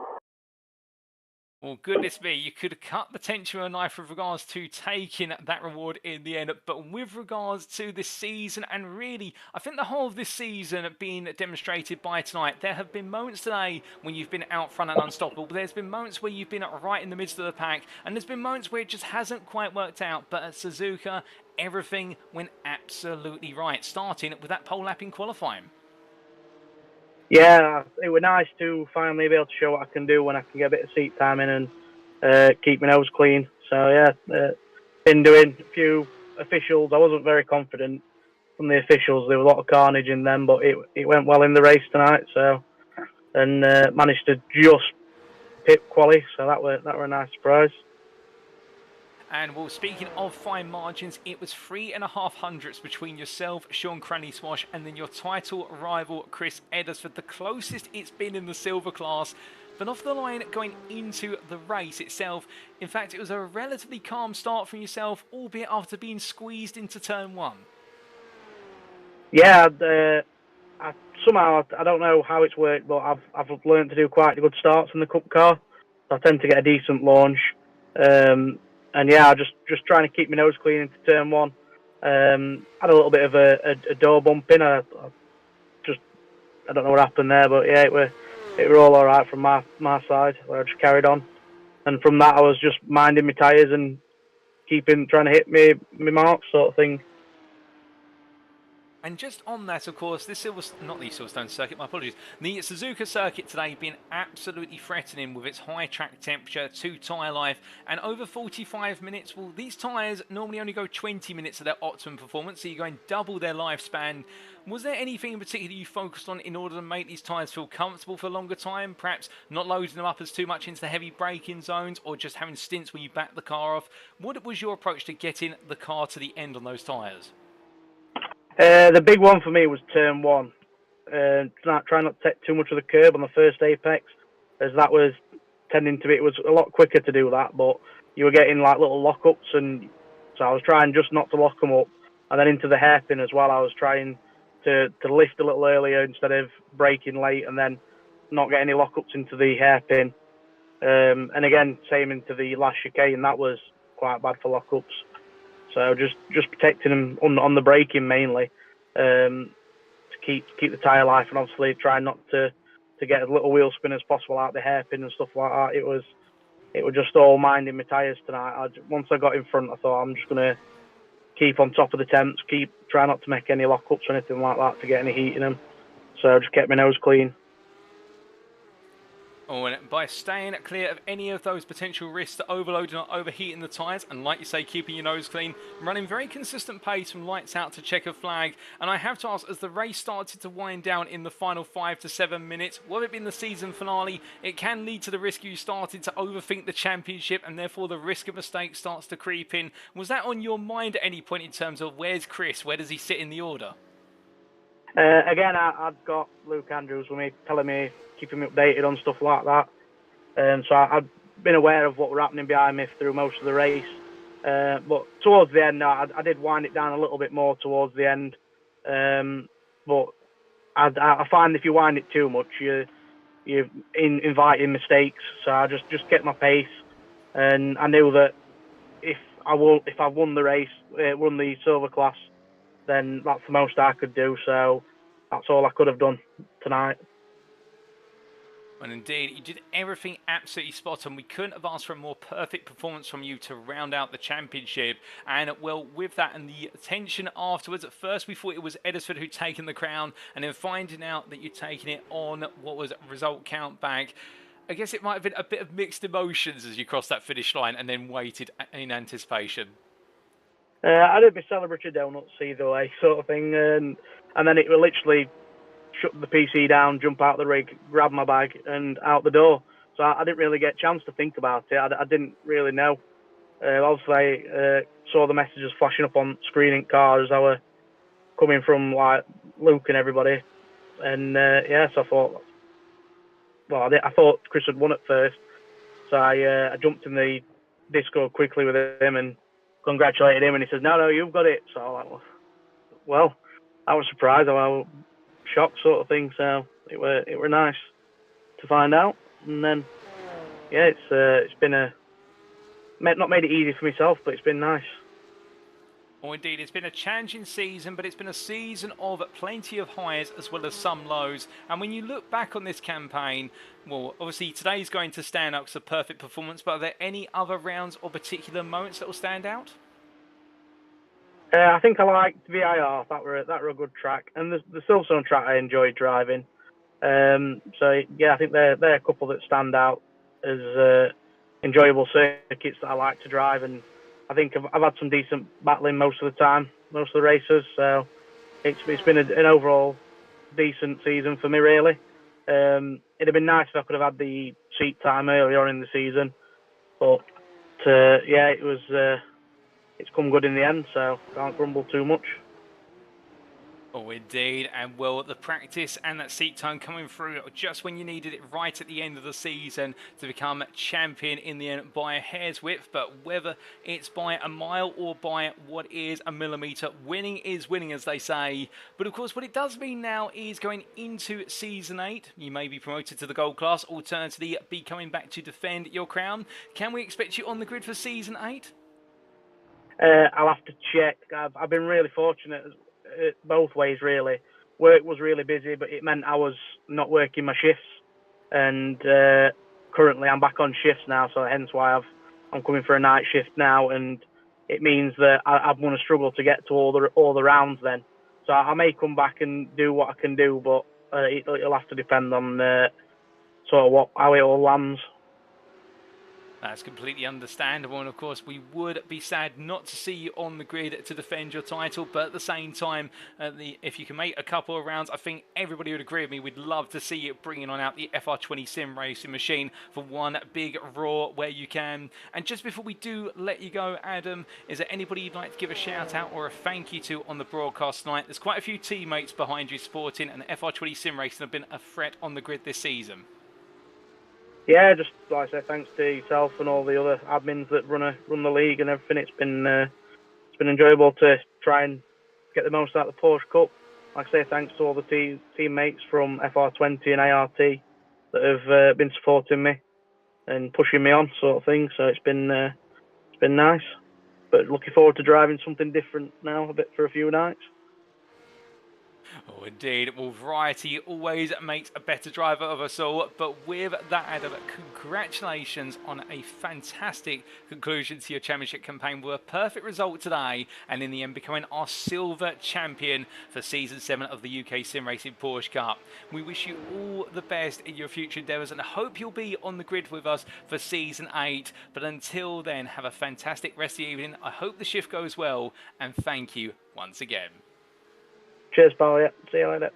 Well, goodness me, you could have cut the tension with a knife with regards to taking that reward in the end. But with regards to this season, and really, I think the whole of this season being demonstrated by tonight, there have been moments today when you've been out front and unstoppable. But there's been moments where you've been right in the midst of the pack. And there's been moments where it just hasn't quite worked out. But at Suzuka, everything went absolutely right, starting with that pole lap in qualifying. Yeah, it was nice to finally be able to show what I can do when I can get a bit of seat time in and keep my nose clean. So yeah, been doing a few officials. I wasn't very confident from the officials. There was a lot of carnage in them, but it went well in the race tonight. So and managed to just pit quali. So that were a nice surprise. And well, speaking of fine margins, it was 3.5 hundredths between yourself, Sean Cranny-Swash, and then your title rival, Chris Eddersford, the closest it's been in the silver class. But off the line going into the race itself, in fact, it was a relatively calm start from yourself, albeit after being squeezed into turn 1. Yeah, somehow, I don't know how it's worked, but I've learned to do quite good starts in the Cup car. So I tend to get a decent launch. And yeah, just trying to keep my nose clean into turn 1. Had a little bit of a door bump in. I don't know what happened there, but yeah, it were all alright from my side, where I just carried on. And from that, I was just minding my tyres and trying to hit me marks, sort of thing. And just on that, of course, not the Silverstone circuit, my apologies. The Suzuka circuit today being absolutely threatening with its high track temperature to tyre life. And over 45 minutes, well, these tyres normally only go 20 minutes of their optimum performance, so you're going double their lifespan. Was there anything in particular you focused on in order to make these tyres feel comfortable for a longer time? Perhaps not loading them up as too much into the heavy braking zones, or just having stints where you back the car off? What was your approach to getting the car to the end on those tyres? The big one for me was turn 1. Try not to take too much of the curb on the first apex, as that was tending to be. It was a lot quicker to do that, but you were getting like little lockups, and so I was trying just not to lock them up. And then into the hairpin as well, I was trying to lift a little earlier instead of braking late, and then not get any lockups into the hairpin. And again, same into the last chicane, and that was quite bad for lockups. So just protecting them on the braking mainly, to keep the tyre life, and obviously trying not to get as little wheel spin as possible out the hairpin and stuff like that. It was just all minding my tyres tonight. Once I got in front, I thought I'm just gonna keep on top of the temps, try not to make any lockups or anything like that to get any heat in them. So I just kept my nose clean. Oh, and by staying clear of any of those potential risks to overloading or overheating the tyres, and like you say, keeping your nose clean, running very consistent pace from lights out to checkered flag. And I have to ask, as the race started to wind down in the final 5 to 7 minutes, whether it be in the season finale, it can lead to the risk you started to overthink the championship, and therefore the risk of mistake starts to creep in. Was that on your mind at any point in terms of where's Chris, where does he sit in the order? Again, I've got Luke Andrews with me, telling me, keeping me updated on stuff like that. So I've been aware of what were happening behind me through most of the race. But towards the end, I did wind it down a little bit more towards the end. But I find if you wind it too much, you're inviting mistakes. So I just kept my pace, and I knew that if I won the race, won the silver class, then that's the most I could do. So that's all I could have done tonight. And indeed, you did everything absolutely spot on. We couldn't have asked for a more perfect performance from you to round out the championship. And well, with that and the tension afterwards, at first we thought it was Eddersford who'd taken the crown, and then finding out that you'd taken it on what was result count back, I guess it might have been a bit of mixed emotions as you crossed that finish line and then waited in anticipation. I did my celebratory donuts either way, sort of thing, and then it literally shut the PC down, jump out the rig, grab my bag, and out the door. So I didn't really get a chance to think about it. I didn't really know. Obviously, I saw the messages flashing up on screen in cars as I were coming from like Luke and everybody, and yeah, so I thought, well, I thought Chris had won at first, so I jumped in the Discord quickly with him and congratulated him, and he says, no, you've got it. So I was like, well, I was surprised. I was shocked, sort of thing. So it were nice to find out, and then yeah, it's been not made it easy for myself, but it's been nice. Oh, indeed, it's been a challenging season, but it's been a season of plenty of highs as well as some lows. And when you look back on this campaign, well, obviously today's going to stand out as a perfect performance, but are there any other rounds or particular moments that will stand out? I think I liked VIR. That were a good track, and the Silverstone track I enjoyed driving. So yeah, I think they're a couple that stand out as enjoyable circuits that I like to drive, and I think I've had some decent battling most of the time, most of the races. So it's been an overall decent season for me, really. It'd have been nice if I could have had the seat time earlier on in the season, but yeah, it was. It's come good in the end, so can't grumble too much. Oh, indeed. And well, the practice and that seat time coming through just when you needed it right at the end of the season to become champion in the end by a hair's width. But whether it's by a mile or by what is a millimetre, winning is winning, as they say. But of course, what it does mean now is going into Season 8, you may be promoted to the Gold class, alternatively be coming back to defend your crown. Can we expect you on the grid for Season 8? I'll have to check. I've been really fortunate both ways, really. Work was really busy, but it meant I was not working my shifts. And currently I'm back on shifts now, so hence why I'm coming for a night shift now. And it means that I'm going to struggle to get to all the rounds then. So I may come back and do what I can do, but it'll have to depend on sort of how it all lands. That's completely understandable, and of course we would be sad not to see you on the grid to defend your title, but at the same time, if you can make a couple of rounds, I think everybody would agree with me. We'd love to see you bringing on out the FR20 sim racing machine for one big Raw where you can. And just before we do let you go, Adam, is there anybody you'd like to give a shout out or a thank you to on the broadcast tonight? There's quite a few teammates behind you supporting, and FR20 sim racing have been a threat on the grid this season. Yeah, just like I say, thanks to yourself and all the other admins that run the league and everything. It's been enjoyable to try and get the most out of the Porsche Cup. Like I say, thanks to all the teammates from FR20 and ART that have been supporting me and pushing me on, sort of thing. So it's been nice. But looking forward to driving something different now, a bit for a few nights. Oh, indeed. Well, variety always makes a better driver of us all. But with that, Adam, congratulations on a fantastic conclusion to your championship campaign with a perfect result today, and in the end becoming our silver champion for Season 7 of the UKSimRacing Porsche Cup. We wish you all the best in your future endeavours and hope you'll be on the grid with us for Season 8. But until then, have a fantastic rest of the evening. I hope the shift goes well, and thank you once again. Cheers, pal. Yeah, see you later.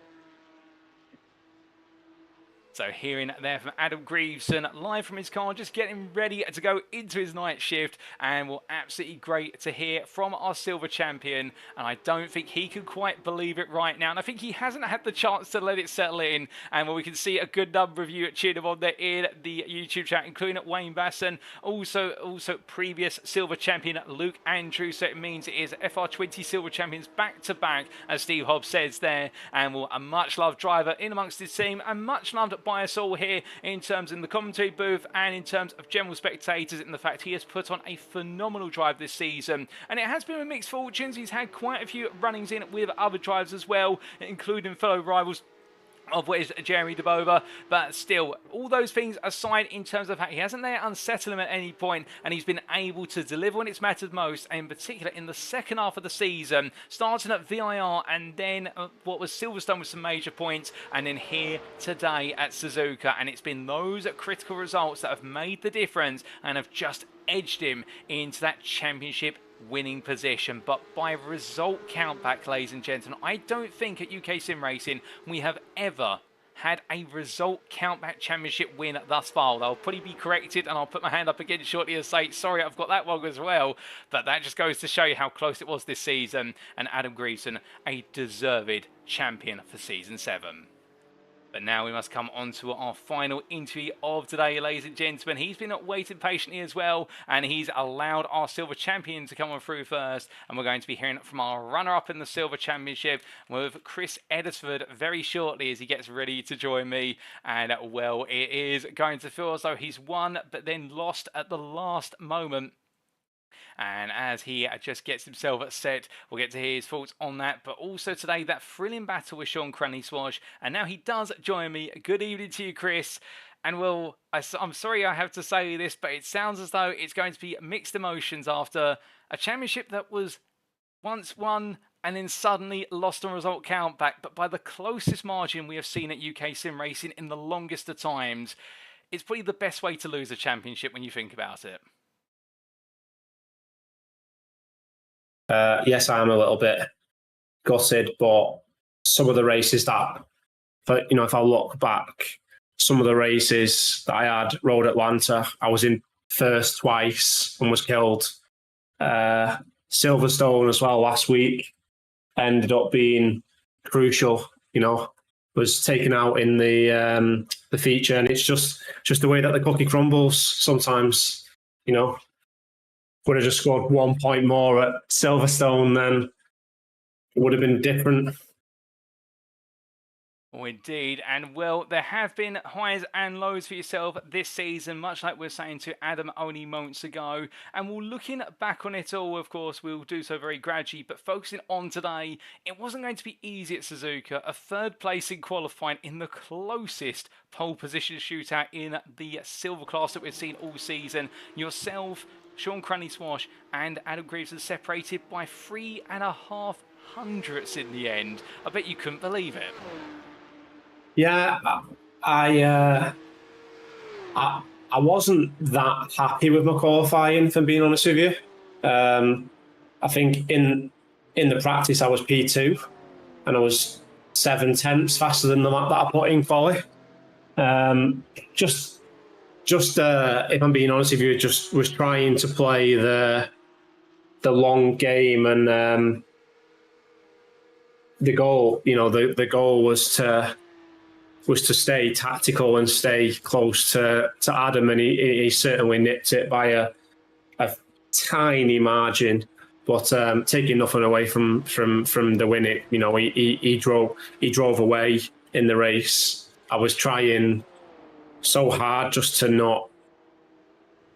So hearing there from Adam Greaveson, live from his car, just getting ready to go into his night shift, and well, absolutely great to hear from our silver champion, and I don't think he can quite believe it right now, and I think he hasn't had the chance to let it settle in, and well, we can see a good number of you cheering him on there in the YouTube chat, including Wayne Basson, also previous silver champion Luke Andrews, so it means it is FR20 silver champions back-to-back, as Steve Hobbs says there, and well, a much-loved driver in amongst his team, and much-loved by us all here in terms in the commentary booth and in terms of general spectators, in the fact he has put on a phenomenal drive this season, and it has been with mixed fortunes. He's had quite a few runnings in with other drivers as well, including fellow rivals of what is Jeremy DeBova, but still, all those things aside, in terms of the fact he hasn't let it unsettle him at any point, and he's been able to deliver when it's mattered most, and in particular in the second half of the season, starting at VIR and then what was Silverstone with some major points, and then here today at Suzuka, and it's been those critical results that have made the difference and have just edged him into that championship winning position. But by result count back, ladies and gentlemen, I don't think at UKSimRacing we have ever had a result count back championship win thus far. I'll probably be corrected, and I'll put my hand up again shortly and say, sorry, I've got that wrong as well. But that just goes to show you how close it was this season, and Adam Greaveson, a deserved champion for Season 7. But now we must come on to our final interview of today, ladies and gentlemen. He's been waiting patiently as well, and he's allowed our silver champion to come on through first. And we're going to be hearing from our runner-up in the silver championship with Chris Eddersford very shortly as he gets ready to join me. And well, it is going to feel as though he's won, but then lost at the last moment. And as he just gets himself set, we'll get to hear his thoughts on that. But also today, that thrilling battle with Sean Cranney-Swash. And now he does join me. Good evening to you, Chris. And well, I'm sorry I have to say this, but it sounds as though it's going to be mixed emotions after a championship that was once won and then suddenly lost on result count back. But by the closest margin we have seen at UKSimRacing in the longest of times. It's probably the best way to lose a championship when you think about it. Yes, I am a little bit gutted, but some of the races that, if I look back, some of the races that I had, Road Atlanta, I was in first twice and was killed. Silverstone as well last week ended up being crucial. Was taken out in the feature, and it's just the way that the cookie crumbles sometimes. Would have just scored 1 point more at Silverstone, then it would have been different. Oh, indeed. And well, there have been highs and lows for yourself this season, much like we were saying to Adam only moments ago. And we're looking back on it all, of course, we'll do so very gradually, but focusing on today, it wasn't going to be easy at Suzuka. A third place in qualifying in the closest pole position shootout in the silver class that we've seen all season. Yourself, Sean Crunny-Swash and Adam Greaves are separated by 3.5 hundredths in the end. I bet you couldn't believe it. Yeah, I wasn't that happy with my qualifying, if I'm being honest with you. I think in the practice I was P2, and I was 7/10 faster than the lap that I put in quali. Just if I'm being honest with you, just was trying to play the long game, and the goal, the goal was to stay tactical and stay close to Adam, and he certainly nipped it by a tiny margin, but taking nothing away from the win. He drove away in the race. I was trying so hard just to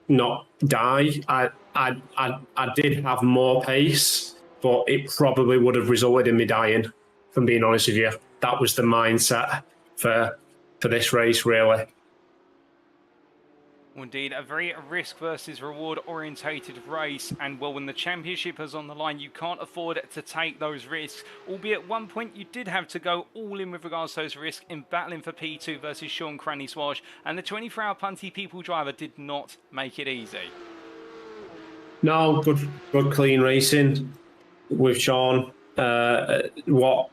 not die. I did have more pace, but it probably would have resulted in me dying, if I'm being honest with you. That was the mindset for this race, really. Indeed, a very risk versus reward orientated race, and well, when the championship is on the line, you can't afford to take those risks. Albeit at one point you did have to go all in with regards to those risks in battling for P2 versus Sean Crunny-Swash, and the 24-hour Punty People driver did not make it easy. No, good clean racing with Sean. What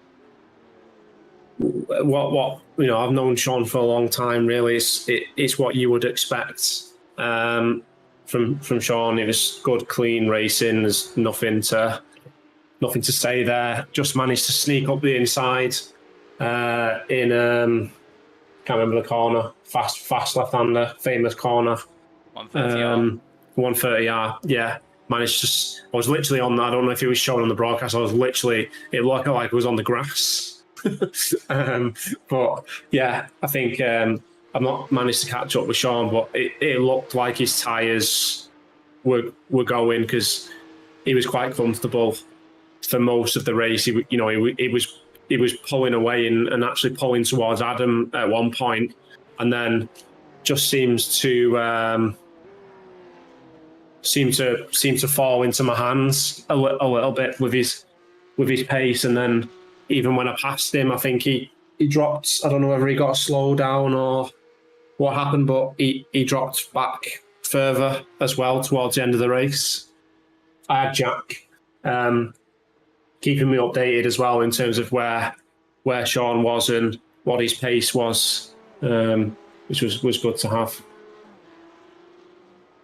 I've known Sean for a long time. Really, it's what you would expect from Sean. It was good, clean racing. There's nothing to say there. Just managed to sneak up the inside in can't remember the corner. Fast left-hander, famous corner. 130R. 130R. Yeah. Managed to. I was literally on that. I don't know if it was shown on the broadcast. It looked like it was on the grass. But yeah, I think I've not managed to catch up with Sean, but it looked like his tyres were going, because he was quite comfortable for most of the race. He was pulling away and actually pulling towards Adam at one point, and then just seems to fall into my hands a little bit with his pace. And then even when I passed him, I think he dropped. I don't know whether he got a slow down or what happened, but he dropped back further as well towards the end of the race. I had Jack keeping me updated as well in terms of where Sean was and what his pace was, which was good to have.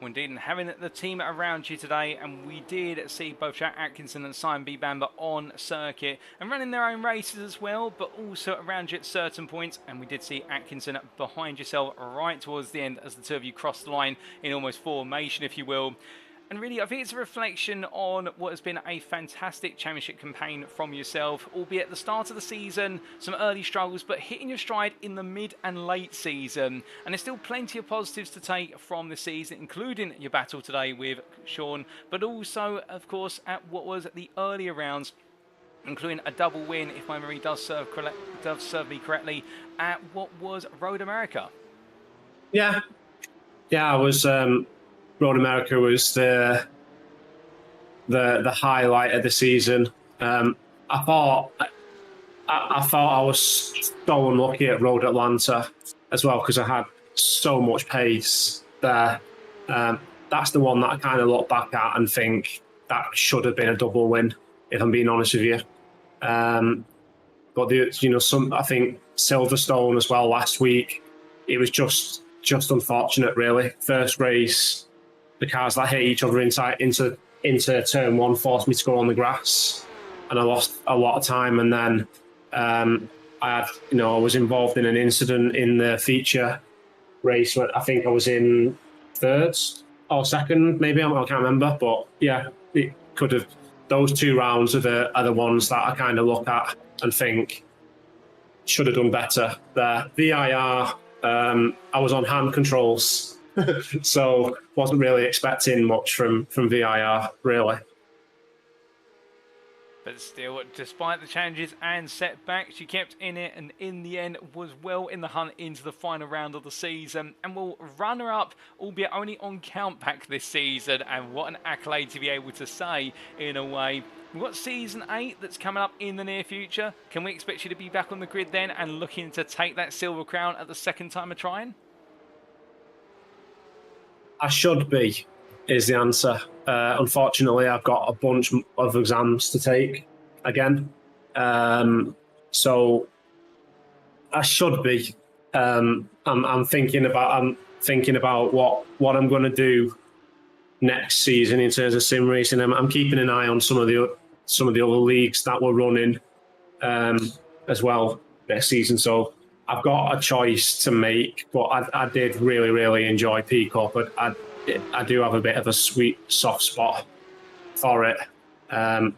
Indeed, and having the team around you today, and we did see both Jack Atkinson and Simon B. Bamber on circuit and running their own races as well, but also around you at certain points. And we did see Atkinson behind yourself right towards the end as the two of you crossed the line in almost formation, if you will. And really, I think it's a reflection on what has been a fantastic championship campaign from yourself, albeit at the start of the season, some early struggles, but hitting your stride in the mid and late season. And there's still plenty of positives to take from the season, including your battle today with Sean, but also, of course, at what was the earlier rounds, including a double win, if my memory does serve me correctly, at what was Road America. Yeah, I was... Road America was the highlight of the season. I thought I was so unlucky at Road Atlanta as well, because I had so much pace there. That's the one that I kind of look back at and think that should have been a double win, if I'm being honest with you. But I think Silverstone as well last week. It was just unfortunate, really. First race. the cars that hit each other into turn one forced me to go on the grass, and I lost a lot of time. And then I was involved in an incident in the feature race where I think I was in third or second, maybe, I can't remember. But yeah, it could have. Those 2 rounds are the ones that I kind of look at and think should have done better there. VIR, I was on hand controls, so wasn't really expecting much from VIR, really. But still, despite the challenges and setbacks, you kept in it, and in the end was well in the hunt into the final round of the season, and will runner-up, albeit only on count pack this season. And what an accolade to be able to say, in a way. We've got Season 8 that's coming up in the near future. Can we expect you to be back on the grid then and looking to take that silver crown at the second time of trying? I should be, is the answer. Unfortunately, I've got a bunch of exams to take again. So I should be. I'm thinking about what I'm going to do next season in terms of sim racing. I'm keeping an eye on some of the other leagues that we're running as well next season. So I've got a choice to make, but I did really, really enjoy P-Cup. But I do have a bit of a sweet soft spot for it. I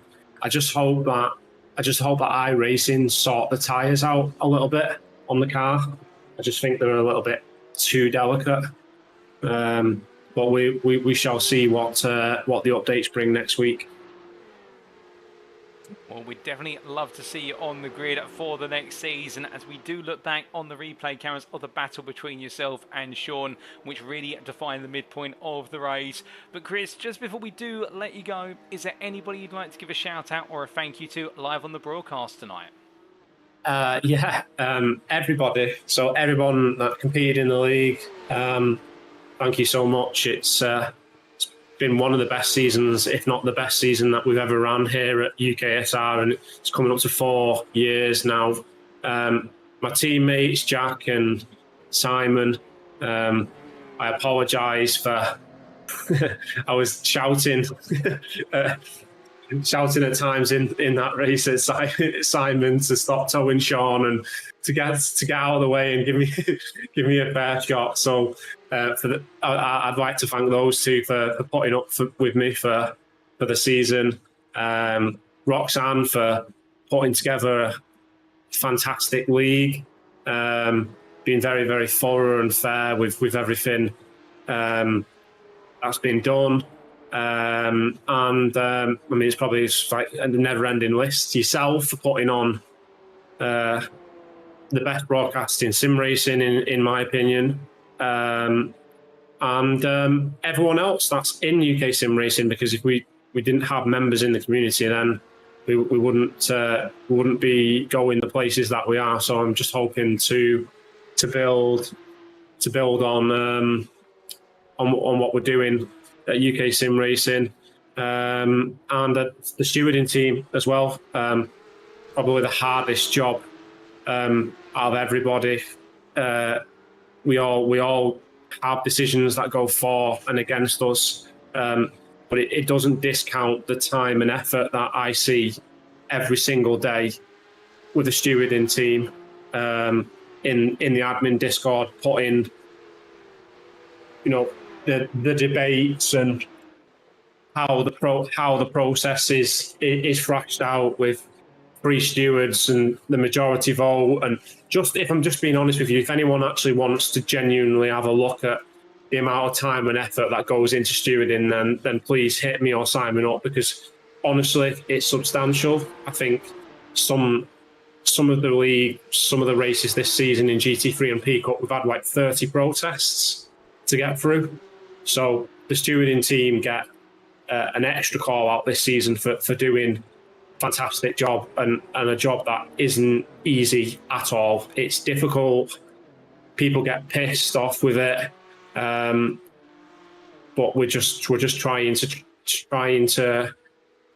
just hope that iRacing sort the tyres out a little bit on the car. I just think they're a little bit too delicate. But we shall see what the updates bring next week. Well, we'd definitely love to see you on the grid for the next season, as we do look back on the replay cameras of the battle between yourself and Sean, which really defined the midpoint of the race. But Chris, just before we do let you go, is there anybody you'd like to give a shout out or a thank you to live on the broadcast tonight? Everybody. So everyone that competed in the league, thank you so much. It's been one of the best seasons, if not the best season that we've ever ran here at UKSR, and it's coming up to 4 years now. My teammates, Jack and Simon, I apologise for I was shouting at times in that race at Simon to stop towing Sean and to get out of the way and give me a fair shot. So I'd like to thank those two for putting up with me for the season. Roxanne for putting together a fantastic league, being very, very thorough and fair with everything that's been done. I mean, it's like a never-ending list. Yourself for putting on the best broadcast in sim racing, in my opinion, and everyone else that's in UKSimRacing, because if we didn't have members in the community, then we wouldn't be going the places that we are. So I'm just hoping to build on what we're doing at UKSimRacing, and at the stewarding team as well. Probably the hardest job out of everybody. We all have decisions that go for and against us, but it doesn't discount the time and effort that I see every single day with the stewarding team in the admin Discord, putting the debates and how the process is thrashed out with 3 stewards and the majority vote. And just, if I'm just being honest with you, if anyone actually wants to genuinely have a look at the amount of time and effort that goes into stewarding, then please hit me or Simon up, because honestly, it's substantial. I think some of the races this season in GT3 and P-Cup, we've had like 30 protests to get through. So the stewarding team get an extra call out this season for doing a fantastic job, and a job that isn't easy at all. It's difficult. People get pissed off with it, but we're just trying to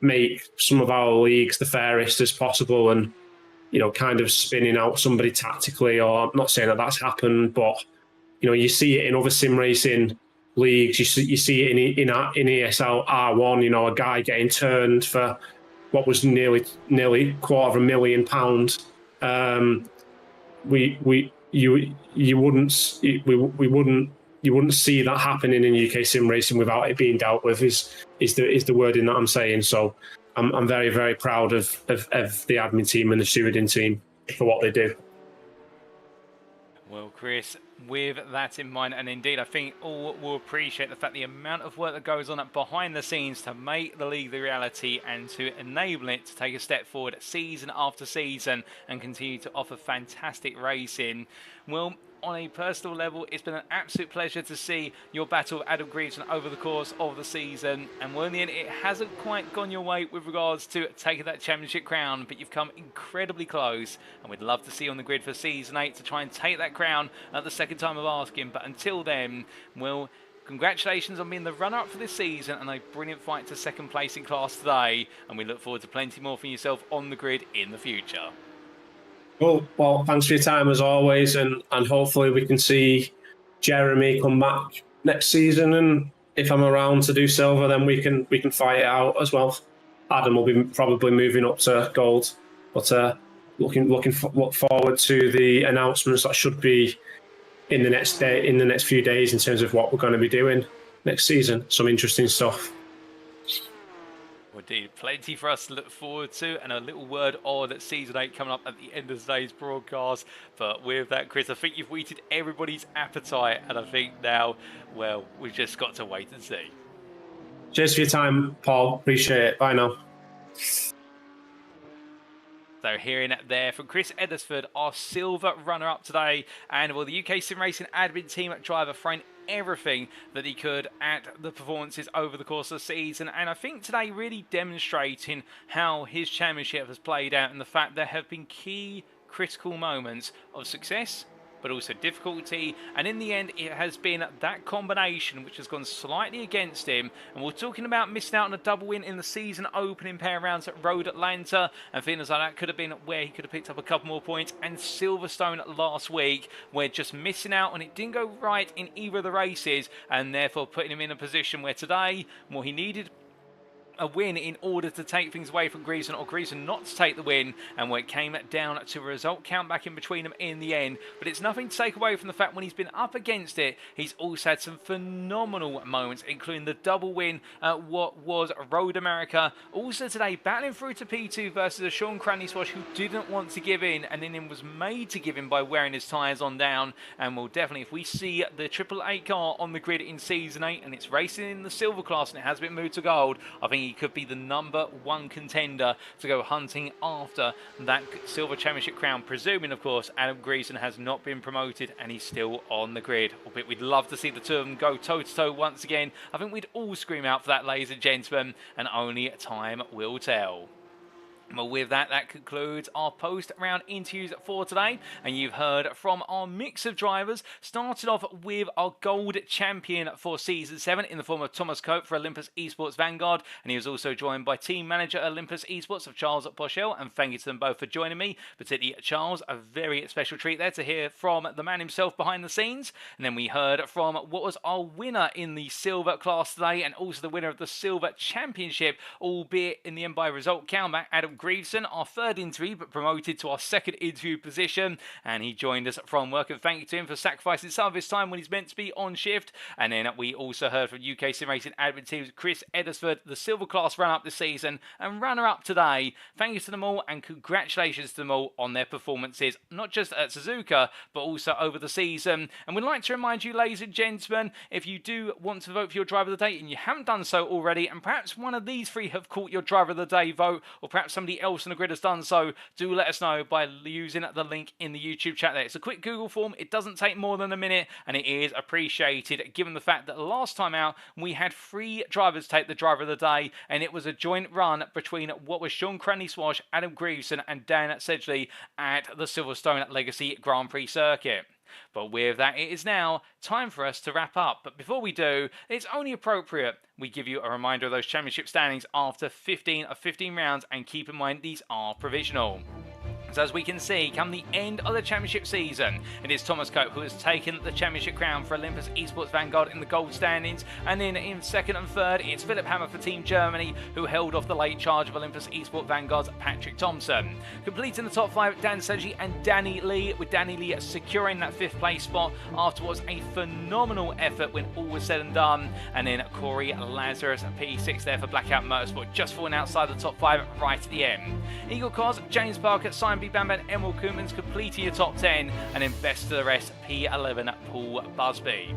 make some of our leagues the fairest as possible, and kind of spinning out somebody tactically. Or I'm not saying that that's happened, but you see it in other sim racing leagues. You see it in ESL R1. You know, a guy getting turned for what was nearly £250,000. You wouldn't see that happening in UK sim racing without it being dealt with. Is the wording that I'm saying? So I'm very, very proud of the admin team and the stewarding team for what they do. Well, Chris, with that in mind, and indeed I think all will appreciate the fact the amount of work that goes on behind the scenes to make the league the reality and to enable it to take a step forward season after season and continue to offer fantastic racing. Well, on a personal level, it's been an absolute pleasure to see your battle with Adam Greason over the course of the season. And well, in the end, it hasn't quite gone your way with regards to taking that championship crown, but you've come incredibly close. And we'd love to see you on the grid for Season 8 to try and take that crown at the second time of asking. But until then, well, congratulations on being the runner-up for this season and a brilliant fight to second place in class today. And we look forward to plenty more from yourself on the grid in the future. Well, thanks for your time as always, and hopefully we can see Jeremy come back next season. And if I'm around to do silver, then we can fight it out as well. Adam will be probably moving up to gold, but look forward to the announcements that should be in the next few days in terms of what we're going to be doing next season. Some interesting stuff. Indeed, plenty for us to look forward to, and a little word on Season 8 coming up at the end of today's broadcast. But with that, Chris, I think you've wheated everybody's appetite, and I think now, well, we've just got to wait and see. Cheers for your time, Paul. Appreciate it. Bye now. So hearing it there from Chris Eddersford, our silver runner-up today, and well, the UK Sim Racing admin team driver throwing everything that he could at the performances over the course of the season. And I think today really demonstrating how his championship has played out and the fact there have been key critical moments of success but also difficulty, and in the end it has been that combination which has gone slightly against him. And we're talking about missing out on a double win in the season opening pair rounds at Road Atlanta, and things like that could have been where he could have picked up a couple more points, and Silverstone last week where just missing out and it didn't go right in either of the races, and therefore putting him in a position where today, well, he needed a win in order to take things away from Greason, or Greason not to take the win, and where it came down to a result count back in between them in the end. But it's nothing to take away from the fact when he's been up against it, he's also had some phenomenal moments, including the double win at what was Road America. Also today, battling through to P2 versus a Sean Cranny-Swash who didn't want to give in, and then was made to give in by wearing his tyres on down. And we'll definitely, if we see the 888 car on the grid in Season 8, and it's racing in the silver class and it has been moved to gold, I think he could be the #1 contender to go hunting after that silver championship crown, presuming of course Adam Greason has not been promoted and he's still on the grid. Albeit we'd love to see the two of them go toe to toe once again. I think we'd all scream out for that, ladies and gentlemen, and only time will tell. Well, with that, that concludes our post-round interviews for today. And you've heard from our mix of drivers. Started off with our gold champion for Season 7 in the form of Thomas Cope for Olympus eSports Vanguard. And he was also joined by team manager Olympus eSports of Charles Porsche. And thank you to them both for joining me. Particularly Charles, a very special treat there to hear from the man himself behind the scenes. And then we heard from what was our winner in the silver class today, and also the winner of the silver championship, albeit in the end by result countback, Adam Greason, our third interview, but promoted to our second interview position, and he joined us from work, and thank you to him for sacrificing some of his time when he's meant to be on shift. And then we also heard from UKSimRacing admin teams Chris Eddersford, the silver class run-up this season and runner-up today. Thank you to them all, and congratulations to them all on their performances, not just at Suzuka, but also over the season. And we'd like to remind you, ladies and gentlemen, if you do want to vote for your driver of the day and you haven't done so already, and perhaps one of these three have caught your driver of the day vote, or perhaps somebody else on the grid has done so, do let us know by using the link in the YouTube chat there. It's a quick Google form, it doesn't take more than a minute, and it is appreciated given the fact that last time out we had 3 drivers take the driver of the day, and it was a joint run between what was Sean Cranny-Swash, Adam Greason and Dan Sedgley at the Silverstone Legacy Grand Prix circuit. But with that, it is now time for us to wrap up. But before we do, it's only appropriate we give you a reminder of those championship standings after 15 of 15 rounds, and keep in mind these are provisional. So as we can see, come the end of the championship season, it is Thomas Cope who has taken the championship crown for Olympus eSports Vanguard in the gold standings, and then in second and third, it's Philipp Hammer for Team Germany, who held off the late charge of Olympus eSports Vanguard's Patrik Thomsen. Completing the top 5, Dan Sergi and Danny Lee, with Danny Lee securing that 5th place spot after what was a phenomenal effort when all was said and done, and then Corey Lazarus and P6 there for Blackout Motorsport, just falling outside the top 5 right at the end. Eagle Cars, James Parker, Simon B. Bamban, Emil Koopmans completing your top 10, and then best of the rest, P11 Paul Busby.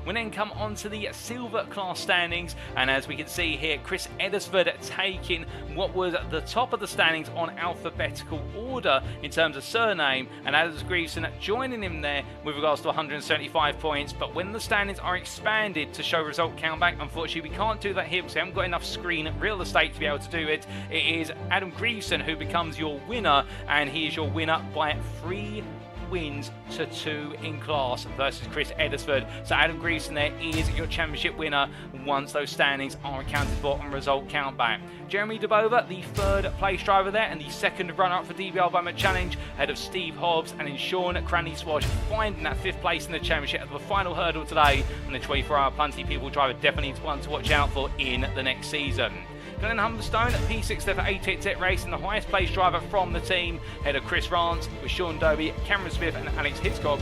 We then come on to the silver class standings, and as we can see here, Chris Eddersford taking what was the top of the standings on alphabetical order in terms of surname, and Adam Greason joining him there with regards to 175 points. But when the standings are expanded to show result countback, unfortunately we can't do that here because we haven't got enough screen real estate to be able to do it. It is Adam Greason who becomes your winner, and he is your winner by 3 wins to 2 in class versus Chris Eddersford. So Adam Greason there is your championship winner once those standings are accounted for on result countback. Jeremy Debova, the 3rd place driver there, and the 2nd runner-up for DBR Bowman Challenge, ahead of Steve Hobbs, and then Sean Cranley Swash finding that 5th place in the championship at the final hurdle today, and the 24-hour Punty People driver definitely one to watch out for in the next season. Glenn Humberstone at P6 there for 88 Racing, the highest placed driver from the team, ahead of Chris Rance with Sean Dobie, Cameron Smith and Alex Hitchcock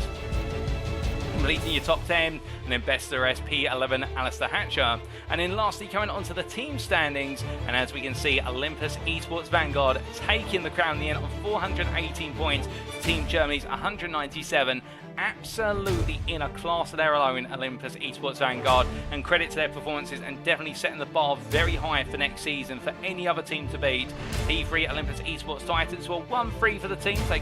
completing your top 10, and then best of the rest, P11 Alistair Hatcher. And then lastly, coming on to the team standings, and as we can see, Olympus eSports Vanguard taking the crown in the end of 418 points to Team Germany's 197. Absolutely in a class of their own, Olympus eSports Vanguard, and credit to their performances and definitely setting the bar very high for next season for any other team to beat. P3 Olympus eSports Titans were 1-3 for the teams. They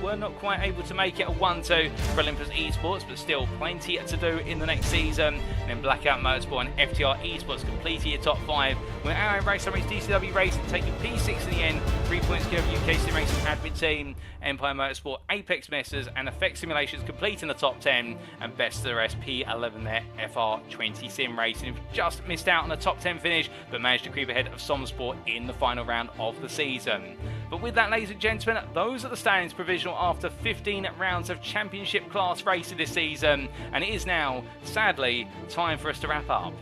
were not quite able to make it a 1-2 for Olympus eSports, but still plenty to do in the next season. And then Blackout Motorsport and FTR eSports completing your top 5, with iRacing, DCW Racing taking P6 in the end, 3 points clear of UKSimRacing Admin Team, Empire Motorsport, Apex Messers and Effect Simulations completing the top 10, and best of the rest, P11 there, FR20 Sim Racing, who've just missed out on a top 10 finish, but managed to creep ahead of Somsport in the final round of the season. But with that, ladies and gentlemen, those are the standings provisional after 15 rounds of championship class racing this season, and it is now, sadly, time for us to wrap up.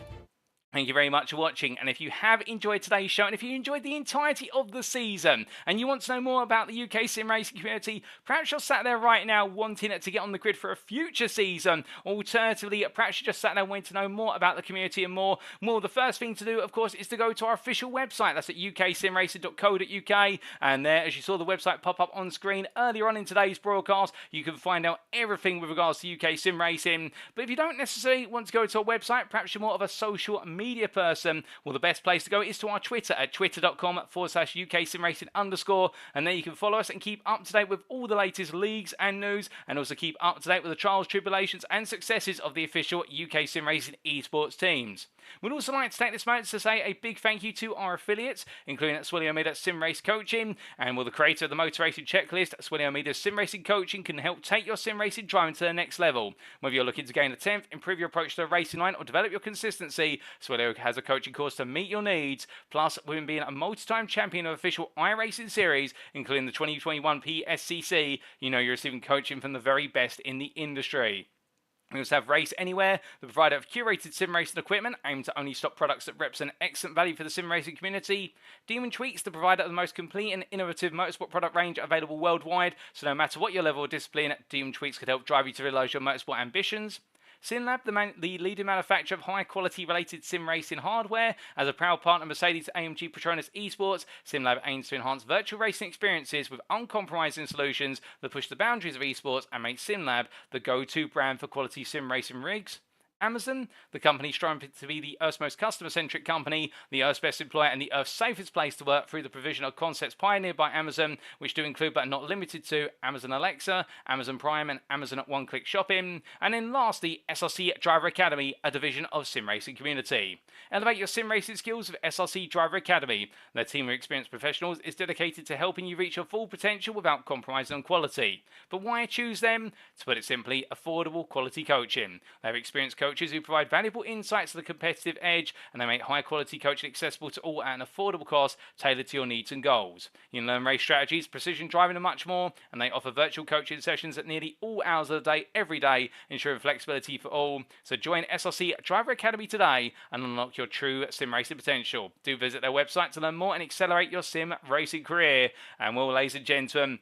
Thank you very much for watching, and if you have enjoyed today's show, and if you enjoyed the entirety of the season, and you want to know more about the UK sim racing community, perhaps you're sat there right now wanting to get on the grid for a future season, or alternatively, perhaps you just sat there wanting to know more about the community and more. Well, the first thing to do, of course, is to go to our official website. That's at uksimracing.co.uk, and there, as you saw the website pop up on screen earlier on in today's broadcast, you can find out everything with regards to UK sim racing. But if you don't necessarily want to go to our website, perhaps you're more of a social media person, well, the best place to go is to our Twitter at twitter.com/UKSimRacing_, and there you can follow us and keep up to date with all the latest leagues and news, and also keep up to date with the trials, tribulations and successes of the official UK Sim Racing esports teams. We'd also like to take this moment to say a big thank you to our affiliates, including Swilly Omida Sim Race Coaching, and the creator of the Motor Racing Checklist, Swilly Omida Sim Racing Coaching can help take your sim racing driving to the next level. Whether you're looking to gain a 10th, improve your approach to the racing line, or develop your consistency, Swilly has a coaching course to meet your needs. Plus, with him being a multi-time champion of official iRacing series, including the 2021 PSCC, you know you're receiving coaching from the very best in the industry. We also have Race Anywhere, the provider of curated sim racing equipment aimed to only stock products that represent excellent value for the sim racing community. Demon Tweaks, the provider of the most complete and innovative motorsport product range available worldwide, so no matter what your level of discipline, Demon Tweaks could help drive you to realise your motorsport ambitions. SimLab, the leading manufacturer of high-quality related sim racing hardware. As a proud partner of Mercedes AMG Petronas Esports, SimLab aims to enhance virtual racing experiences with uncompromising solutions that push the boundaries of esports and make SimLab the go-to brand for quality sim racing rigs. Amazon, the company striving to be the Earth's most customer-centric company, the Earth's best employer, and the Earth's safest place to work through the provision of concepts pioneered by Amazon, which do include but are not limited to Amazon Alexa, Amazon Prime, and Amazon One-Click Shopping. And then lastly, SRC Driver Academy, a division of Sim Racing Community. Elevate your sim racing skills with SRC Driver Academy. Their team of experienced professionals is dedicated to helping you reach your full potential without compromising on quality. But why choose them? To put it simply, affordable quality coaching. They have experienced coaches coaches who provide valuable insights to the competitive edge, and they make high-quality coaching accessible to all at an affordable cost, tailored to your needs and goals. You can learn race strategies, precision driving, and much more, and they offer virtual coaching sessions at nearly all hours of the day, every day, ensuring flexibility for all. So join SRC Driver Academy today and unlock your true sim racing potential. Do visit their website to learn more and accelerate your sim racing career. And well, ladies and gentlemen,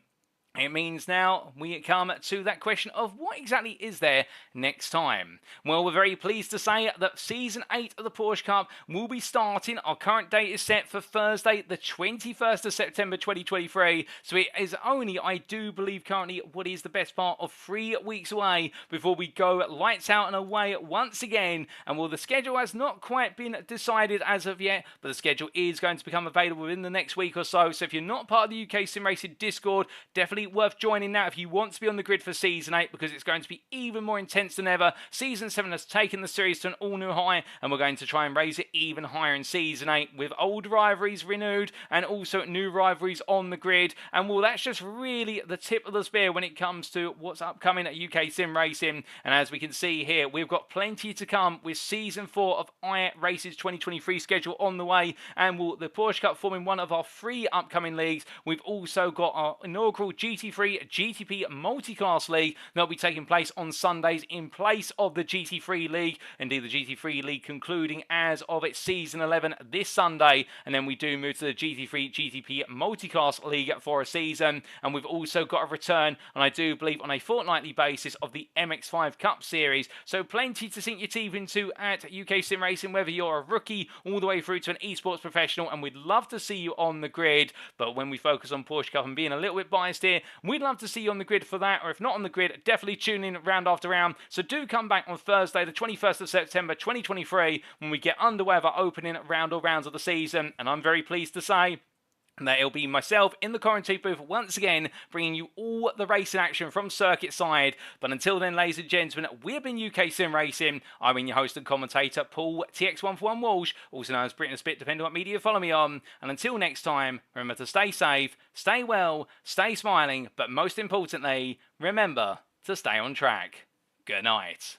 it means now we come to that question of what exactly is there next time. Well, we're very pleased to say that Season 8 of the Porsche Cup will be starting. Our current date is set for Thursday, the 21st of September 2023. So it is only, I do believe currently, what is the best part of 3 weeks away before we go lights out and away once again. And well, the schedule has not quite been decided as of yet, but the schedule is going to become available within the next week or so. So if you're not part of the UKSimRacing Discord, definitely worth joining now if you want to be on the grid for Season 8, because it's going to be even more intense than ever. Season 7 has taken the series to an all-new high, and we're going to try and raise it even higher in Season 8 with old rivalries renewed and also new rivalries on the grid. And well, that's just really the tip of the spear when it comes to what's upcoming at UKSimRacing. And as we can see here, we've got plenty to come with Season 4 of iRacing's 2023 schedule on the way, and will the Porsche Cup forming one of our 3 upcoming leagues. We've also got our inaugural GT3 GTP multi-class league that will be taking place on Sundays in place of the GT3 league. Indeed, the GT3 league concluding as of its season 11 this Sunday, and then we do move to the GT3 GTP multi-class league for a season. And we've also got a return, and I do believe on a fortnightly basis, of the MX5 Cup series. So plenty to sink your teeth into at UKSimRacing, whether you're a rookie all the way through to an eSports professional, and we'd love to see you on the grid. But when we focus on Porsche Cup and being a little bit biased here, we'd love to see you on the grid for that, or if not on the grid, definitely tune in round after round. So do come back on Thursday, the 21st of September 2023, when we get underway with our opening round or rounds of the season. And I'm very pleased to say that it'll be myself in the quarantine booth once again, bringing you all the racing action from circuit side. But until then, ladies and gentlemen, we've been UKSimRacing. I've been your host and commentator, Paul TX141 Walsh, also known as Britain Spit, depending on what media you follow me on. And until next time, remember to stay safe, stay well, stay smiling, but most importantly, remember to stay on track. Good night.